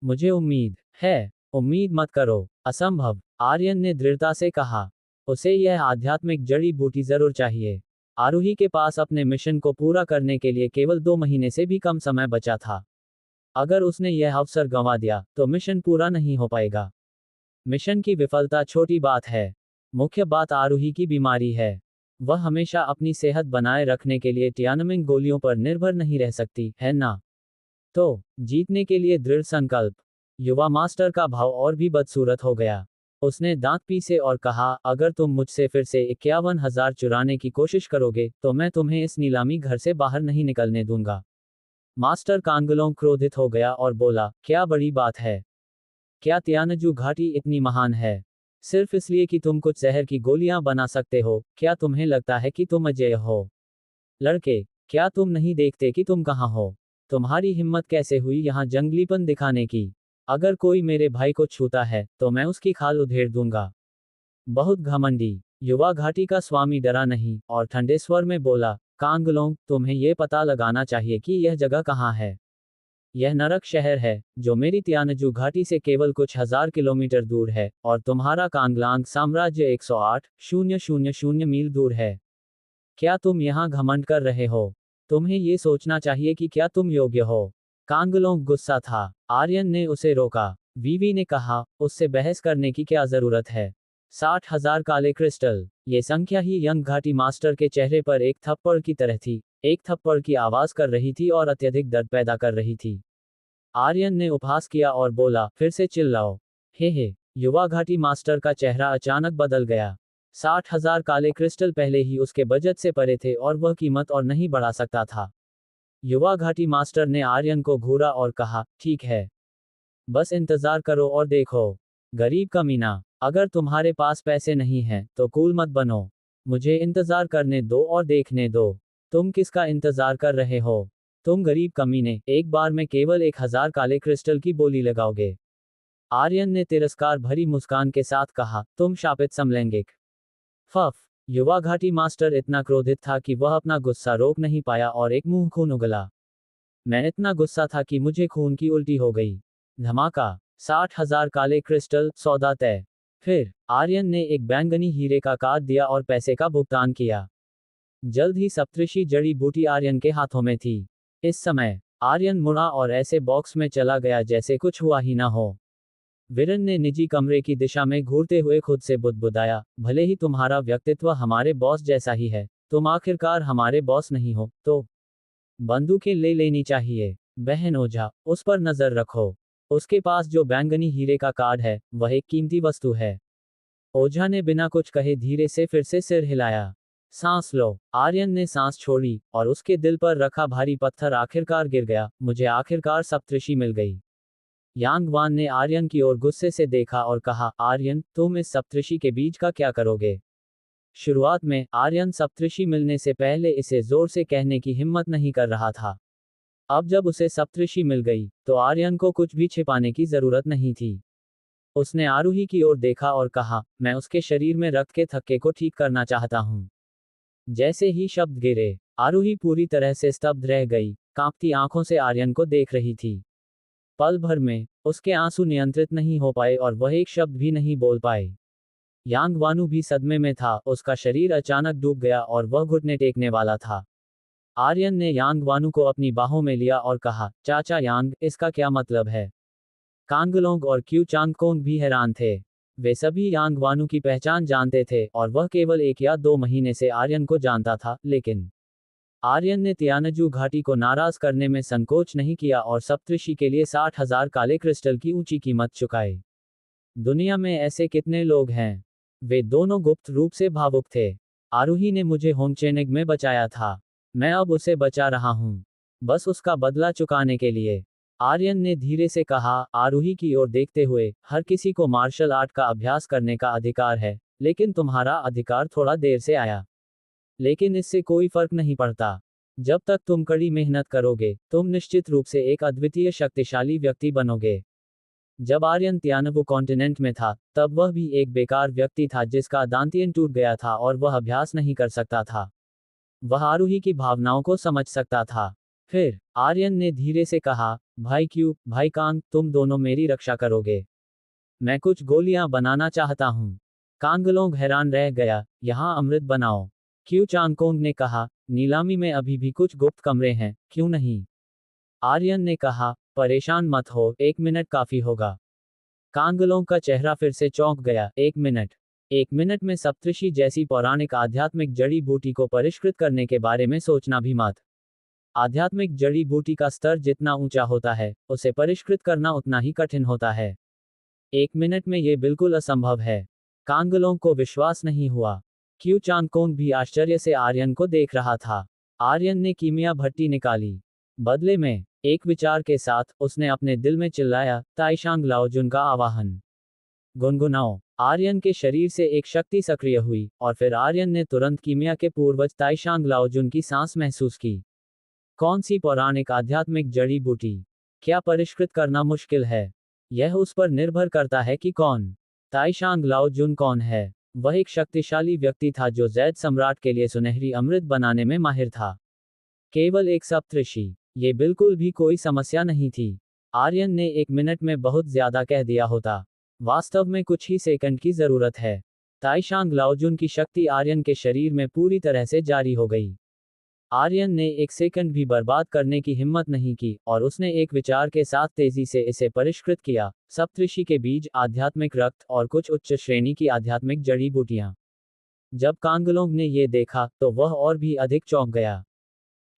[SPEAKER 1] मुझे उम्मीद है। उम्मीद मत करो, असंभव, आर्यन ने दृढ़ता से कहा। उसे यह आध्यात्मिक जड़ी बूटी जरूर चाहिए। आरूही के पास अपने मिशन को पूरा करने के लिए केवल 2 महीने से भी कम समय बचा था। अगर उसने यह अवसर गंवा दिया तो मिशन पूरा नहीं हो पाएगा। मिशन की विफलता छोटी बात है। मुख्य बात आरूही की बीमारी है। वह हमेशा अपनी सेहत बनाए रखने के लिए टियानमिंग गोलियों पर निर्भर नहीं रह सकती, है ना? तो जीतने के लिए दृढ़ संकल्प। युवा मास्टर का भाव और भी बदसूरत हो गया। उसने दांत पीसे और कहा, अगर तुम मुझसे फिर से 51,000 चुराने की कोशिश करोगे तो मैं तुम्हें इस नीलामी घर से बाहर नहीं निकलने दूंगा। मास्टर कांगलोंग क्रोधित हो गया और बोला, क्या बड़ी बात है? क्या त्यानजू घाटी इतनी महान है? सिर्फ इसलिए कि तुम कुछ जहर की गोलियां बना सकते हो, क्या तुम्हें लगता है कि तुम अजेय हो? लड़के, क्या तुम नहीं देखते कि तुम कहाँ हो? तुम्हारी हिम्मत कैसे हुई यहाँ जंगलीपन दिखाने की? अगर कोई मेरे भाई को छूता है तो मैं उसकी खाल उधेड़ दूंगा। बहुत घमंडी। युवा घाटी का स्वामी डरा नहीं और ठंडे स्वर में बोला, कांगलोंग, तुम्हें ये पता लगाना चाहिए कि यह जगह कहाँ है। यह नरक शहर है, जो मेरी त्यानजू घाटी से केवल कुछ हजार किलोमीटर दूर है, और तुम्हारा कांगलांग साम्राज्य 108,000 मील दूर है। क्या तुम यहाँ घमंड कर रहे हो? तुम्हें ये सोचना चाहिए कि क्या तुम योग्य हो। कांगलोंग गुस्सा था। आर्यन ने उसे रोका। वीवी ने कहा, उससे बहस करने की क्या जरूरत है? 60,000 काले क्रिस्टल। ये संख्या ही यंग घाटी मास्टर के चेहरे पर एक थप्पड़ की तरह थी, एक थप्पड़ की आवाज कर रही थी और अत्यधिक दर्द पैदा कर रही थी। आर्यन ने उपहास किया और बोला, फिर से चिल्लाओ। हे। युवा घाटी मास्टर का चेहरा अचानक बदल गया। 60,000 काले क्रिस्टल पहले ही उसके बजट से परे थे और वह कीमत और नहीं बढ़ा सकता था। युवा घाटी मास्टर ने आर्यन को घूरा और कहा, ठीक है, बस इंतजार करो और देखो। गरीब कमीना, अगर तुम्हारे पास पैसे नहीं हैं तो कूल मत बनो। मुझे इंतजार करने दो और देखने दो। तुम किसका इंतजार कर रहे हो? तुम गरीब कमीने, एक बार में केवल 1,000 काले क्रिस्टल की बोली लगाओगे? आर्यन ने तिरस्कार भरी मुस्कान के साथ कहा, तुम शापित समलैंगिक। फफ। युवा घाटी मास्टर इतना क्रोधित था कि वह अपना गुस्सा रोक नहीं पाया और एक मुंह खून उगला। मैं इतना गुस्सा था कि मुझे खून की उल्टी हो गई। धमाका। 60,000 काले क्रिस्टल, सौदा तय। फिर आर्यन ने एक बैंगनी हीरे का कार्ड दिया और पैसे का भुगतान किया। जल्द ही सप्तऋषि जड़ी बूटी आर्यन के हाथों में थी। इस समय आर्यन मुड़ा और ऐसे बॉक्स में चला गया जैसे कुछ हुआ ही ना हो। विरन ने निजी कमरे की दिशा में घूरते हुए खुद से बुदबुदाया, भले ही तुम्हारा व्यक्तित्व हमारे बॉस जैसा ही है, तुम आखिरकार हमारे बॉस नहीं हो, तो बंदूकें ले लेनी चाहिए। बहन ओझा, उस पर नजर रखो। उसके पास जो बैंगनी हीरे का कार्ड है वह एक कीमती वस्तु है। ओझा ने बिना कुछ कहे धीरे से फिर से सिर हिलाया। सांस लो। आर्यन ने सांस छोड़ी और उसके दिल पर रखा भारी पत्थर आखिरकार गिर गया। मुझे आखिरकार सप्तऋषि मिल गई। यांगवान ने आर्यन की ओर गुस्से से देखा और कहा, आर्यन, तुम इस सप्तऋषि के बीज का क्या करोगे? शुरुआत में आर्यन सप्तऋषि मिलने से पहले इसे जोर से कहने की हिम्मत नहीं कर रहा था। अब जब उसे सप्तऋषि मिल गई तो आर्यन को कुछ भी छिपाने की जरूरत नहीं थी। उसने आरूही की ओर देखा और कहा, मैं उसके शरीर में रक्त के थक्के को ठीक करना चाहता हूं। जैसे ही शब्द गिरे, आरूही पूरी तरह से स्तब्ध रह गई। कांपती आंखों से आर्यन को देख रही थी। पल भर में उसके आंसू नियंत्रित नहीं हो पाए और वह एक शब्द भी नहीं बोल पाए। यांग वानू भी सदमे में था, उसका शरीर अचानक डूब गया और वह घुटने टेकने वाला था। आर्यन ने यांग वानू को अपनी बाहों में लिया और कहा, चाचा यांग, इसका क्या मतलब है? कांगलोंग और क्यू चांगकोंग भी हैरान थे। वे सभी यांग वानू की पहचान जानते थे और वह केवल 1 या 2 महीने से आर्यन को जानता था, लेकिन आर्यन ने तियानजू घाटी को नाराज करने में संकोच नहीं किया और सप्तऋषि के लिए 60,000 काले क्रिस्टल की ऊंची कीमत चुकाई। दुनिया में ऐसे कितने लोग हैं? वे दोनों गुप्त रूप से भावुक थे। आरुही ने मुझे होंगचेनिग में बचाया था। मैं अब उसे बचा रहा हूं, बस उसका बदला चुकाने के लिए। आर्यन ने धीरे से कहा, आरुही की ओर देखते हुए, हर किसी को मार्शल आर्ट का अभ्यास करने का अधिकार है, लेकिन तुम्हारा अधिकार थोड़ा देर से आया। लेकिन इससे कोई फर्क नहीं पड़ता। जब तक तुम कड़ी मेहनत करोगे, तुम निश्चित रूप से एक अद्वितीय शक्तिशाली व्यक्ति बनोगे। जब आर्यन तियानवु कॉन्टिनेंट में था, तब वह भी एक बेकार व्यक्ति था जिसका दांतियन टूट गया था और वह अभ्यास नहीं कर सकता था। वह आरुही की भावनाओं को समझ सकता था। फिर आर्यन ने धीरे से कहा, भाई क्यू, भाई कांग, तुम दोनों मेरी रक्षा करोगे। मैं कुछ गोलियां बनाना चाहता हूं। कांगलोंग हैरान रह गया, यहां अमृत बनाओ। क्यू चांगकोंग ने कहा, नीलामी में अभी भी कुछ गुप्त कमरे हैं, क्यों नहीं? आर्यन ने कहा, परेशान मत हो, 1 मिनट काफी होगा। कांगलोंग का चेहरा फिर से चौंक गया, 1 मिनट? 1 मिनट में सप्तऋषि जैसी पौराणिक आध्यात्मिक जड़ी बूटी को परिष्कृत करने के बारे में सोचना भी मत। आध्यात्मिक जड़ी बूटी का स्तर जितना ऊंचा होता है, उसे परिष्कृत करना उतना ही कठिन होता है। 1 मिनट में ये बिल्कुल असंभव है। कांगलोंग को विश्वास नहीं हुआ। क्यू चांगकोंग भी आश्चर्य से आर्यन को देख रहा था। आर्यन ने कीमिया भट्टी निकाली। बदले में एक विचार के साथ उसने अपने दिल में चिल्लाया, ताइशांग लाओजुन का आवाहन गुनगुनाओ। आर्यन के शरीर से एक शक्ति सक्रिय हुई और फिर आर्यन ने तुरंत कीमिया के पूर्वज ताइशांग लाओजुन की सांस महसूस की। कौन सी पौराणिक आध्यात्मिक जड़ी बूटी? क्या परिष्कृत करना मुश्किल है? यह उस पर निर्भर करता है कि कौन। ताइशांग लाओजुन कौन है? वह एक शक्तिशाली व्यक्ति था जो जैद सम्राट के लिए सुनहरी अमृत बनाने में माहिर था। केवल एक सप्तऋषि। ये बिल्कुल भी कोई समस्या नहीं थी। आर्यन ने 1 मिनट में बहुत ज्यादा कह दिया होता। वास्तव में कुछ ही सेकंड की जरूरत है। ताइशांग लाओजुन की शक्ति आर्यन के शरीर में पूरी तरह से जारी हो गई। आर्यन ने 1 सेकंड भी बर्बाद करने की हिम्मत नहीं की और उसने एक विचार के साथ तेजी से इसे परिष्कृत किया, सप्तऋषि के बीज, आध्यात्मिक रक्त और कुछ उच्च श्रेणी की आध्यात्मिक जड़ी बूटियां। जब कांगलोंग ने ये देखा, तो वह और भी अधिक चौंक गया।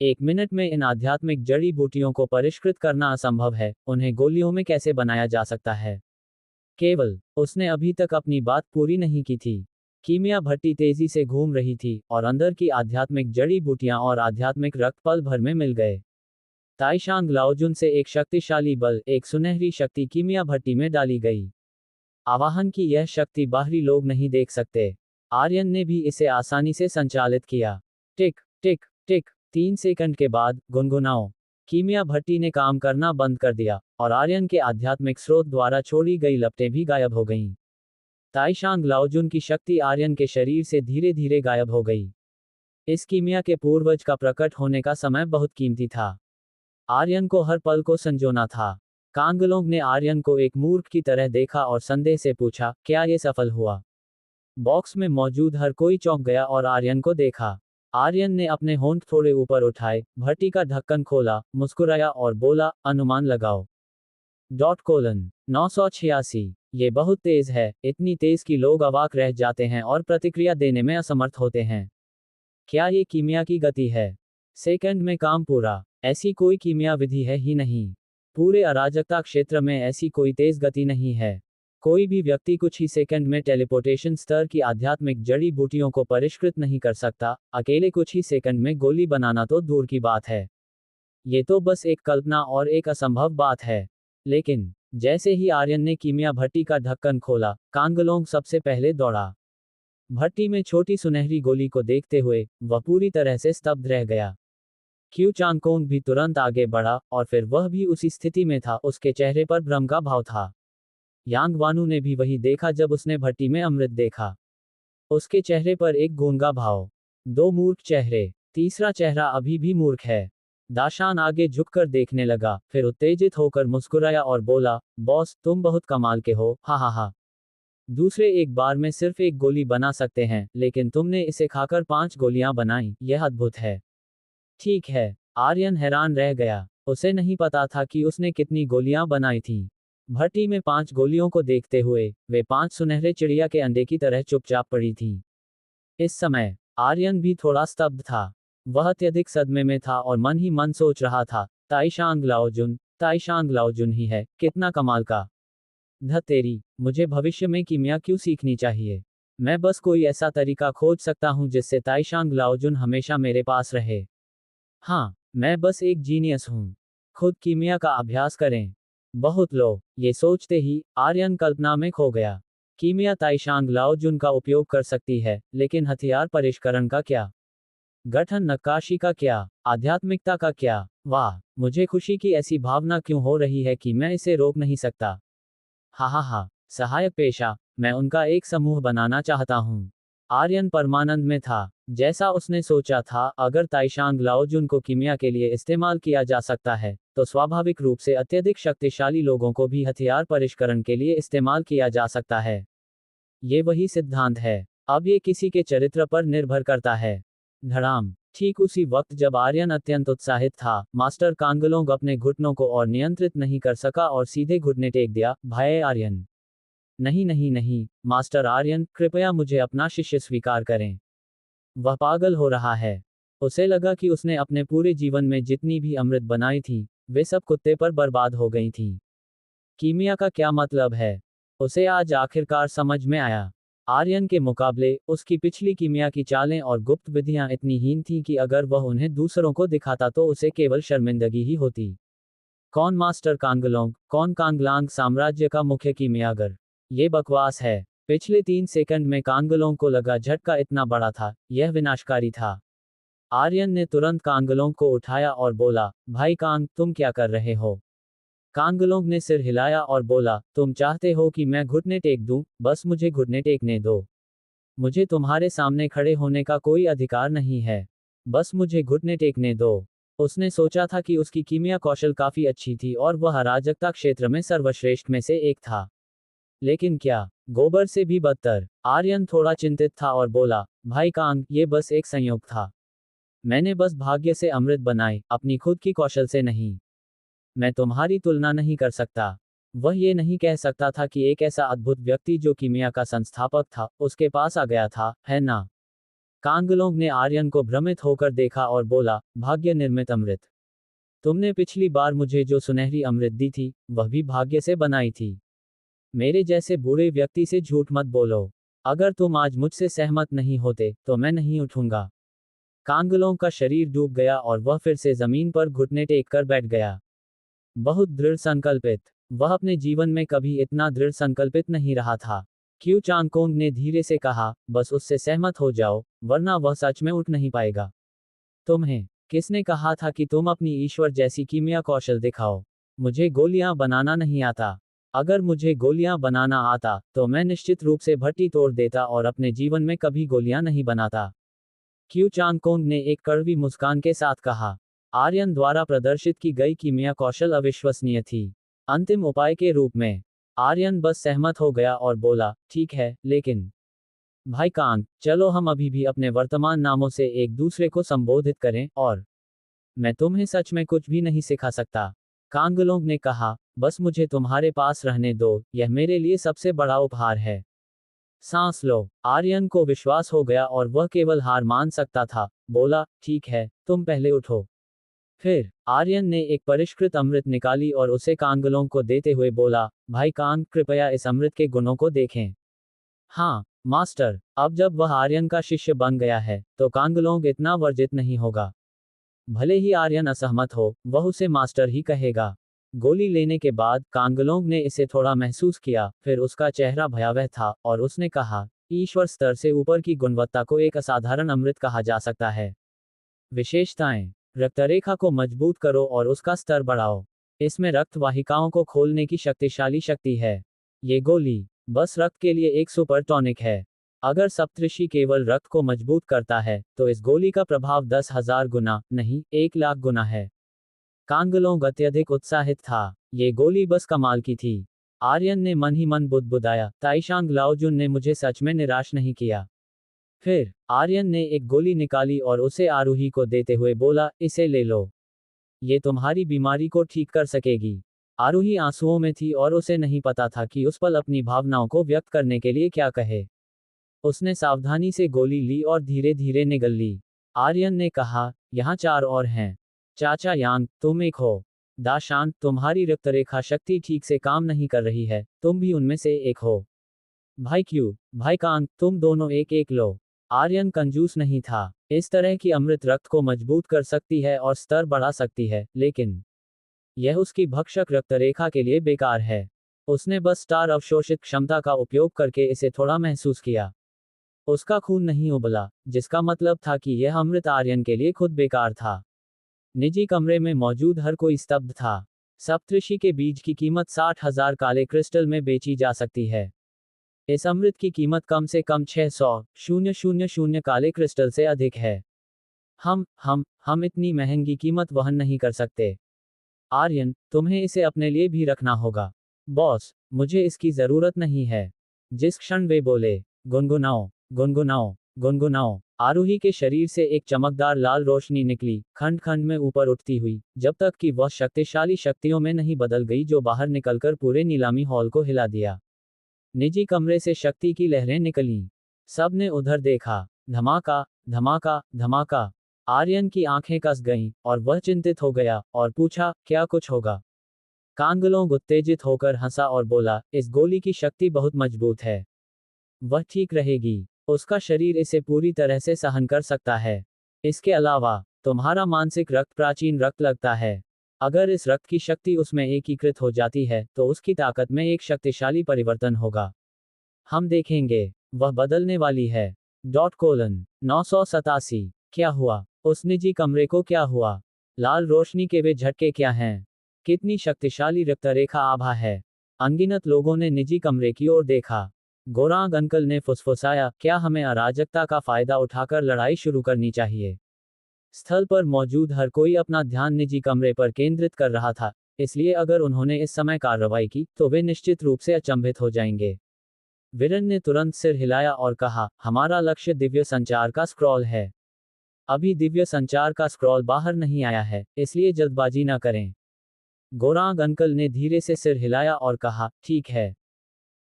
[SPEAKER 1] 1 मिनट में इन आध्यात्मिक जड़ी बूटियों को परिष्कृत करना असंभव है, उन्हें गोलियों में कैसे बनाया जा सकता है? केवल उसने अभी तक अपनी बात पूरी नहीं की थी। कीमिया भट्टी तेजी से घूम रही थी और अंदर की आध्यात्मिक जड़ी बूटियां और आध्यात्मिक रक्त पल भर में मिल गए। ताइशांग लाओजुन से एक शक्तिशाली बल, एक सुनहरी शक्ति कीमिया भट्टी में डाली गई। आवाहन की यह शक्ति बाहरी लोग नहीं देख सकते। आर्यन ने भी इसे आसानी से संचालित किया। टिक टिक टिक। 3 सेकंड के बाद, गुनगुनाओ। कीमिया भट्टी ने काम करना बंद कर दिया और आर्यन के आध्यात्मिक स्रोत द्वारा छोड़ी गई लपटें भी गायब हो गईं। ताइशांग लाओजुन की शक्ति आर्यन के शरीर से धीरे धीरे गायब हो गई। इस कीमिया के पूर्वज का प्रकट होने का समय बहुत कीमती था। आर्यन को हर पल को संजोना था। कांगलोंग ने आर्यन को एक मूर्ख की तरह देखा और संदेह से पूछा, क्या ये सफल हुआ? बॉक्स में मौजूद हर कोई चौंक गया और आर्यन को देखा। आर्यन ने अपने होंठ थोड़े ऊपर उठाए, भट्टी का ढक्कन खोला, मुस्कुराया और बोला, अनुमान लगाओ। 986। ये बहुत तेज है, इतनी तेज कि लोग अवाक रह जाते हैं और प्रतिक्रिया देने में असमर्थ होते हैं। क्या ये कीमिया की गति है? सेकंड में काम पूरा। ऐसी कोई कीमिया विधि है ही नहीं। पूरे अराजकता क्षेत्र में ऐसी कोई तेज गति नहीं है। कोई भी व्यक्ति कुछ ही सेकंड में टेलीपोर्टेशन स्तर की आध्यात्मिक जड़ी बूटियों को परिष्कृत नहीं कर सकता, अकेले कुछ ही सेकंड में गोली बनाना तो दूर की बात है। ये तो बस एक कल्पना और एक असंभव बात है। लेकिन जैसे ही आर्यन ने कीमिया भट्टी का ढक्कन खोला, कांगलोंग सबसे पहले दौड़ा। भट्टी में छोटी सुनहरी गोली को देखते हुए वह पूरी तरह से स्तब्ध रह गया। क्यू चांगकोंग भी तुरंत आगे बढ़ा और फिर वह भी उसी स्थिति में था, उसके चेहरे पर भ्रम का भाव था। यांग वानू ने भी वही देखा जब उसने भट्टी में अमृत देखा। उसके चेहरे पर एक गूंगा भाव। 2 मूर्ख चेहरे। तीसरा चेहरा अभी भी मूर्ख है। दाशान आगे झुककर देखने लगा, फिर उत्तेजित होकर मुस्कुराया और बोला, बॉस, तुम बहुत कमाल के हो, हा हा हा। दूसरे एक बार में सिर्फ एक गोली बना सकते हैं, लेकिन तुमने इसे खाकर 5 गोलियां बनाई, यह अद्भुत है। ठीक है। आर्यन हैरान रह गया। उसे नहीं पता था कि उसने कितनी गोलियां बनाई थीं। भट्टी में 5 गोलियों को देखते हुए, वे 5 सुनहरे चिड़िया के अंडे की तरह चुपचाप पड़ी थीं। इस समय आर्यन भी थोड़ा स्तब्ध था। वह अत्यधिक सदमे में था और मन ही मन सोच रहा था, ताइशांग लाओजुन ही है, कितना कमाल का। ध तेरी, मुझे भविष्य में कीमिया क्यों सीखनी चाहिए। मैं बस कोई ऐसा तरीका खोज सकता हूं जिससे ताइशांग लाओजुन हमेशा मेरे पास रहे। हाँ, मैं बस एक जीनियस हूँ। खुद कीमिया का अभ्यास करें। बहुत लो, ये सोचते ही आर्यन कल्पना में खो गया। कीमिया ताइशांग लाओजुन का उपयोग कर सकती है, लेकिन हथियार परिष्करण का क्या? गठन नक्काशी का क्या? आध्यात्मिकता का क्या? वाह, मुझे खुशी की ऐसी भावना क्यों हो रही है कि मैं इसे रोक नहीं सकता। हा हा हा। सहायक पेशा, मैं उनका एक समूह बनाना चाहता हूँ। आर्यन परमानंद में था। जैसा उसने सोचा था, अगर ताइशांग लाओजुन को कीमिया के लिए इस्तेमाल किया जा सकता है, तो स्वाभाविक रूप से अत्यधिक शक्तिशाली लोगों को भी हथियार परिष्करण के लिए इस्तेमाल किया जा सकता है। ये वही सिद्धांत है। अब ये किसी के चरित्र पर निर्भर करता है। धड़ाम। ठीक उसी वक्त जब आर्यन अत्यंत उत्साहित था, मास्टर कांगलोंग अपने घुटनों को और नियंत्रित नहीं कर सका और सीधे घुटने टेक दिया। भाई आर्यन, नहीं नहीं नहीं, मास्टर आर्यन, कृपया मुझे अपना शिष्य स्वीकार करें। वह पागल हो रहा है। उसे लगा कि उसने अपने पूरे जीवन में जितनी भी अमृत बनाई थी, वे सब कुत्ते पर बर्बाद हो गई थीं। कीमिया का क्या मतलब है? उसे आज आखिरकार समझ में आया। आर्यन के मुकाबले उसकी पिछली कीमिया की चालें और गुप्त विधियां इतनी हीन थीं कि अगर वह उन्हें दूसरों को दिखाता तो उसे केवल शर्मिंदगी ही होती। कौन मास्टर कांगलोंग, कौन कांगलांग साम्राज्य का मुख्य कीमियागर? ये बकवास है। पिछले 3 सेकंड में कांगलोंग को लगा झटका इतना बड़ा था, यह विनाशकारी था। आर्यन ने तुरंत कांगलोंग को उठाया और बोला, भाई कांग, तुम क्या कर रहे हो? कांगलोंग ने सिर हिलाया और बोला, तुम चाहते हो कि मैं घुटने टेक दूं? बस मुझे घुटने टेकने दो। मुझे तुम्हारे सामने खड़े होने का कोई अधिकार नहीं है। बस मुझे घुटने टेकने दो। उसने सोचा था कि उसकी कीमिया कौशल काफी अच्छी थी और वह अराजकता क्षेत्र में सर्वश्रेष्ठ में से एक था। लेकिन क्या, गोबर से भी बदतर? आर्यन थोड़ा चिंतित था और बोला, भाई कांग, ये बस एक संयोग था। मैंने बस भाग्य से अमृत बनाए, अपनी खुद की कौशल से नहीं। मैं तुम्हारी तुलना नहीं कर सकता। वह ये नहीं कह सकता था कि एक ऐसा अद्भुत व्यक्ति जो कीमिया का संस्थापक था, उसके पास आ गया था, है ना? कांगलोंग ने आर्यन को भ्रमित होकर देखा और बोला, भाग्य निर्मित अमृत। तुमने पिछली बार मुझे जो सुनहरी अमृत दी थी, वह भी भाग्य से बनाई थी। मेरे जैसे बूढ़े व्यक्ति से झूठ मत बोलो। अगर तुम आज मुझसे सहमत नहीं होते, तो मैं नहीं उठूंगा। कांगलों का शरीर डूब गया और वह फिर से जमीन पर घुटने टेक कर बैठ गया। बहुत दृढ़ संकल्पित। वह अपने जीवन में कभी इतना दृढ़ संकल्पित नहीं रहा था। क्यू चांगकोंग ने धीरे से कहा, बस उससे सहमत हो जाओ, वरना वह सच में उठ नहीं पाएगा। तुम्हें किसने कहा था कि तुम अपनी ईश्वर जैसी कीमिया कौशल दिखाओ? मुझे गोलियां बनाना नहीं आता। अगर मुझे गोलियां बनाना आता, तो मैं निश्चित रूप से भट्टी तोड़ देता और अपने जीवन में कभी गोलियां नहीं बनाता। क्यू चांगकोंग ने एक कड़वी मुस्कान के साथ कहा। आर्यन द्वारा प्रदर्शित की गई कीमिया कौशल अविश्वसनीय थी। अंतिम उपाय के रूप में आर्यन बस सहमत हो गया और बोला, ठीक है, लेकिन भाई कांग, चलो हम अभी भी अपने वर्तमान नामों से एक दूसरे को संबोधित करें, और मैं तुम्हें सच में कुछ भी नहीं सिखा सकता। कांगलोंग ने कहा, बस मुझे तुम्हारे पास रहने दो, यह मेरे लिए सबसे बड़ा उपहार है। सांस लो। आर्यन को विश्वास हो गया और वह केवल हार मान सकता था। बोला, ठीक है, तुम पहले उठो। फिर आर्यन ने एक परिष्कृत अमृत निकाली और उसे कांगलोंग को देते हुए बोला, भाई कांग, कृपया इस अमृत के गुणों को देखें। हाँ, मास्टर। अब जब वह आर्यन का शिष्य बन गया है, तो कांगलोंग इतना वर्जित नहीं होगा। भले ही आर्यन असहमत हो, वह उसे मास्टर ही कहेगा। गोली लेने के बाद कांगलोंग ने इसे थोड़ा महसूस किया, फिर उसका चेहरा भयावह था और उसने कहा, ईश्वर स्तर से ऊपर की गुणवत्ता को एक असाधारण अमृत कहा जा सकता है। विशेषताएं। रक्तरेखा को मजबूत करो और उसका स्तर बढ़ाओ। इसमें रक्त वाहिकाओं को खोलने की शक्तिशाली शक्ति है। ये गोली बस रक्त के लिए एक सुपर टॉनिक है। अगर सप्तऋषि केवल रक्त को मजबूत करता है, तो इस गोली का प्रभाव 10,000 गुना, नहीं 1 लाख गुना है। कांगलोंग अत्यधिक उत्साहित था। ये गोली बस कमाल की थी। आर्यन ने मन ही मन बुदबुदाया, ताइशांग लाओजुन ने मुझे सच में निराश नहीं किया। फिर आर्यन ने एक गोली निकाली और उसे आरूही को देते हुए बोला, इसे ले लो। ये तुम्हारी बीमारी को ठीक कर सकेगी। आरूही आंसुओं में थी और उसे नहीं पता था कि उस पल अपनी भावनाओं को व्यक्त करने के लिए क्या कहे। उसने सावधानी से गोली ली और धीरे धीरे निगल ली। आर्यन ने कहा, यहाँ 4 और हैं। चाचा यांग, तुम एक हो। दाशान, तुम्हारी रक्तरेखा शक्ति ठीक से काम नहीं कर रही है, तुम भी उनमें से एक हो। भाई क्यू, भाई कांग, तुम दोनों एक एक लो। आर्यन कंजूस नहीं था। इस तरह की अमृत रक्त को मजबूत कर सकती है और स्तर बढ़ा सकती है, लेकिन यह उसकी भक्षक रक्तरेखा के लिए बेकार है। उसने बस स्टार अवशोषित क्षमता का उपयोग करके इसे थोड़ा महसूस किया। उसका खून नहीं उबला, जिसका मतलब था कि यह अमृत आर्यन के लिए खुद बेकार था। निजी कमरे में मौजूद हर कोई स्तब्ध था। सप्तऋषि के बीज की कीमत 60,000 काले क्रिस्टल में बेची जा सकती है। इस अमृत की कीमत कम से कम 600,000 काले क्रिस्टल से अधिक है। हम इतनी महंगी कीमत वहन नहीं कर सकते। आर्यन, तुम्हें इसे अपने लिए भी रखना होगा। बॉस, मुझे इसकी जरूरत नहीं है। जिस क्षण वे बोले, गुनगुनाओ, गुनगुनाओ, गुनगुनाओ, आरूही के शरीर से एक चमकदार लाल रोशनी निकली, खंड खंड में ऊपर उठती हुई, जब तक कि वह शक्तिशाली शक्तियों में नहीं बदल गई जो बाहर निकलकर पूरे नीलामी हॉल को हिला दिया। निजी कमरे से शक्ति की लहरें निकलीं। सब ने उधर देखा। धमाका, धमाका, धमाका। आर्यन की आंखें कस गईं, और वह चिंतित हो गया, और पूछा, क्या कुछ होगा? कांगलोंग उत्तेजित होकर हंसा और बोला, इस गोली की शक्ति बहुत मजबूत है। वह ठीक रहेगी। उसका शरीर इसे पूरी तरह से सहन कर सकता है। इसके अलावा, तुम्हारा मानसिक रक्त प्राचीन रक्त लगता है। अगर इस रक्त की शक्ति उसमें एकीकृत हो जाती है, तो उसकी ताकत में एक शक्तिशाली परिवर्तन होगा। हम देखेंगे। वह बदलने वाली है। $987। क्या हुआ? उस निजी कमरे को क्या हुआ? लाल रोशनी के वे झटके क्या हैं? कितनी शक्तिशाली रक्तरेखा आभा है? अनगिनत लोगों ने निजी कमरे की ओर देखा। गोरांग अंकल ने फुसफुसाया, क्या हमें अराजकता का फायदा उठाकर लड़ाई शुरू करनी चाहिए? स्थल पर मौजूद हर कोई अपना ध्यान निजी कमरे पर केंद्रित कर रहा था, इसलिए अगर उन्होंने इस समय कार्रवाई की, तो वे निश्चित रूप से अचंभित हो जाएंगे। विरन ने तुरंत सिर हिलाया और कहा, हमारा लक्ष्य दिव्य संचार का स्क्रॉल है। अभी दिव्य संचार का स्क्रॉल बाहर नहीं आया है, इसलिए जल्दबाजी न करें। गोरांग अंकल ने धीरे से सिर हिलाया और कहा, ठीक है।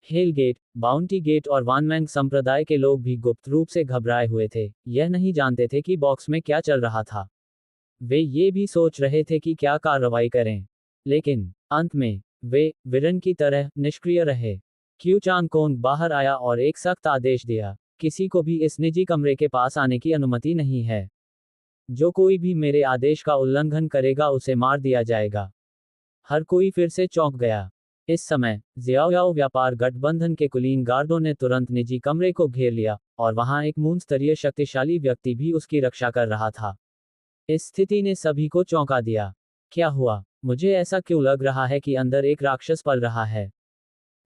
[SPEAKER 1] हेल गेट, बाउंटी गेट और वानमैंग संप्रदाय के लोग भी गुप्त रूप से घबराए हुए थे। यह नहीं जानते थे कि बॉक्स में क्या चल रहा था। वे ये भी सोच रहे थे कि क्या कार्रवाई करें। लेकिन अंत में वे विरन की तरह निष्क्रिय रहे। क्यू चांग कोंग बाहर आया और एक सख्त आदेश दिया, किसी को भी इस निजी कमरे के पास आने की अनुमति नहीं है। जो कोई भी मेरे आदेश का उल्लंघन करेगा उसे मार दिया जाएगा। हर कोई फिर से चौंक गया। इस समय ज़ियाओयाओ व्यापार गठबंधन के कुलीन गार्डों ने तुरंत निजी कमरे को घेर लिया, और वहां एक मून स्तरीय शक्तिशाली व्यक्ति भी उसकी रक्षा कर रहा था। इस स्थिति ने सभी को चौंका दिया। क्या हुआ? मुझे ऐसा क्यों लग रहा है कि अंदर एक राक्षस पल रहा है?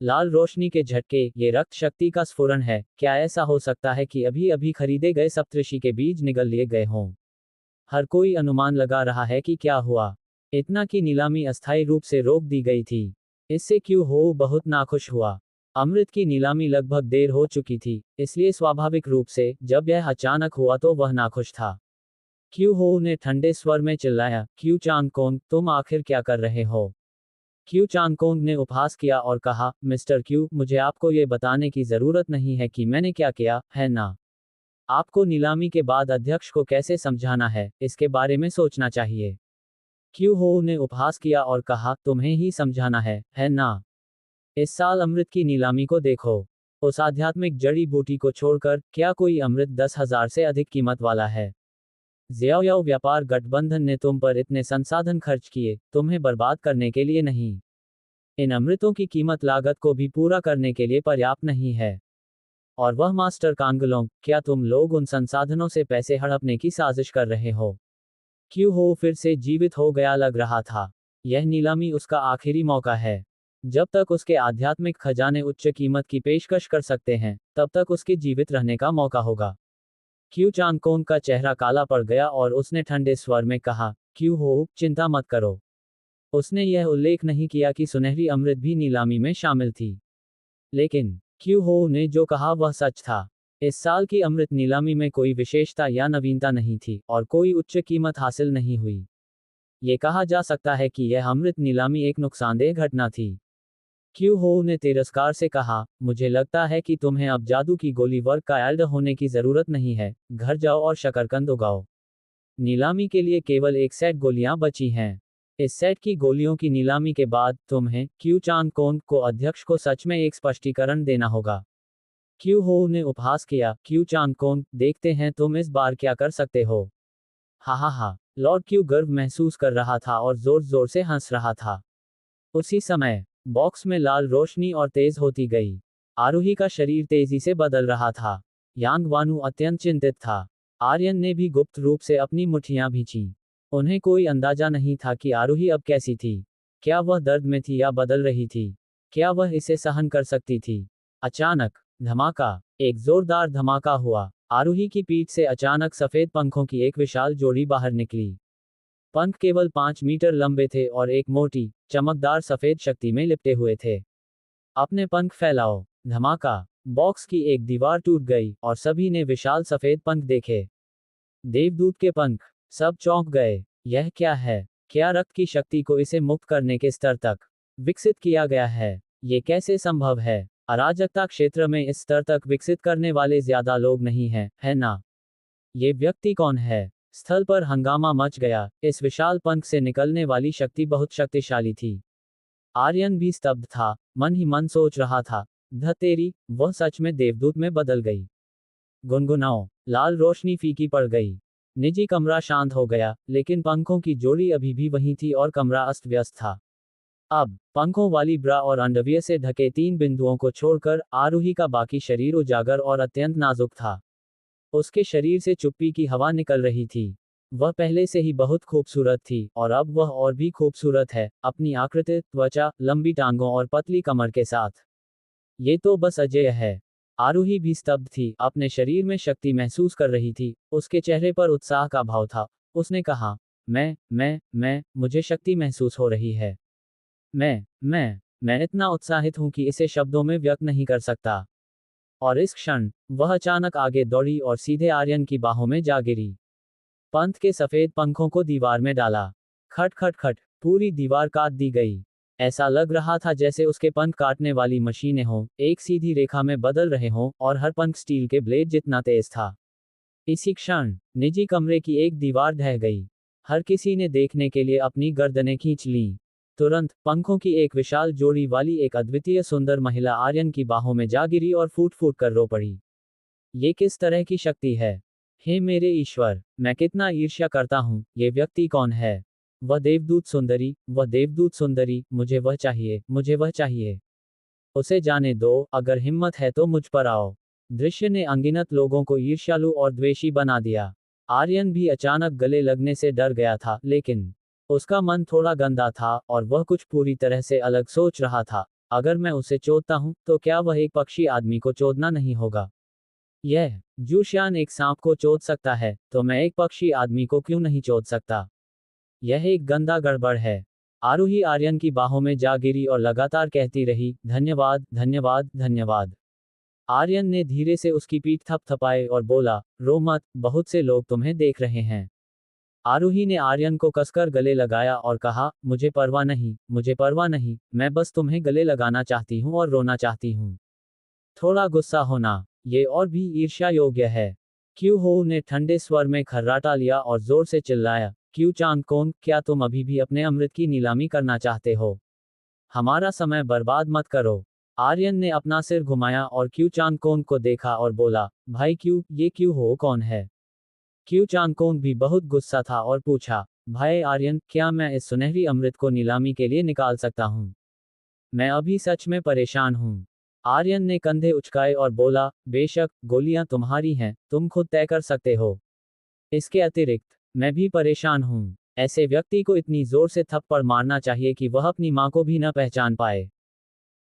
[SPEAKER 1] लाल रोशनी के झटके, ये रक्त शक्ति का स्फुरण है। क्या ऐसा हो सकता है कि अभी अभी खरीदे गए सप्तऋषि के बीज निगल लिए गए हों? हर कोई अनुमान लगा रहा है कि क्या हुआ। इतना की नीलामी अस्थायी रूप से रोक दी गई थी। इससे क्यू हो बहुत नाखुश हुआ। अमृत की नीलामी लगभग देर हो चुकी थी, इसलिए स्वाभाविक रूप से जब यह अचानक हुआ तो वह नाखुश था। क्यू हो ने ठंडे स्वर में चिल्लाया, क्यू चांग कोंग, तुम आखिर क्या कर रहे हो? क्यू चांग कोंग ने उपहास किया और कहा, मिस्टर क्यू, मुझे आपको ये बताने की जरूरत नहीं है कि मैंने क्या किया, है ना? आपको नीलामी के बाद अध्यक्ष को कैसे समझाना है, इसके बारे में सोचना चाहिए। क्यू हो ने उपहास किया और कहा, तुम्हें ही समझाना है ना? इस साल अमृत की नीलामी को देखो। उस आध्यात्मिक जड़ी बूटी को छोड़कर क्या कोई अमृत 10,000 से अधिक कीमत वाला है? ज़ियाओयाओ व्यापार गठबंधन ने तुम पर इतने संसाधन खर्च किए, तुम्हें बर्बाद करने के लिए नहीं। इन अमृतों की कीमत लागत को भी पूरा करने के लिए पर्याप्त नहीं है। और वह मास्टर कांगलोंग, क्या तुम लोग उन संसाधनों से पैसे हड़पने की साजिश कर रहे हो? क्यू हो फिर से जीवित हो गया लग रहा था। यह नीलामी उसका आखिरी मौका है। जब तक उसके आध्यात्मिक खजाने उच्च कीमत की पेशकश कर सकते हैं, तब तक उसके जीवित रहने का मौका होगा। क्यू चांग कोंग का चेहरा काला पड़ गया और उसने ठंडे स्वर में कहा, क्यों हो, चिंता मत करो। उसने यह उल्लेख नहीं किया कि सुनहरी अमृत भी नीलामी में शामिल थी। लेकिन क्यू हो ने जो कहा वह सच था। इस साल की अमृत नीलामी में कोई विशेषता या नवीनता नहीं थी और कोई उच्च कीमत हासिल नहीं हुई। ये कहा जा सकता है कि यह अमृत नीलामी एक नुकसानदेह घटना थी। क्यू हो ने तिरस्कार से कहा, मुझे लगता है कि तुम्हें अब जादू की गोली वर्ग का एल्ड होने की जरूरत नहीं है, घर जाओ और शकरकंद उगाओ। नीलामी के लिए केवल एक सेट गोलियां बची हैं। इस सेट की गोलियों की नीलामी के बाद तुम्हें क्यू चांग कोंग को अध्यक्ष को सच में एक स्पष्टीकरण देना होगा। क्यू हो ने उपहास किया, क्यू चांग कोंग, देखते हैं तुम इस बार क्या कर सकते हो। हा हा हा। लॉर्ड क्यू गर्व महसूस कर रहा था और जोर जोर से हंस रहा था। उसी समय बॉक्स में लाल रोशनी और तेज होती गई। आरोही का शरीर तेजी से बदल रहा था। यांग वानु अत्यंत चिंतित था। आर्यन ने भी गुप्त रूप से अपनी मुट्ठियां भींची। उन्हें कोई अंदाजा नहीं था कि आरोही अब कैसी थी। क्या वह दर्द में थी या बदल रही थी? क्या वह इसे सहन कर सकती थी? अचानक धमाका, एक जोरदार धमाका हुआ। आरोही की पीठ से अचानक सफेद पंखों की एक विशाल जोड़ी बाहर निकली। पंख केवल 5 मीटर लंबे थे और एक मोटी, चमकदार सफेद शक्ति में लिपटे हुए थे। अपने पंख फैलाओ। धमाका। बॉक्स की एक दीवार टूट गई और सभी ने विशाल सफेद पंख देखे। देवदूत के पंख। सब चौंक गए। यह क्या है? क्या रक्त की शक्ति को इसे मुक्त करने के स्तर तक विकसित किया गया है? ये कैसे संभव है? अराजकता क्षेत्र में इस स्तर तक विकसित करने वाले ज्यादा लोग नहीं हैं, है ना? ये व्यक्ति कौन है? स्थल पर हंगामा मच गया। इस विशाल पंख से निकलने वाली शक्ति बहुत शक्तिशाली थी। आर्यन भी स्तब्ध था, मन ही मन सोच रहा था, धतेरी, वह सच में देवदूत में बदल गई। गुनगुनाओ। लाल रोशनी फीकी पड़ गई। निजी कमरा शांत हो गया, लेकिन पंखों की जोड़ी अभी भी वहीं थी और कमरा अस्त व्यस्त था। अब पंखों वाली ब्रा और अंडरवियर से ढके 3 बिंदुओं को छोड़कर आरोही का बाकी शरीर उजागर और अत्यंत नाजुक था। उसके शरीर से चुप्पी की हवा निकल रही थी। वह पहले से ही बहुत खूबसूरत थी और अब वह और भी खूबसूरत है, अपनी आकृति, त्वचा, लंबी टांगों और पतली कमर के साथ। ये तो बस अजेय है। आरोही भी स्तब्ध थी, अपने शरीर में शक्ति महसूस कर रही थी, उसके चेहरे पर उत्साह का भाव था। उसने कहा, मुझे शक्ति महसूस हो रही है। मैं इतना उत्साहित हूं कि इसे शब्दों में व्यक्त नहीं कर सकता। और इस क्षण वह अचानक आगे दौड़ी और सीधे आर्यन की बाहों में जा गिरी। पंथ के सफेद पंखों को दीवार में डाला। खट खट खट, पूरी दीवार काट दी गई। ऐसा लग रहा था जैसे उसके पंख काटने वाली मशीनें हों, एक सीधी रेखा में बदल रहे हों, और हर पंख स्टील के ब्लेड जितना तेज था। इसी क्षण निजी कमरे की एक दीवार ढह गई। हर किसी ने देखने के लिए अपनी गर्दनें खींच लीं। तुरंत पंखों की एक विशाल जोड़ी वाली एक अद्वितीय सुंदर महिला आर्यन की बाहों में जा गिरी और फूट फूट कर रो पड़ी। ये किस तरह की शक्ति है? हे मेरे ईश्वर, मैं कितना ईर्ष्या करता हूँ। ये व्यक्ति कौन है? वह देवदूत सुंदरी, मुझे वह चाहिए, मुझे वह चाहिए। उसे जाने दो, अगर हिम्मत है तो मुझ पर आओ। दृश्य ने अनगिनत लोगों को ईर्ष्यालु और द्वेषी बना दिया। आर्यन भी अचानक गले लगने से डर गया था, लेकिन उसका मन थोड़ा गंदा था और वह कुछ पूरी तरह से अलग सोच रहा था। अगर मैं उसे चोदता हूं, तो क्या वह एक पक्षी आदमी को चोदना नहीं होगा? यह जूशियान एक सांप को चोद सकता है, तो मैं एक पक्षी आदमी को क्यों नहीं चोद सकता? यह एक गंदा गड़बड़ है। आरोही आर्यन की बाहों में जा गिरी और लगातार कहती रही, धन्यवाद, धन्यवाद, धन्यवाद। आर्यन ने धीरे से उसकी पीठ थपथपाई और बोला, रो मत, बहुत से लोग तुम्हें देख रहे हैं। आरोही ने आर्यन को कसकर गले लगाया और कहा, मुझे परवाह नहीं, मैं बस तुम्हें गले लगाना चाहती हूँ और रोना चाहती हूँ। थोड़ा गुस्सा होना, ये और भी ईर्ष्या योग्य है। क्यू हो ने ठंडे स्वर में खर्राटा लिया और जोर से चिल्लाया, क्यू चांग कोंग, क्या तुम अभी भी अपने अमृत की नीलामी करना चाहते हो? हमारा समय बर्बाद मत करो। आर्यन ने अपना सिर घुमाया और क्यू चांग कोंग को देखा और बोला, भाई क्यू, ये क्यू हो कौन है? क्यू चांग कोंग भी बहुत गुस्सा था और पूछा, भाई आर्यन, क्या मैं इस सुनहरी अमृत को नीलामी के लिए निकाल सकता हूँ? मैं अभी सच में परेशान हूँ। आर्यन ने कंधे उचकाए और बोला, बेशक, गोलियां तुम्हारी हैं, तुम खुद तय कर सकते हो। इसके अतिरिक्त मैं भी परेशान हूँ। ऐसे व्यक्ति को इतनी जोर से थप्पड़ मारना चाहिए कि वह अपनी माँ को भी न पहचान पाए।